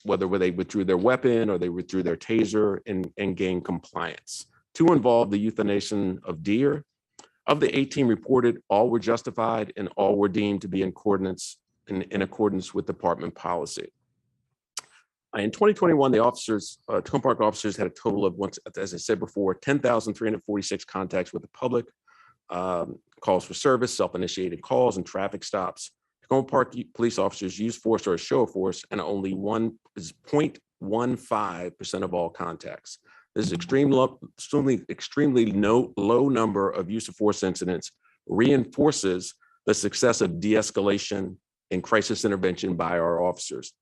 whether they withdrew their weapon or they withdrew their taser and gained compliance. 2 involved the euthanization of deer. Of the 18 reported, all were justified and all were deemed to be in accordance with department policy. In 2021, the Tacoma Park officers had a total of, as I said before, 10,346 contacts with the public, calls for service, self-initiated calls, and traffic stops. Tacoma Park police officers use force or a show of force, and only 0.15% of all contacts. This is extremely low number of use of force incidents reinforces the success of de-escalation and crisis intervention by our officers.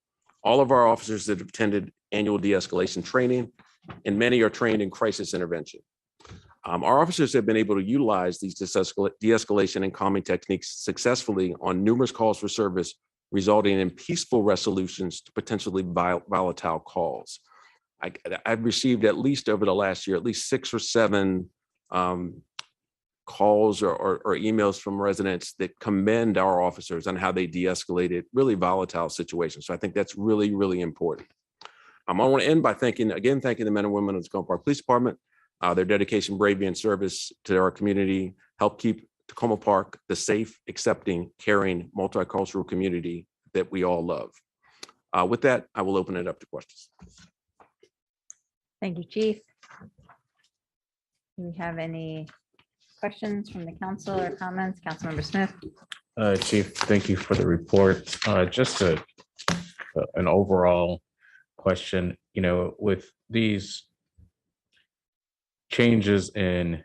All of our officers that have attended annual de-escalation training, and many are trained in crisis intervention. Our officers have been able to utilize these de-escalation and calming techniques successfully on numerous calls for service, resulting in peaceful resolutions to potentially volatile calls. I've received at least over the last year, at least 6 or 7 calls or emails from residents that commend our officers on how they de-escalated really volatile situations. So I think that's really, really important. I want to end by thanking the men and women of the Tacoma Park Police Department. Their dedication, bravery, and service to our community help keep Tacoma Park the safe, accepting, caring, multicultural community that we all love. With that, I will open it up to questions. Thank you, Chief. Do we have any questions from the council or comments? Councilmember Smith. Chief, thank you for the report. Just an overall question, with these changes in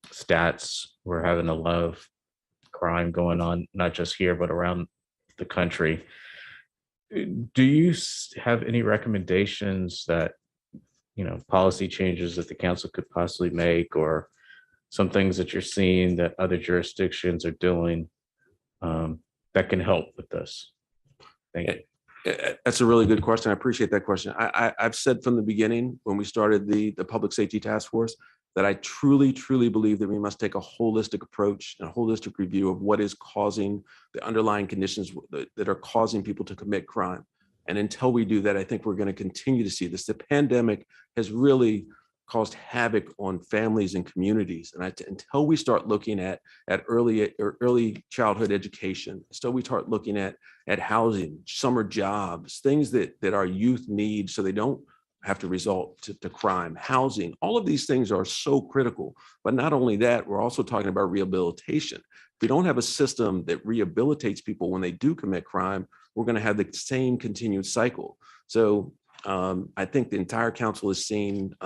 stats, we're having a lot of crime going on, not just here, but around the country. Do you have any recommendations that, policy changes that the council could possibly make, or some things that you're seeing that other jurisdictions are doing that can help with this? Thank you. That's a really good question. I appreciate that question. I've said from the beginning when we started the Public Safety Task Force that I truly, truly believe that we must take a holistic approach and a holistic review of what is causing the underlying conditions that are causing people to commit crime. And until we do that, I think we're going to continue to see this. The pandemic has really caused havoc on families and communities. And until we start looking at early childhood education, until we start looking at housing, summer jobs, things that our youth need so they don't have to resort to crime, housing, all of these things are so critical. But not only that, we're also talking about rehabilitation. If we don't have a system that rehabilitates people when they do commit crime, we're going to have the same continued cycle. So I think the entire council has seen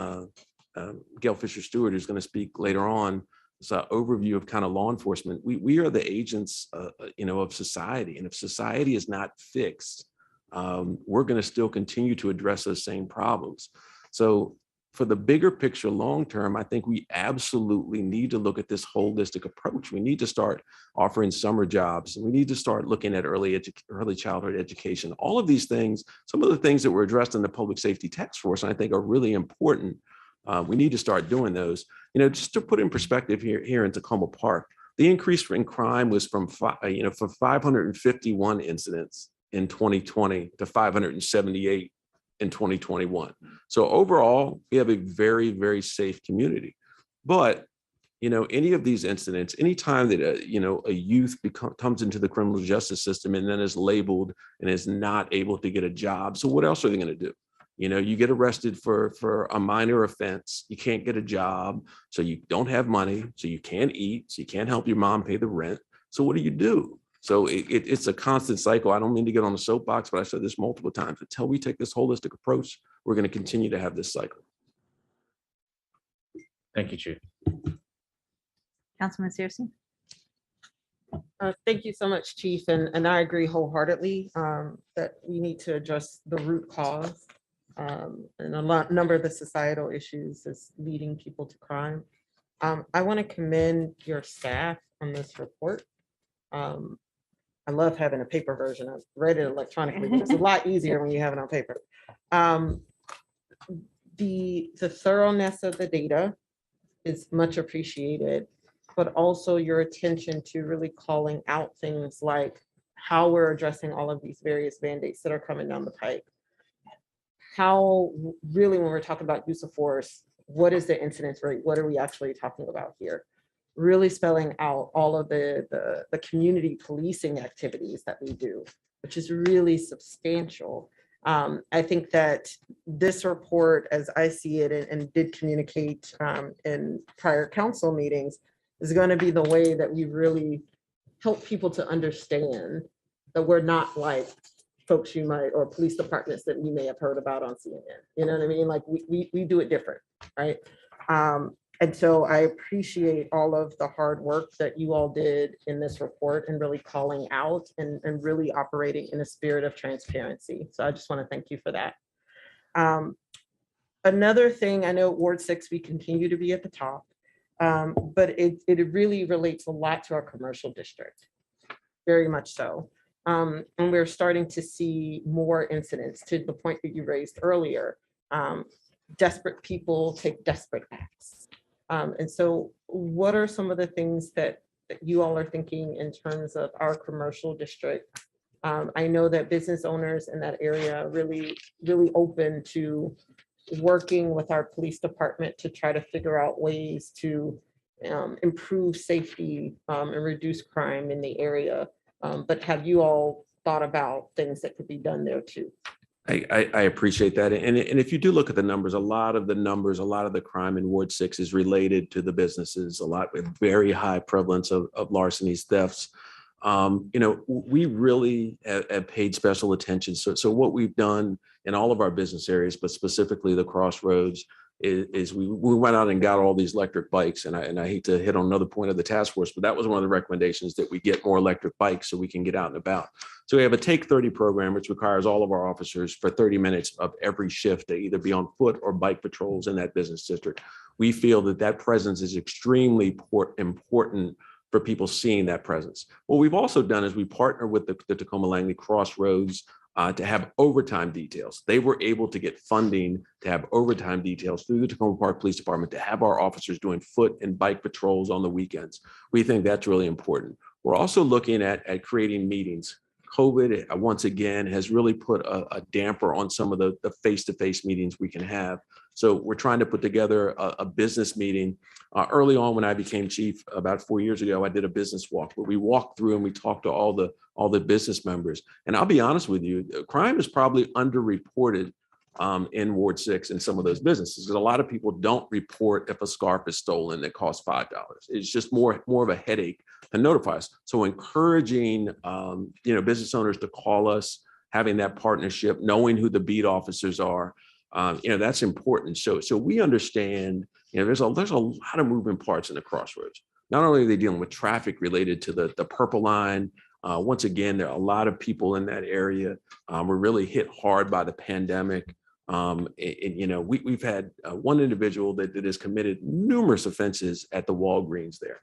Gail Fisher Stewart, who's going to speak later on, this overview of kind of law enforcement. We are the agents, of society, and if society is not fixed, we're going to still continue to address those same problems. So for the bigger picture, long term, I think we absolutely need to look at this holistic approach. We need to start offering summer jobs, and we need to start looking at early childhood education. All of these things, some of the things that were addressed in the Public Safety Task Force, I think are really important. We need to start doing those. Just to put in perspective here in Tacoma Park, the increase in crime was from 551 incidents in 2020 to 578 in 2021. So overall, we have a very, very safe community. But any of these incidents, anytime that a youth comes into the criminal justice system and then is labeled and is not able to get a job, so what else are they going to do? You get arrested for a minor offense, you can't get a job, so you don't have money, so you can't eat, so you can't help your mom pay the rent. So what do? So it's a constant cycle. I don't mean to get on the soapbox, but I said this multiple times. Until we take this holistic approach, we're going to continue to have this cycle. Thank you, Chief. Councilman Searcy. Thank you so much, Chief. And I agree wholeheartedly that we need to address the root cause. And a number of the societal issues is leading people to crime. I want to commend your staff on this report. I love having a paper version. I've read it electronically, but it's a lot easier when you have it on paper. The thoroughness of the data is much appreciated, but also your attention to really calling out things like how we're addressing all of these various mandates that are coming down the pike. How really, when we're talking about use of force, what is the incidence rate? What are we actually talking about here? Really spelling out all of the community policing activities that we do, which is really substantial. I think that this report, as I see it and did communicate in prior council meetings, is going to be the way that we really help people to understand that we're not like folks you might, or police departments that you may have heard about on CNN. You know what I mean? Like we do it different, right? And so I appreciate all of the hard work that you all did in this report and really calling out and really operating in a spirit of transparency. So I just want to thank you for that. Another thing, I know Ward 6, we continue to be at the top, but it really relates a lot to our commercial district, very much so. And we're starting to see more incidents, to the point that you raised earlier. Desperate people take desperate acts. And so what are some of the things that you all are thinking in terms of our commercial district? I know that business owners in that area are really open to working with our police department to try to figure out ways to improve safety and reduce crime in the area. But have you all thought about things that could be done there too? I appreciate that. And if you do look at the numbers, a lot of the crime in Ward 6 is related to the businesses, a lot with very high prevalence of larcenies, thefts. We really have paid special attention. So what we've done in all of our business areas, but specifically the Crossroads, is we went out and got all these electric bikes. And I hate to hit on another point of the task force, but that was one of the recommendations, that we get more electric bikes so we can get out and about. So we have a Take 30 program, which requires all of our officers for 30 minutes of every shift to either be on foot or bike patrols in that business district. We feel that presence is extremely important for people seeing that presence. What we've also done is we partner with the Tacoma Langley Crossroads to have overtime details. They were able to get funding to have overtime details through the Tacoma Park Police Department to have our officers doing foot and bike patrols on the weekends. We think that's really important. We're also looking at creating meetings. COVID, once again, has really put a damper on some of the face-to-face meetings we can have. So we're trying to put together a business meeting. Early on, when I became chief about 4 years ago, I did a business walk where we walked through and we talked to all the business members. And I'll be honest with you, crime is probably underreported in Ward 6 in some of those businesses, because a lot of people don't report if a scarf is stolen that costs $5. It's just more of a headache to notify us. So encouraging business owners to call us, having that partnership, knowing who the beat officers are, that's important. So we understand, there's a lot of moving parts in the Crossroads. Not only are they dealing with traffic related to the Purple Line. Once again, there are a lot of people in that area. We're really hit hard by the pandemic. We've had one individual that has committed numerous offenses at the Walgreens there.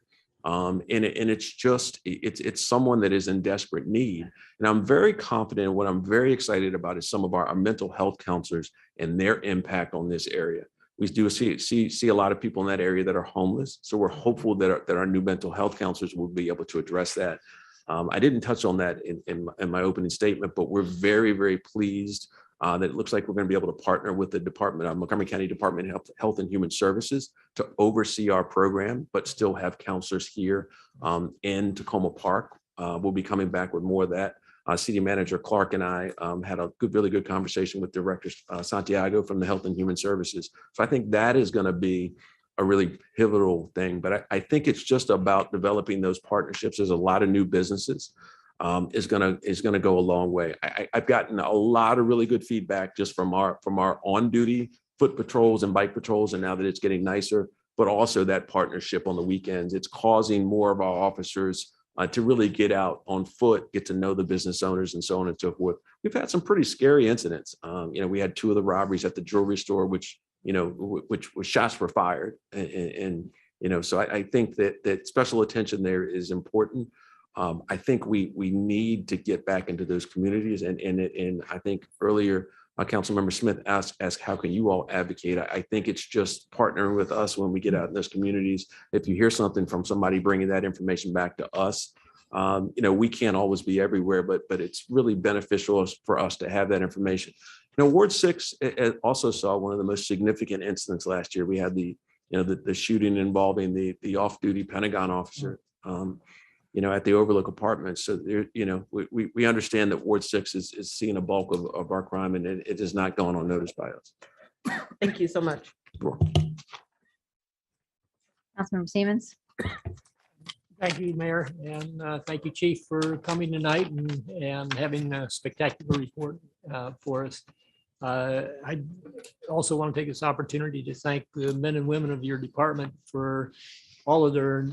It's someone that is in desperate need. And I'm very confident. What I'm very excited about is some of our mental health counselors and their impact on this area. We do see a lot of people in that area that are homeless. So we're hopeful that our new mental health counselors will be able to address that. I didn't touch on that in my opening statement, but we're very, very pleased that it looks like we're going to be able to partner with the Montgomery County Department of Health and Human Services to oversee our program, but still have counselors here in Tacoma Park. We'll be coming back with more of that. City Manager Clark and I had a really good conversation with Director Santiago from the Health and Human Services. So I think that is going to be a really pivotal thing. But I think it's just about developing those partnerships. There's a lot of new businesses. Is gonna go a long way. I've gotten a lot of really good feedback just from our on-duty foot patrols and bike patrols, and now that it's getting nicer, but also that partnership on the weekends. It's causing more of our officers to really get out on foot, get to know the business owners, and so on and so forth. We've had some pretty scary incidents. We had 2 of the robberies at the jewelry store, which shots were fired, and so I think that special attention there is important. I think we need to get back into those communities. And I think earlier, Councilmember Smith asked, how can you all advocate? I think it's just partnering with us when we get out in those communities. If you hear something from somebody bringing that information back to us, we can't always be everywhere, but it's really beneficial for us to have that information. Ward 6 also saw one of the most significant incidents last year. We had the shooting involving the off-duty Pentagon officer. At the Overlook Apartments. So we understand that Ward 6 is seeing a bulk of our crime, and it is not going unnoticed by us. Thank you so much. Sure. Councilmember Siemens. Thank you, Mayor, and thank you, Chief, for coming tonight and having a spectacular report for us. I also want to take this opportunity to thank the men and women of your department for all of their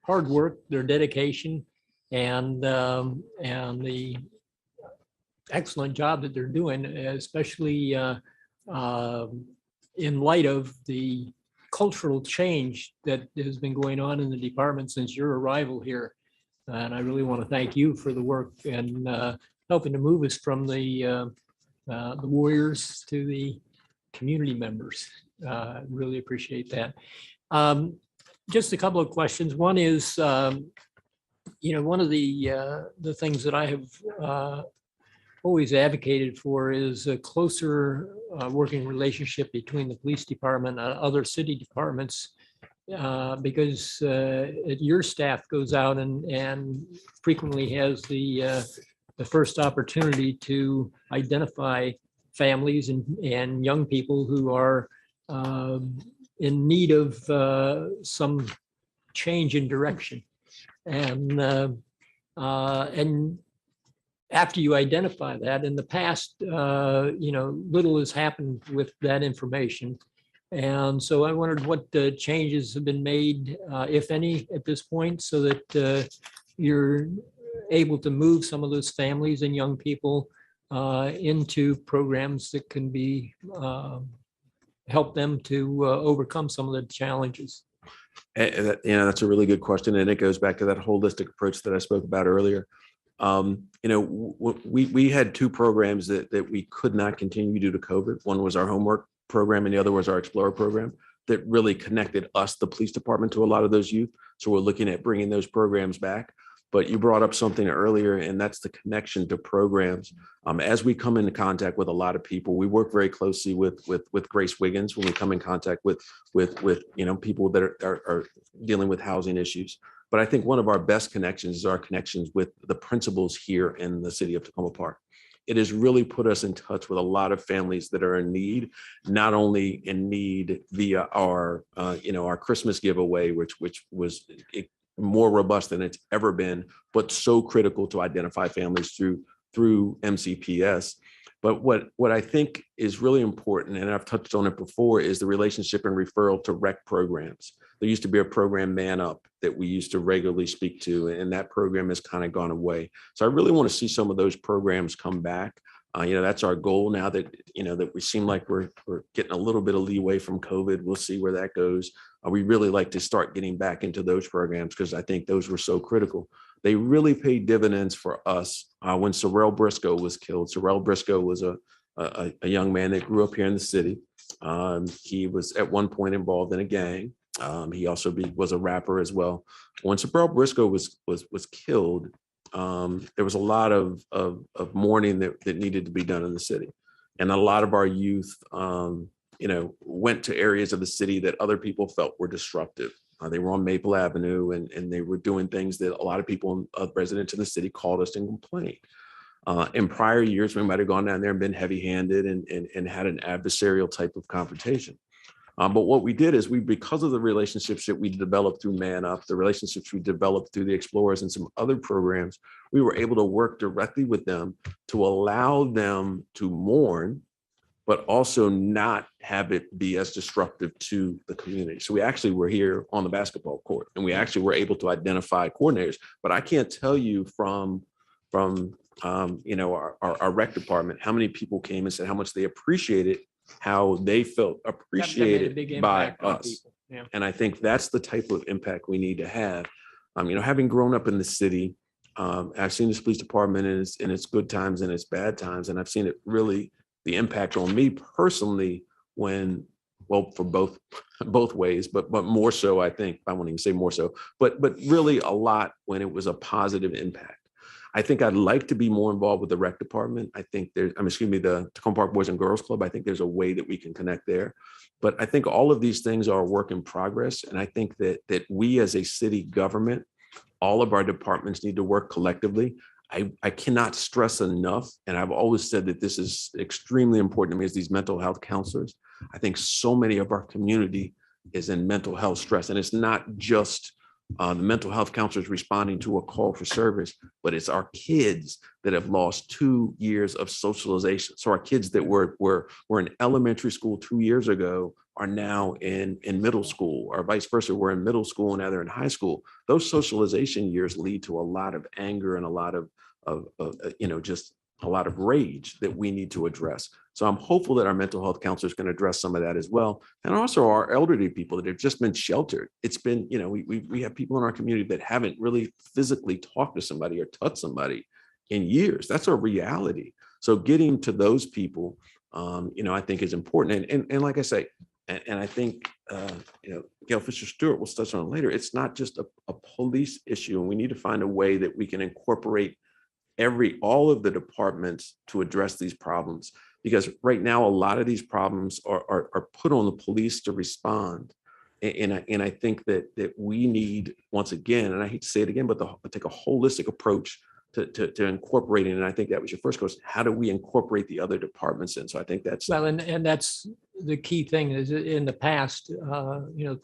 hard work, their dedication, and the excellent job that they're doing, especially in light of the cultural change that has been going on in the department since your arrival here. And I really want to thank you for the work and helping to move us from the warriors to the community members. Really appreciate that. Just a couple of questions. One is, one of the things that I have always advocated for is a closer working relationship between the police department and other city departments, because your staff goes out and frequently has the first opportunity to identify families and young people who are in need of some change in direction. And after you identify that, in the past, little has happened with that information. And so I wondered what the changes have been made, if any, at this point, so that you're able to move some of those families and young people into programs that can be help them to overcome some of the challenges. That's a really good question, and it goes back to that holistic approach that I spoke about earlier. We had 2 programs that we could not continue due to COVID. One was our homework program, and the other was our Explorer program that really connected us, the police department, to a lot of those youth. So we're looking at bringing those programs back. But you brought up something earlier, and that's the connection to programs. As we come into contact with a lot of people, we work very closely with Grace Wiggins when we come in contact with people that are dealing with housing issues. But I think one of our best connections is our connections with the principals here in the city of Tacoma Park. It has really put us in touch with a lot of families that are in need, not only in need via our Christmas giveaway, which was more robust than it's ever been, but so critical to identify families through MCPS. But what I think is really important, and I've touched on it before, is the relationship and referral to rec programs. There used to be a program, Man Up, that we used to regularly speak to, and that program has kind of gone away. So I really want to see some of those programs come back. That's our goal now that we seem like we're getting a little bit of leeway from COVID. We'll see where that goes. We really like to start getting back into those programs because I think those were so critical. They really paid dividends for us when Sorrell Briscoe was killed. Sorrell Briscoe was a young man that grew up here in the city. He was at one point involved in a gang. He also was a rapper as well. When Sorrell Briscoe was killed, there was a lot of mourning that needed to be done in the city, and a lot of our youth, went to areas of the city that other people felt were disruptive. They were on Maple Avenue, and they were doing things that a lot of people, residents in the city, called us and complained. In prior years, we might have gone down there and been heavy-handed and had an adversarial type of confrontation. But what we did is because of the relationships that we developed through Man Up, the relationships we developed through the Explorers and some other programs, we were able to work directly with them to allow them to mourn, but also not have it be as disruptive to the community. So we actually were here on the basketball court, and we actually were able to identify coordinators. But I can't tell you from our rec department how many people came and said how much they appreciated how they felt appreciated by us. Yeah. And I think that's the type of impact we need to have. Having grown up in the city, I've seen this police department in its good times and its bad times. And I've seen it really, the impact on me personally for both ways, but more so, I think, I won't even say more so, but really a lot when it was a positive impact. I think I'd like to be more involved with the rec department. I think the Tacoma Park Boys and Girls Club. I think there's a way that we can connect there. But I think all of these things are a work in progress. And I think that we as a city government, all of our departments need to work collectively. I cannot stress enough, and I've always said that this is extremely important to me, as these mental health counselors. I think so many of our community is in mental health stress. And it's not just the mental health counselors responding to a call for service, but it's our kids that have lost 2 years of socialization. So our kids that were in elementary school 2 years ago are now in middle school, or vice versa. We're in middle school and now they're in high school. Those socialization years lead to a lot of anger and a lot of just a lot of rage that we need to address. So I'm hopeful that our mental health counselors can address some of that as well. And also our elderly people that have just been sheltered. It's been, we have people in our community that haven't really physically talked to somebody or touched somebody in years. That's a reality. So getting to those people, I think is important. And like I say, and I think, Gail Fisher-Stewart will touch on it later. It's not just a police issue, and we need to find a way that we can incorporate all of the departments to address these problems, because right now a lot of these problems are put on the police to respond. And I think that we need, once again, and I hate to say it again, but take a holistic approach to incorporating. And I think that was your first question. How do we incorporate the other departments in? So I think that's and that's the key thing. Is in the past,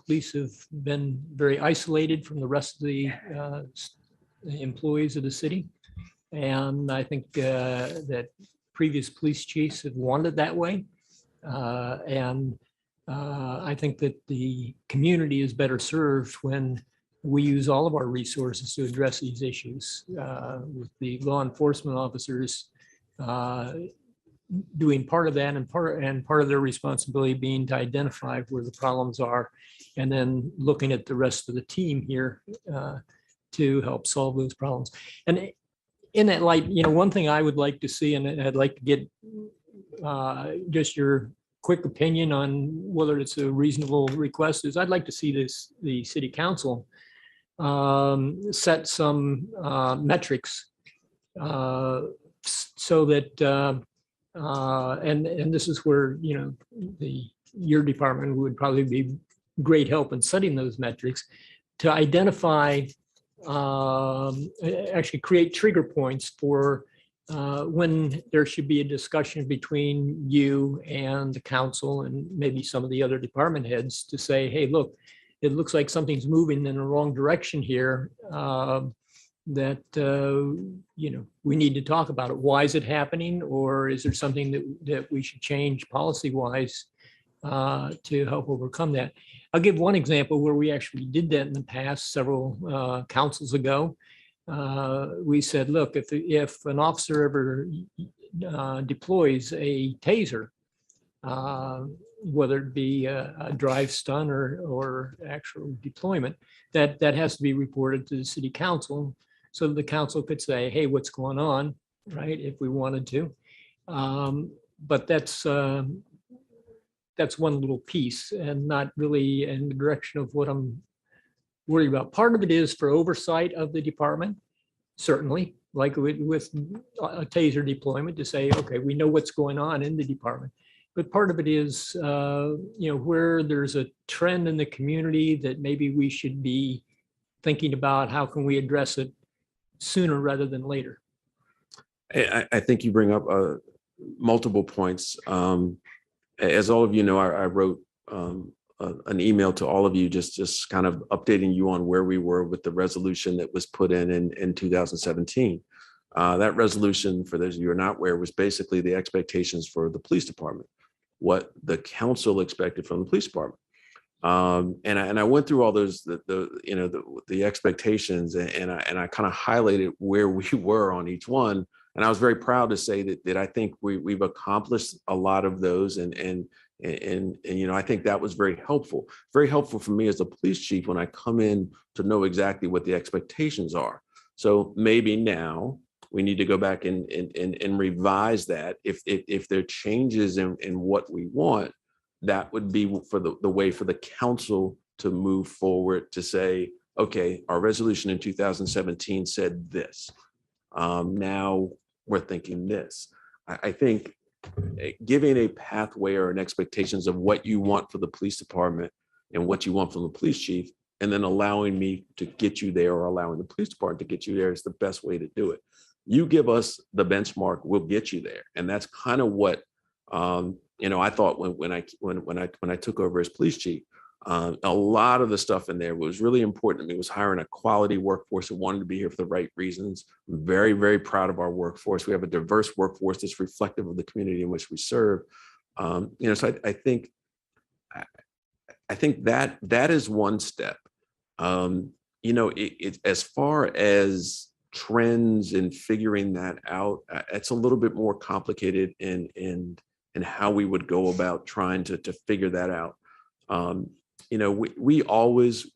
police have been very isolated from the rest of the employees of the city. And I think that previous police chiefs have wanted that way. And I think that the community is better served when we use all of our resources to address these issues, with the law enforcement officers doing part of that, and part of their responsibility being to identify where the problems are, and then looking at the rest of the team here to help solve those problems. And in that light, one thing I would like to see, and I'd like to get just your quick opinion on whether it's a reasonable request, is I'd like to see the city council set some metrics so that, and this is where, you know, your department would probably be great help in setting those metrics to identify, actually create trigger points for when there should be a discussion between you and the council and maybe some of the other department heads to say, hey, look, it looks like something's moving in the wrong direction here. That, you know, we need to talk about it. Why is it happening? Or is there something that we should change policy-wise to help overcome that? I'll give one example where we actually did that in the past several councils ago. We said, look, if an officer ever deploys a taser, whether it be a drive stun or actual deployment, that has to be reported to the city council so that the council could say, hey, what's going on, right, if we wanted to. But that's one little piece and not really in the direction of what I'm worried about. Part of it is for oversight of the department, certainly, like with a taser deployment to say, okay, we know what's going on in the department. But part of it is, you know, where there's a trend in the community that maybe we should be thinking about how can we address it sooner rather than later. I think you bring up multiple points. As all of you know, I wrote an email to all of you, just kind of updating you on where we were with the resolution that was put in 2017. That resolution, for those of you who are not aware, was basically the expectations for the police department, what the council expected from the police department. And I went through all those, the expectations, and I kind of highlighted where we were on each one. And I was very proud to say that I think we've accomplished a lot of those, and you know, I think that was very helpful for me as a police chief when I come in to know exactly what the expectations are. So maybe now we need to go back and revise that. If there are changes in what we want, that would be for the way for the council to move forward to say, okay, our resolution in 2017 said this. Now we're thinking this. I think giving a pathway or an expectations of what you want for the police department and what you want from the police chief, and then allowing me to get you there or allowing the police department to get you there is the best way to do it. You give us the benchmark, we'll get you there. And that's kind of what, you know, I thought when I took over as police chief. A lot of the stuff in there was really important to me, was hiring a quality workforce that wanted to be here for the right reasons. I'm very, very proud of our workforce. We have a diverse workforce that's reflective of the community in which we serve. You know, so I think that is one step. You know, as far as trends and figuring that out, it's a little bit more complicated in how we would go about trying to figure that out. You know, we always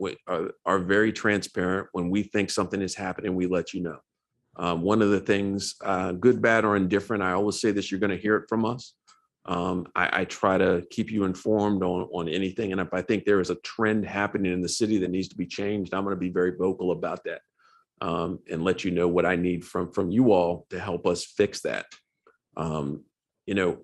are very transparent. When we think something is happening, we let you know. One of the things, good, bad, or indifferent, I always say this, you're going to hear it from us. I try to keep you informed on anything. And if I think there is a trend happening in the city that needs to be changed, I'm going to be very vocal about that and let you know what I need from you all to help us fix that. You know,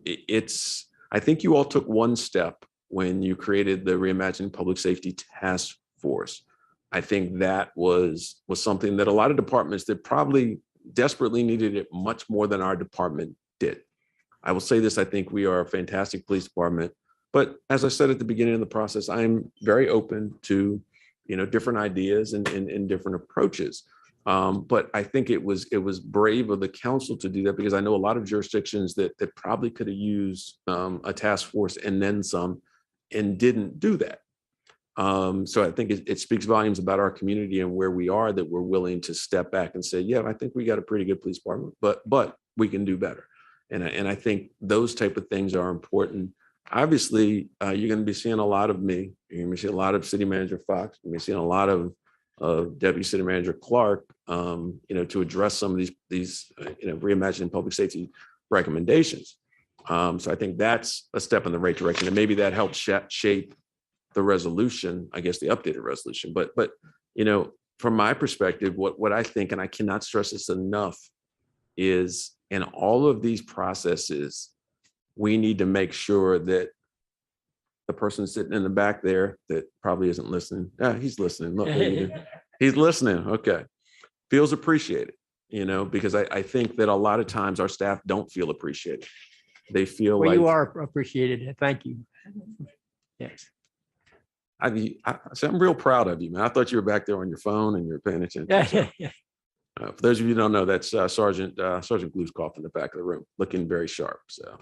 I think you all took one step when you created the Reimagining Public Safety Task Force. I think that was something that a lot of departments that probably desperately needed it much more than our department did. I will say this, I think we are a fantastic police department, but as I said at the beginning of the process, I'm very open to, you know, different ideas and different approaches. But I think it was brave of the council to do that, because I know a lot of jurisdictions that probably could have used a task force and then some, and didn't do that. So I think it speaks volumes about our community and where we are, that we're willing to step back and say, yeah, I think we got a pretty good police department, but we can do better. And I think those type of things are important. Obviously, you're going to be seeing a lot of me. You're going to be seeing a lot of City Manager Fox. You're going to be seeing a lot of Deputy City Manager Clark, you know, to address some of these you know, reimagining public safety recommendations. So I think that's a step in the right direction, and maybe that helps shape the resolution, I guess the updated resolution. But you know, from my perspective, what I think, and I cannot stress this enough, is in all of these processes, we need to make sure that the person sitting in the back there that probably isn't listening. Yeah, he's listening. Look, he's listening. Okay. Feels appreciated, because I think that a lot of times our staff don't feel appreciated. They feel Well, like you are appreciated. Thank you. Yes. so I'm real proud of you, man. I thought you were back there on your phone and you're paying attention. Yeah. For those of you who don't know, that's Sergeant Gluskoff in the back of the room, looking very sharp. So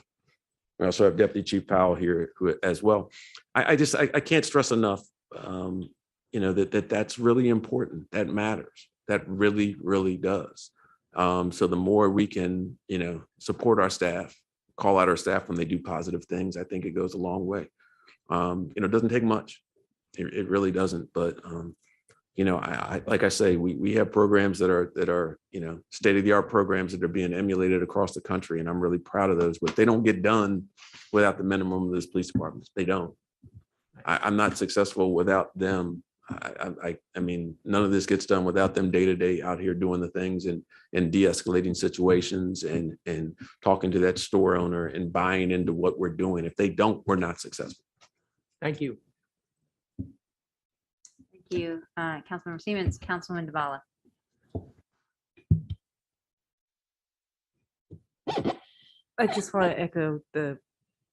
we also have Deputy Chief Powell here as well. I can't stress enough, that's really important. That matters. That really, really does. So the more we can, support our staff, call out our staff when they do positive things, I think it goes a long way. It doesn't take much. It really doesn't. But like I say, we have programs that are state-of-the-art programs that are being emulated across the country, and I'm really proud of those. But they don't get done without the minimum of those police departments. They don't. I'm not successful without them. I mean, none of this gets done without them day to day out here doing the things and de-escalating situations and talking to that store owner and buying into what we're doing. If they don't, we're not successful. Thank you. Thank you, Councilmember Siemens. Councilman Duvall. I just want to echo the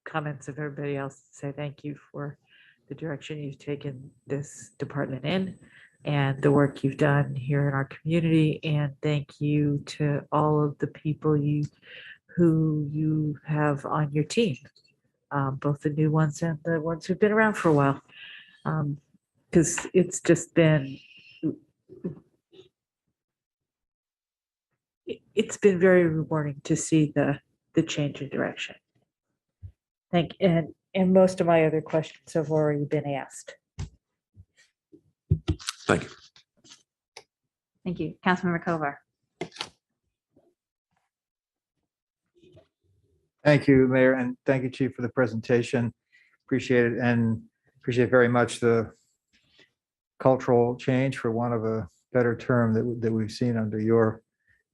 comments of everybody else, say thank you for the direction you've taken this department in and the work you've done here in our community. And thank you to all of the people who you have on your team, both the new ones and the ones who've been around for a while. Because it's just been, it's been very rewarding to see the change in direction. And most of my other questions have already been asked. Thank you. Thank you. Councilmember Kovar. Thank you, Mayor, and thank you, Chief, for the presentation. Appreciate it, and appreciate very much the cultural change, for want of a better term, that we've seen under your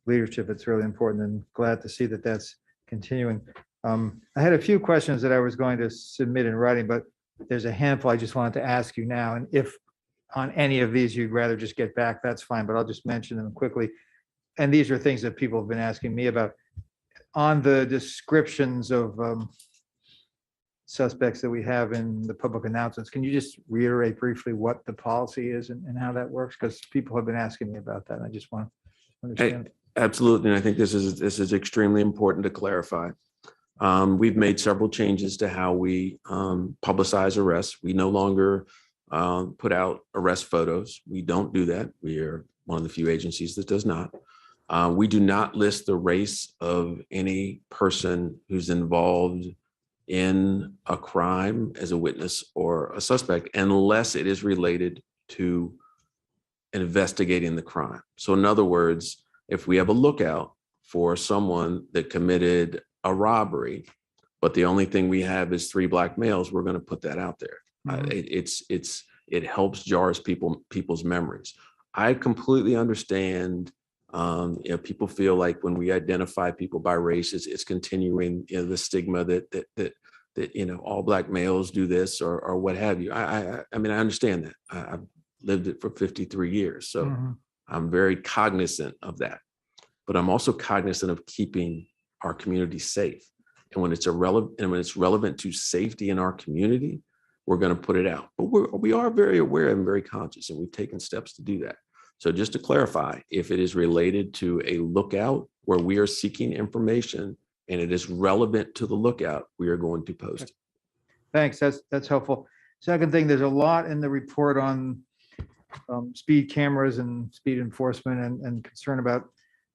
leadership. It's really important, and glad to see that that's continuing. I had a few questions that I was going to submit in writing, but there's a handful I just wanted to ask you now. And if on any of these you'd rather just get back, that's fine, but I'll just mention them quickly. And these are things that people have been asking me about. On the descriptions of suspects that we have in the public announcements, can you just reiterate briefly what the policy is and how that works? Because people have been asking me about that, and I just want to understand. Absolutely. And I think this is extremely important to clarify. We've made several changes to how we publicize arrests. We no longer put out arrest photos. We don't do that. We are one of the few agencies that does not. We do not list the race of any person who's involved in a crime as a witness or a suspect, unless it is related to investigating the crime. So in other words, if we have a lookout for someone that committed a robbery, but the only thing we have is 3 black males, we're going to put that out there. It helps jars people's memories. I completely understand. People feel like when we identify people by race, it's continuing the stigma that all black males do this or what have you. I mean, I understand that. I've lived it for 53 years, so I'm very cognizant of that. But I'm also cognizant of keeping our community safe. And when it's relevant to safety in our community, we're going to put it out. But we are very aware and very conscious, and we've taken steps to do that. So just to clarify, if it is related to a lookout where we are seeking information and it is relevant to the lookout, we are going to post it. Thanks. That's helpful. Second thing, there's a lot in the report on speed cameras and speed enforcement and concern about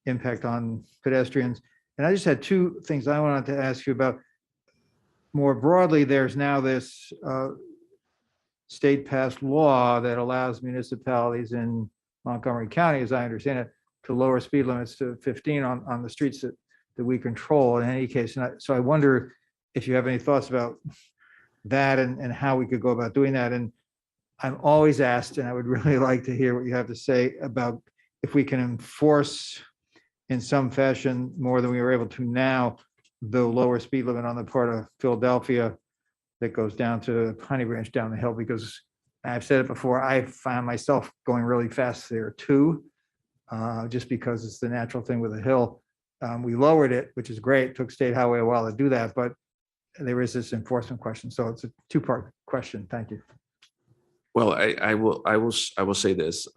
impact on pedestrians. And I just had 2 things I wanted to ask you about. More broadly, there's now this state passed law that allows municipalities in Montgomery County, as I understand it, to lower speed limits to 15 on the streets that we control in any case. And so I wonder if you have any thoughts about that and how we could go about doing that. And I'm always asked, and I would really like to hear what you have to say about if we can enforce in some fashion more than we are able to now, the lower speed limit on the part of Philadelphia that goes down to Piney Branch down the hill, because I've said it before, I found myself going really fast there too, just because it's the natural thing with a hill. We lowered it, which is great. Took State Highway a while to do that, but there is this enforcement question. So it's a two-part question. Thank you. Well, I will say this.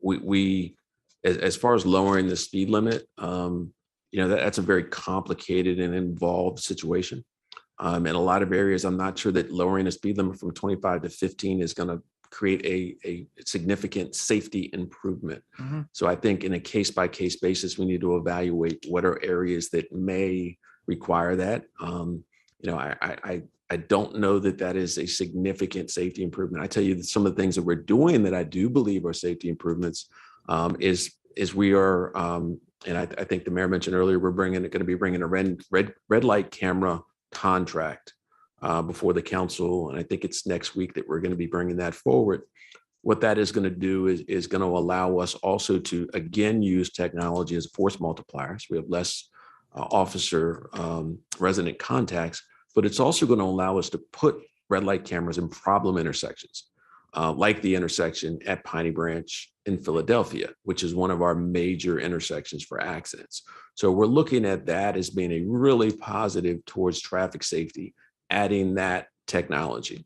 We as far as lowering the speed limit, that's a very complicated and involved situation. In a lot of areas, I'm not sure that lowering the speed limit from 25 to 15 is going to create a significant safety improvement. So I think in a case-by-case basis, we need to evaluate what are areas that may require that. I don't know that that is a significant safety improvement. I tell you that some of the things that we're doing that I do believe are safety improvements is we are, and I think the mayor mentioned earlier, we're going to be bringing a red light camera contract before the council, and I think it's next week that we're going to be bringing that forward. What that is going to do is going to allow us also to again use technology as a force multiplier. So we have less officer resident contacts, but it's also going to allow us to put red light cameras in problem intersections, like the intersection at Piney Branch in Philadelphia, which is one of our major intersections for accidents. So we're looking at that as being a really positive towards traffic safety, adding that technology.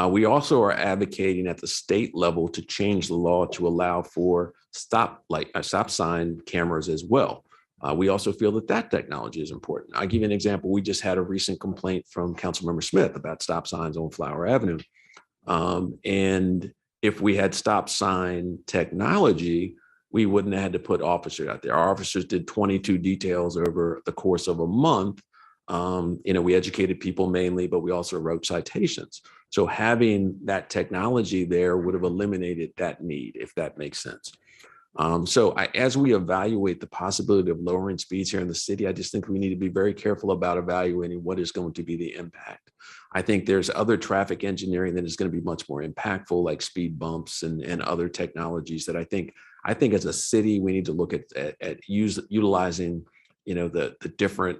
We also are advocating at the state level to change the law to allow for stop sign cameras as well. We also feel that technology is important. I'll give you an example. We just had a recent complaint from Councilmember Smith about stop signs on Flower Avenue. And if we had stop sign technology, we wouldn't have had to put officers out there. Our officers did 22 details over the course of a month. We educated people mainly, but we also wrote citations. So having that technology there would have eliminated that need, if that makes sense. As we evaluate the possibility of lowering speeds here in the city, I just think we need to be very careful about evaluating what is going to be the impact. I think there's other traffic engineering that is going to be much more impactful, like speed bumps and other technologies that I think as a city, we need to look at utilizing, the different,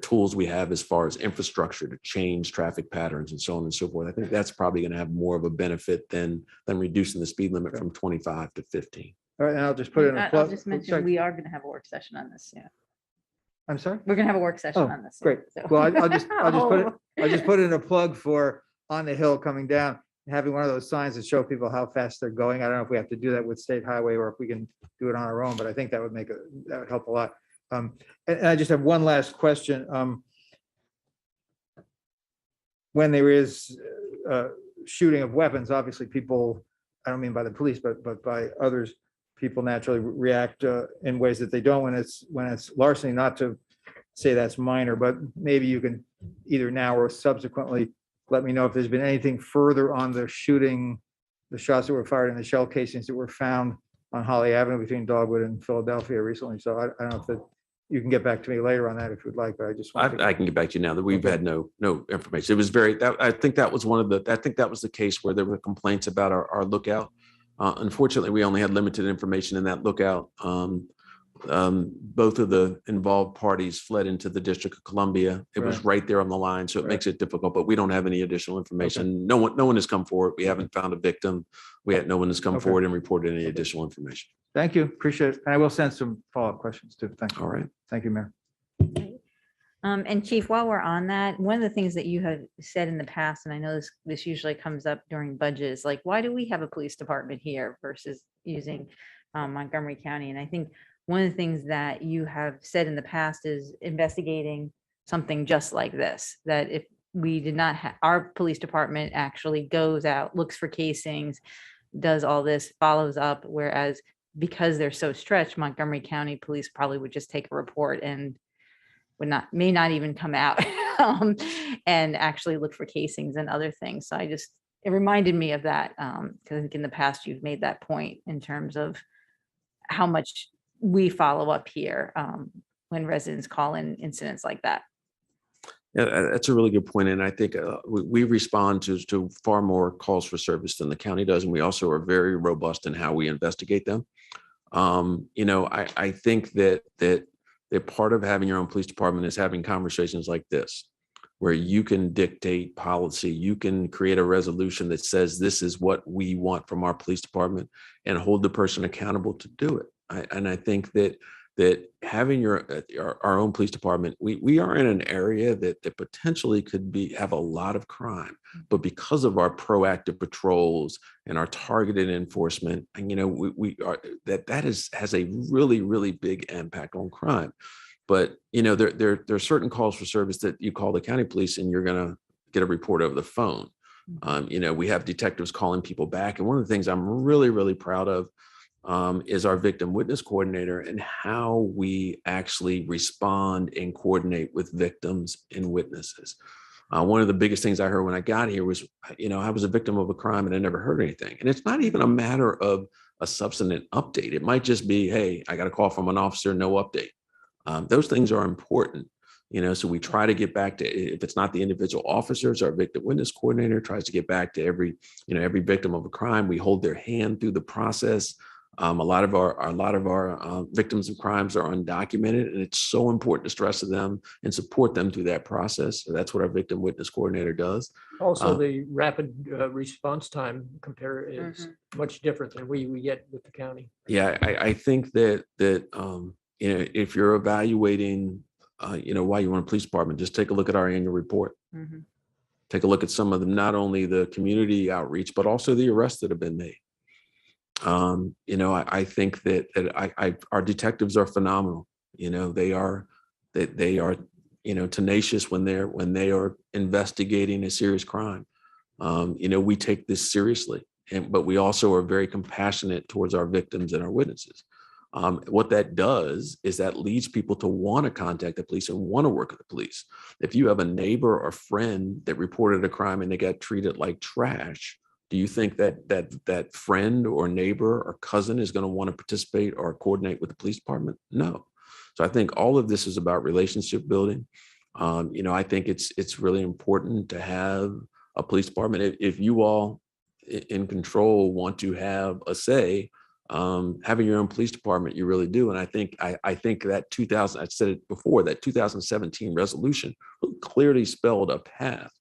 tools we have as far as infrastructure to change traffic patterns and so on and so forth. I think that's probably going to have more of a benefit than reducing the speed limit from 25 to 15. All right, and I'll just put in a I'll plug. just mention, we are going to have a work session on this. Yeah. I'm sorry? We're going to have a work session Oh, on this. great. so. Well, I'll just put in a plug for on the hill coming down, having one of those signs that show people how fast they're going. I don't know if we have to do that with State Highway or if we can do it on our own, but I think that would help a lot. And I just have one last question. When there is shooting of weapons, obviously people, I don't mean by the police, but by others, people naturally react in ways that they don't when it's larceny. Not to say that's minor, but maybe you can either now or subsequently let me know if there's been anything further on the shooting, the shots that were fired and the shell casings that were found on Holly Avenue between Dogwood and Philadelphia recently. So I don't know if you can get back to me later on that if you'd like, but I just want I can get back to you now that we've had no information. It was I think that was the case where there were complaints about our lookout. Unfortunately, we only had limited information in that lookout. Both of the involved parties fled into the District of Columbia. It was right there on the line, so it makes it difficult, but we don't have any additional information. No one has come forward. We haven't found a victim. No one has come forward and reported any additional information. Thank you. Appreciate it. And I will send some follow-up questions too. Thank you. All right. Thank you, Mayor. And Chief, while we're on that, one of the things that you have said in the past, and I know this usually comes up during budgets, like why do we have a police department here versus using Montgomery County? And I think one of the things that you have said in the past is investigating something just like this, that if we did not have, our police department actually goes out, looks for casings, does all this, follows up, whereas because they're so stretched, Montgomery County Police probably would just take a report and may not even come out and actually look for casings and other things. So it reminded me of that because I think in the past you've made that point in terms of how much we follow up here when residents call in incidents like that. Yeah, that's a really good point. And I think we respond to far more calls for service than the county does. And we also are very robust in how we investigate them. I think that part of having your own police department is having conversations like this, where you can dictate policy, you can create a resolution that says this is what we want from our police department and hold the person accountable to do it. I think that having our own police department, we are in an area that potentially could have a lot of crime, but because of our proactive patrols and our targeted enforcement, and has a really, really big impact on crime. But there are certain calls for service that you call the county police and you're going to get a report over the phone. We have detectives calling people back, and one of the things I'm really, really proud of is our victim witness coordinator and how we actually respond and coordinate with victims and witnesses. One of the biggest things I heard when I got here was, I was a victim of a crime and I never heard anything. And it's not even a matter of a substantive update. It might just be, hey, I got a call from an officer, no update. Those things are important. So we try to get back to, if it's not the individual officers, our victim witness coordinator tries to get back to every victim of a crime. We hold their hand through the process. A lot of our victims of crimes are undocumented, and it's so important to stress to them and support them through that process. So that's what our victim witness coordinator does. Also, the rapid response time is much different than we get with the county. Yeah, I think that if you're evaluating, why you want a police department, just take a look at our annual report. Take a look at some of them, not only the community outreach, but also the arrests that have been made. I think that our detectives are phenomenal. They are tenacious when they are investigating a serious crime. We take this seriously, but we also are very compassionate towards our victims and our witnesses. What that does is that leads people to want to contact the police and want to work with the police. If you have a neighbor or friend that reported a crime and they got treated like trash, do you think that friend or neighbor or cousin is going to want to participate or coordinate with the police department? No. So I think all of this is about relationship building. I think it's really important to have a police department. If you all in control want to have a say, having your own police department, you really do. And I think that I said it before, that 2017 resolution clearly spelled a path.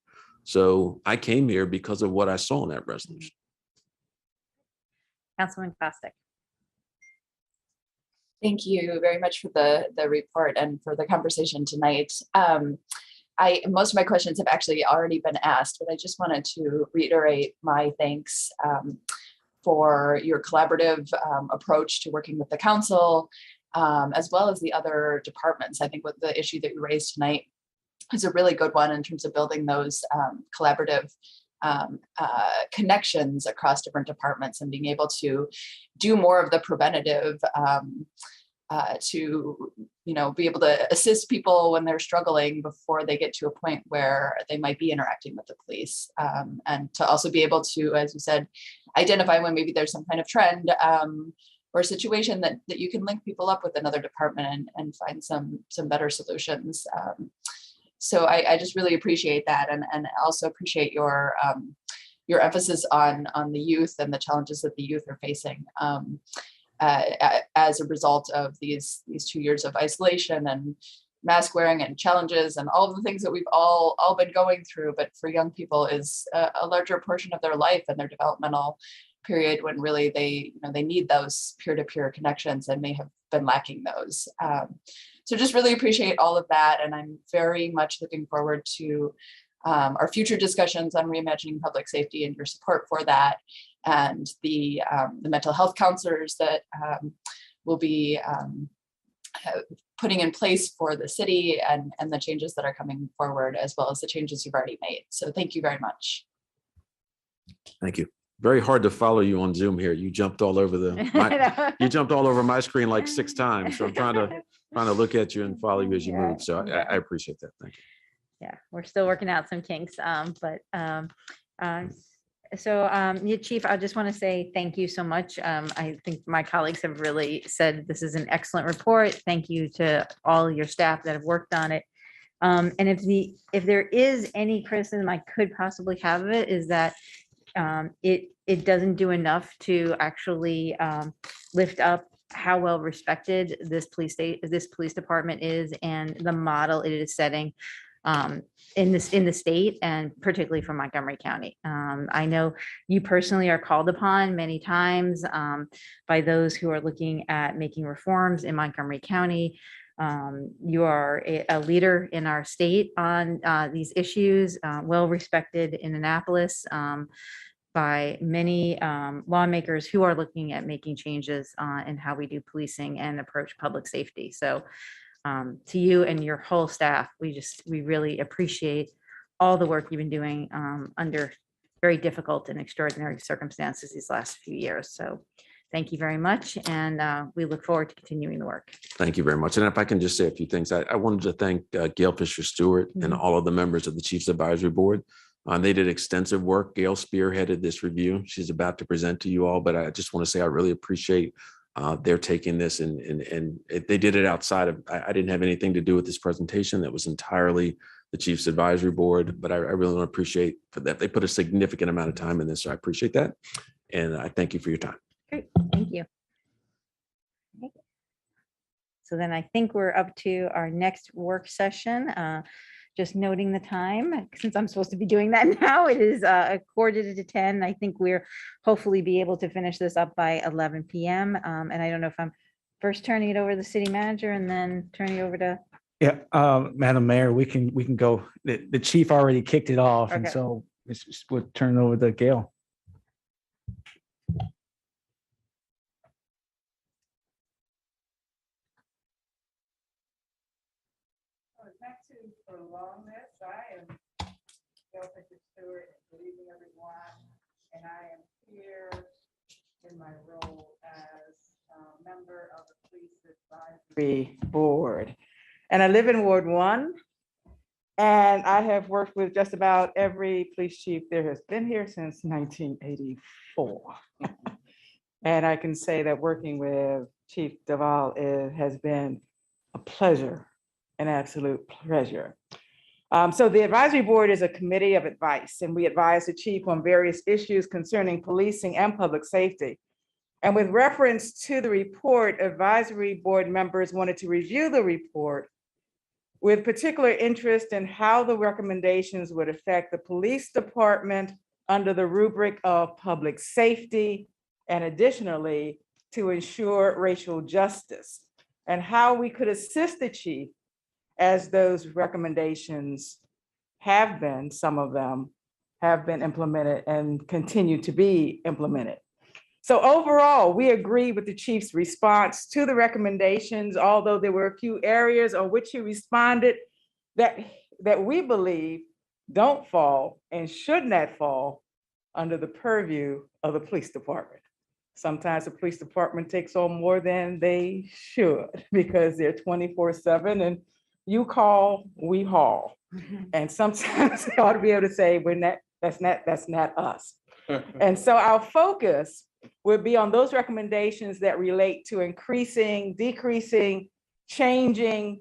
So I came here because of what I saw in that resolution. Councilman Costick. Thank you very much for the report and for the conversation tonight. Most of my questions have actually already been asked, but I just wanted to reiterate my thanks for your collaborative approach to working with the council, as well as the other departments. I think with the issue that you raised tonight is a really good one in terms of building those collaborative connections across different departments and being able to do more of the preventative to be able to assist people when they're struggling before they get to a point where they might be interacting with the police, and to also be able to, as you said, identify when maybe there's some kind of trend or a situation that you can link people up with another department and find some better solutions. So I just really appreciate that, and also appreciate your emphasis on the youth and the challenges that the youth are facing as a result of these 2 years of isolation and mask wearing and challenges and all of the things that we've all been going through. But for young people is a larger portion of their life and their developmental period when really they need those peer-to-peer connections and may have been lacking those. So just really appreciate all of that. And I'm very much looking forward to our future discussions on reimagining public safety and your support for that, and the mental health counselors that will be putting in place for the city and the changes that are coming forward, as well as the changes you've already made. So thank you very much. Thank you. Very hard to follow you on Zoom here. You jumped all over my screen like 6 times. So I'm trying to look at you and follow you as you move. So I appreciate that. Thank you. Yeah, we're still working out some kinks, Chief, I just want to say thank you so much. I think my colleagues have really said this is an excellent report. Thank you to all your staff that have worked on it. And if there is any criticism I could possibly have of it, is that it doesn't do enough to actually lift up how well respected this police department is and the model it is setting in the state, and particularly for Montgomery County. I know you personally are called upon many times by those who are looking at making reforms in Montgomery County. You are a leader in our state on these issues, well respected in Annapolis by many lawmakers who are looking at making changes in how we do policing and approach public safety. So to you and your whole staff, we really appreciate all the work you've been doing under very difficult and extraordinary circumstances these last few years. So thank you very much. And we look forward to continuing the work. Thank you very much. And if I can just say a few things, I wanted to thank Gail Fisher-Stewart and all of the members of the Chiefs Advisory Board. They did extensive work. Gail spearheaded this review. She's about to present to you all, but I just want to say I really appreciate their taking this and they did it outside of, I didn't have anything to do with this presentation. That was entirely the Chiefs Advisory Board, but I really want to appreciate for that. They put a significant amount of time in this, so I appreciate that. And I thank you for your time. Great, thank you. Okay. So then I think we're up to our next work session. Just noting the time, since I'm supposed to be doing that now, it is a 9:45 to I think we're hopefully be able to finish this up by 11 p.m. And I don't know if I'm first turning it over to the city manager and then turning it over to. Yeah, Madam Mayor, we can go. The chief already kicked it off, and Okay. so we'll turn it over to Gail. Not to prolong this, I am Gail Fisher-Stewart, good evening, everyone. And I am here in my role as a member of the Police Advisory Board. And I live in Ward 1. And I have worked with just about every police chief there has been here since 1984. And I can say that working with Chief Duvall has been a pleasure, an absolute pleasure. So the advisory board is a committee of advice, and we advise the chief on various issues concerning policing and public safety. And with reference to the report, advisory board members wanted to review the report with particular interest in how the recommendations would affect the police department under the rubric of public safety, and additionally, to ensure racial justice, and how we could assist the chief as those recommendations have been, some of them have been implemented and continue to be implemented. So overall, we agree with the chief's response to the recommendations, although there were a few areas on which he responded that we believe don't fall and should not fall under the purview of the police department. Sometimes the police department takes on more than they should because they're 24/7 and you call, we haul. And sometimes they ought to be able to say, that's not us. And so our focus would be on those recommendations that relate to increasing, decreasing, changing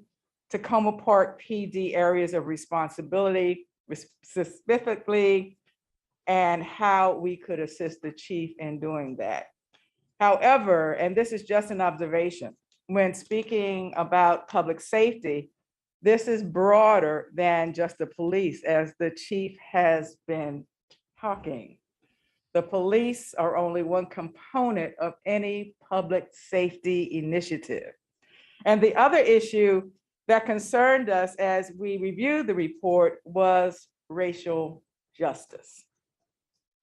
Tacoma Park PD areas of responsibility, specifically, and how we could assist the chief in doing that. However, and this is just an observation, when speaking about public safety, this is broader than just the police, as the chief has been talking. The police are only one component of any public safety initiative. And the other issue that concerned us as we reviewed the report was racial justice.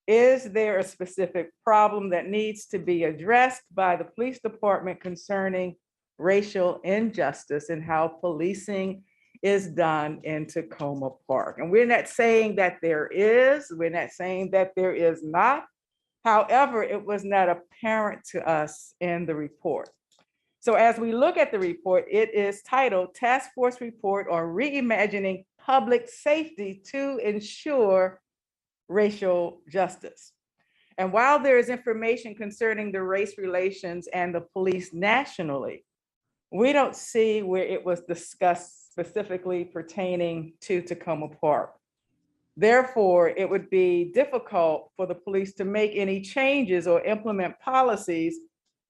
Is there a specific problem that needs to be addressed by the police department concerning racial injustice and how policing is done in Tacoma Park? And we're not saying that there is, we're not saying that there is not. However, it was not apparent to us in the report. So as we look at the report, it is titled Task Force Report on Reimagining Public Safety to Ensure Racial Justice. And while there is information concerning the race relations and the police nationally, we don't see where it was discussed specifically pertaining to Tacoma Park. Therefore, it would be difficult for the police to make any changes or implement policies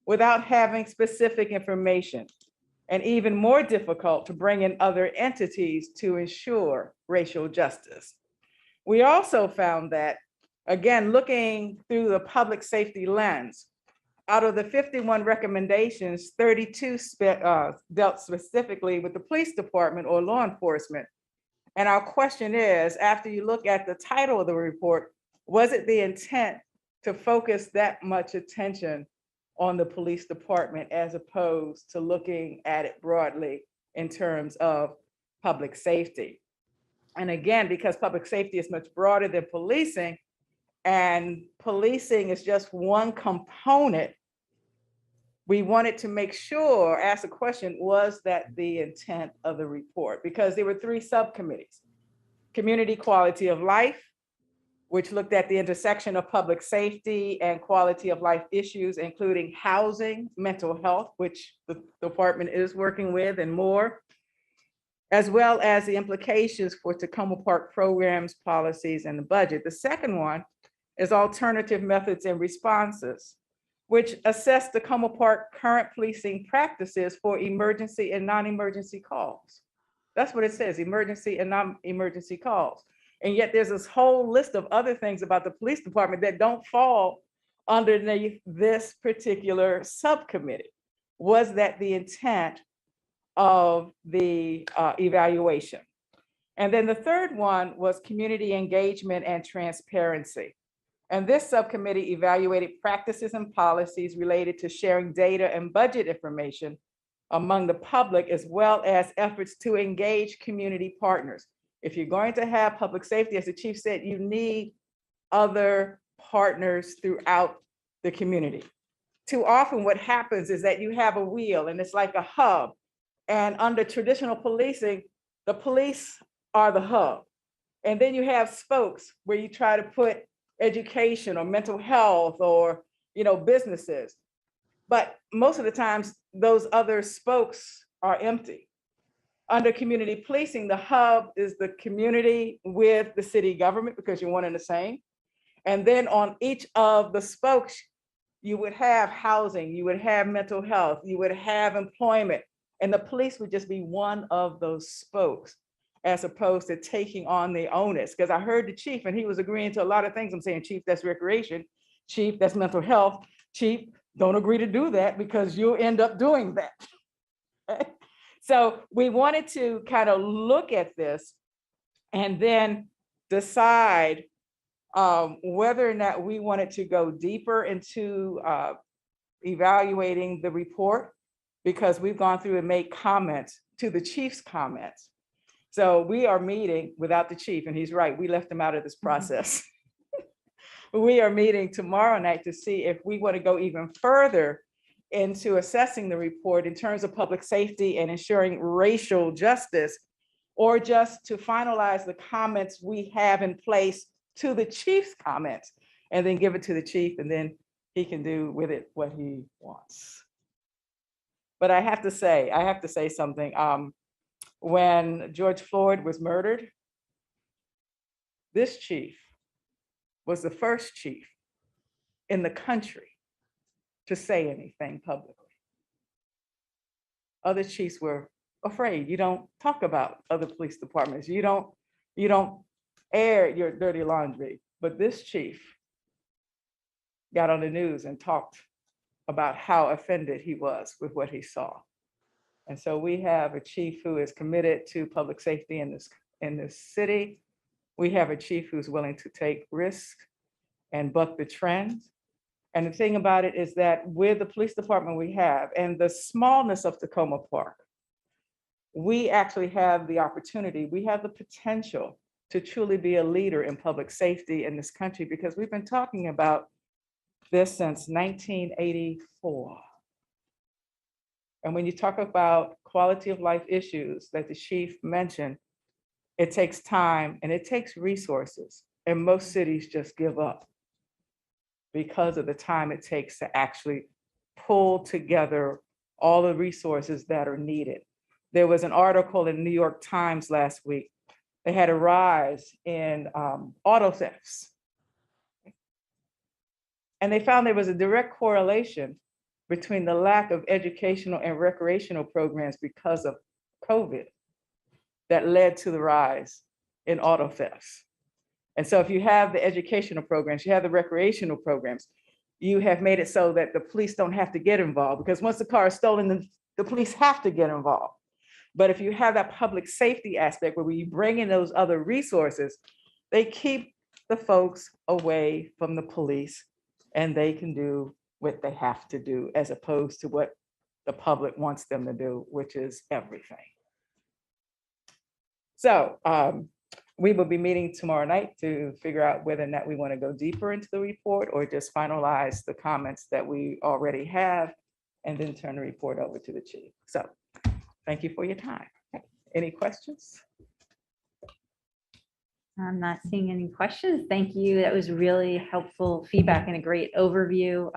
without having specific information, and even more difficult to bring in other entities to ensure racial justice. We also found that, again, looking through the public safety lens, out of the 51 recommendations, 32 dealt specifically with the police department or law enforcement. And our question is, after you look at the title of the report, was it the intent to focus that much attention on the police department as opposed to looking at it broadly in terms of public safety? And again, because public safety is much broader than policing, and policing is just one component, we wanted to make sure, ask the question, was that the intent of the report? Because there were 3 subcommittees: community quality of life, which looked at the intersection of public safety and quality of life issues, including housing, mental health, which the department is working with, and more, as well as the implications for Tacoma Park programs, policies, and the budget. The second one is alternative methods and responses, which assess Tacoma Park current policing practices for emergency and non-emergency calls. That's what it says, emergency and non-emergency calls. And yet there's this whole list of other things about the police department that don't fall underneath this particular subcommittee. Was that the intent of the evaluation? And then the third one was community engagement and transparency. And this subcommittee evaluated practices and policies related to sharing data and budget information among the public, as well as efforts to engage community partners. If you're going to have public safety, as the chief said, you need other partners throughout the community. Too often what happens is that you have a wheel and it's like a hub. And under traditional policing, the police are the hub. And then you have spokes where you try to put education or mental health or, businesses. But most of the times those other spokes are empty. Under community policing, the hub is the community with the city government, because you're one and the same. And then on each of the spokes, you would have housing, you would have mental health, you would have employment, and the police would just be one of those spokes, as opposed to taking on the onus. Because I heard the chief and he was agreeing to a lot of things. I'm saying, chief, that's recreation. Chief, that's mental health. Chief, don't agree to do that because you'll end up doing that. So we wanted to kind of look at this and then decide whether or not we wanted to go deeper into evaluating the report, because we've gone through and made comments to the chief's comments. So we are meeting without the chief, and he's right, we left him out of this process. We are meeting tomorrow night to see if we want to go even further into assessing the report in terms of public safety and ensuring racial justice, or just to finalize the comments we have in place to the chief's comments and then give it to the chief, and then he can do with it what he wants. But I have to say something. When George Floyd was murdered, this chief was the first chief in the country to say anything publicly. Other chiefs were afraid. You don't talk about other police departments. You don't air your dirty laundry. But this chief got on the news and talked about how offended he was with what he saw. And so we have a chief who is committed to public safety in this city. We have a chief who's willing to take risks and buck the trends. And the thing about it is that with the police department we have and the smallness of Tacoma Park, we actually have the opportunity, we have the potential to truly be a leader in public safety in this country, because we've been talking about this since 1984. And when you talk about quality of life issues that the chief mentioned, it takes time and it takes resources. And most cities just give up because of the time it takes to actually pull together all the resources that are needed. there was an article in the New York Times last week. They had a rise in auto thefts. And they found there was a direct correlation between the lack of educational and recreational programs because of COVID that led to the rise in auto thefts. And so if you have the educational programs, you have the recreational programs, you have made it so that the police don't have to get involved, because once the car is stolen, the police have to get involved. But if you have that public safety aspect where you bring in those other resources, they keep the folks away from the police and they can do what they have to do as opposed to what the public wants them to do, which is everything. So we will be meeting tomorrow night to figure out whether or not we want to go deeper into the report or just finalize the comments that we already have and then turn the report over to the chief. So thank you for your time. Any questions? I'm not seeing any questions. Thank you. That was really helpful feedback and a great overview,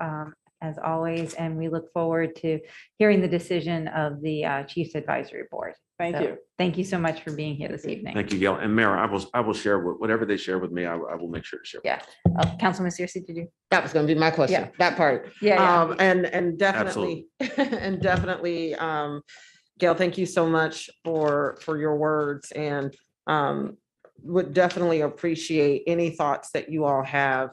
as always. And we look forward to hearing the decision of the Chiefs Advisory Board. Thank you. Thank you so much for being here this evening. Thank you, Gail. And Mayor, I will share whatever they share with me. I will make sure to share. Yeah. Councilman Searcy, did you? That was going to be my question, Yeah. that part. Yeah. And definitely, and definitely, Gail, thank you so much for your words, and would definitely appreciate any thoughts that you all have.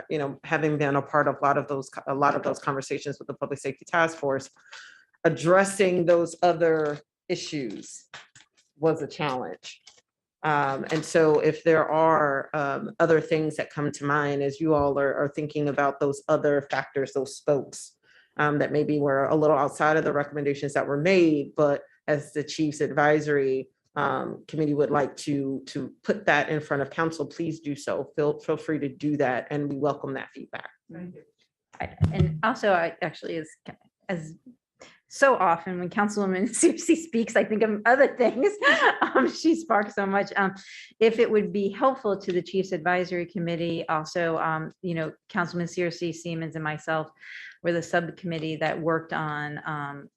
You know, having been a part of a lot of those conversations with the Public Safety Task Force, addressing those other issues was a challenge. And so if there are other things that come to mind as you all are thinking about those other factors, those spokes that maybe were a little outside of the recommendations that were made, but as the Chiefs Advisory Committee would like to put that in front of council, please do so. Feel free to do that, and we welcome that feedback. And also, I actually, as so often when Councilwoman Searcy speaks, I think of other things. She sparks so much. If it would be helpful to the Chiefs Advisory Committee, also, you know, Councilman Searcy, Siemens, and myself were the subcommittee that worked on,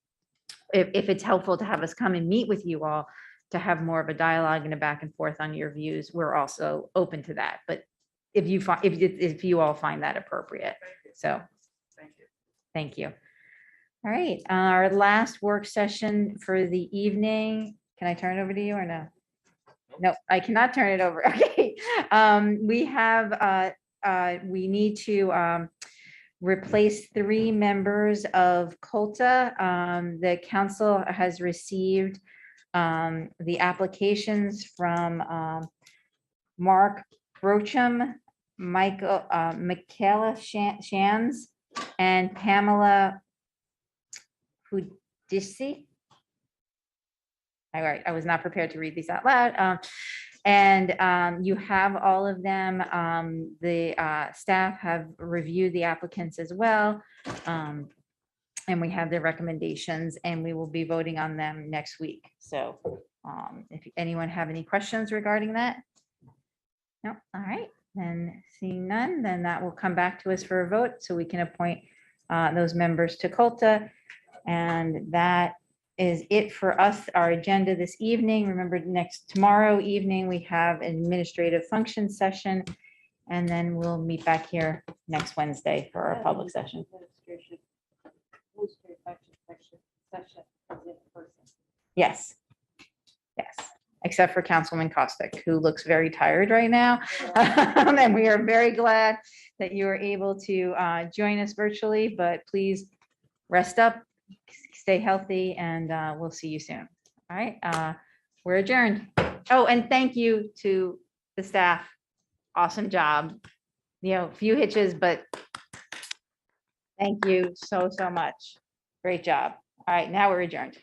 if it's helpful to have us come and meet with you all to have more of a dialogue and a back and forth on your views, we're also open to that. But if you all find that appropriate, so thank you. All right, our last work session for the evening. Can I turn it over to you or no? No, I cannot turn it over. Okay. We need to replace 3 members of COLTA. The council has received the applications from Mark Brocham, Michaela Shands, and Pamela Hudisi. All right, I was not prepared to read these out loud. And you have all of them. The staff have reviewed the applicants as well. And we have their recommendations, and we will be voting on them next week. So if anyone have any questions regarding that? No, all right, then seeing none, then that will come back to us for a vote so we can appoint those members to COLTA. And that is it for us, our agenda this evening. Remember, tomorrow evening, we have an administrative function session, and then we'll meet back here next Wednesday for our public session. Yes, yes, except for Councilman Costick, who looks very tired right now. And we are very glad that you were able to join us virtually, but please rest up, stay healthy, and we'll see you soon. All right, we're adjourned. Oh, and thank you to the staff. Awesome job. You know, few hitches, but thank you so much. Great job. All right, now we're adjourned.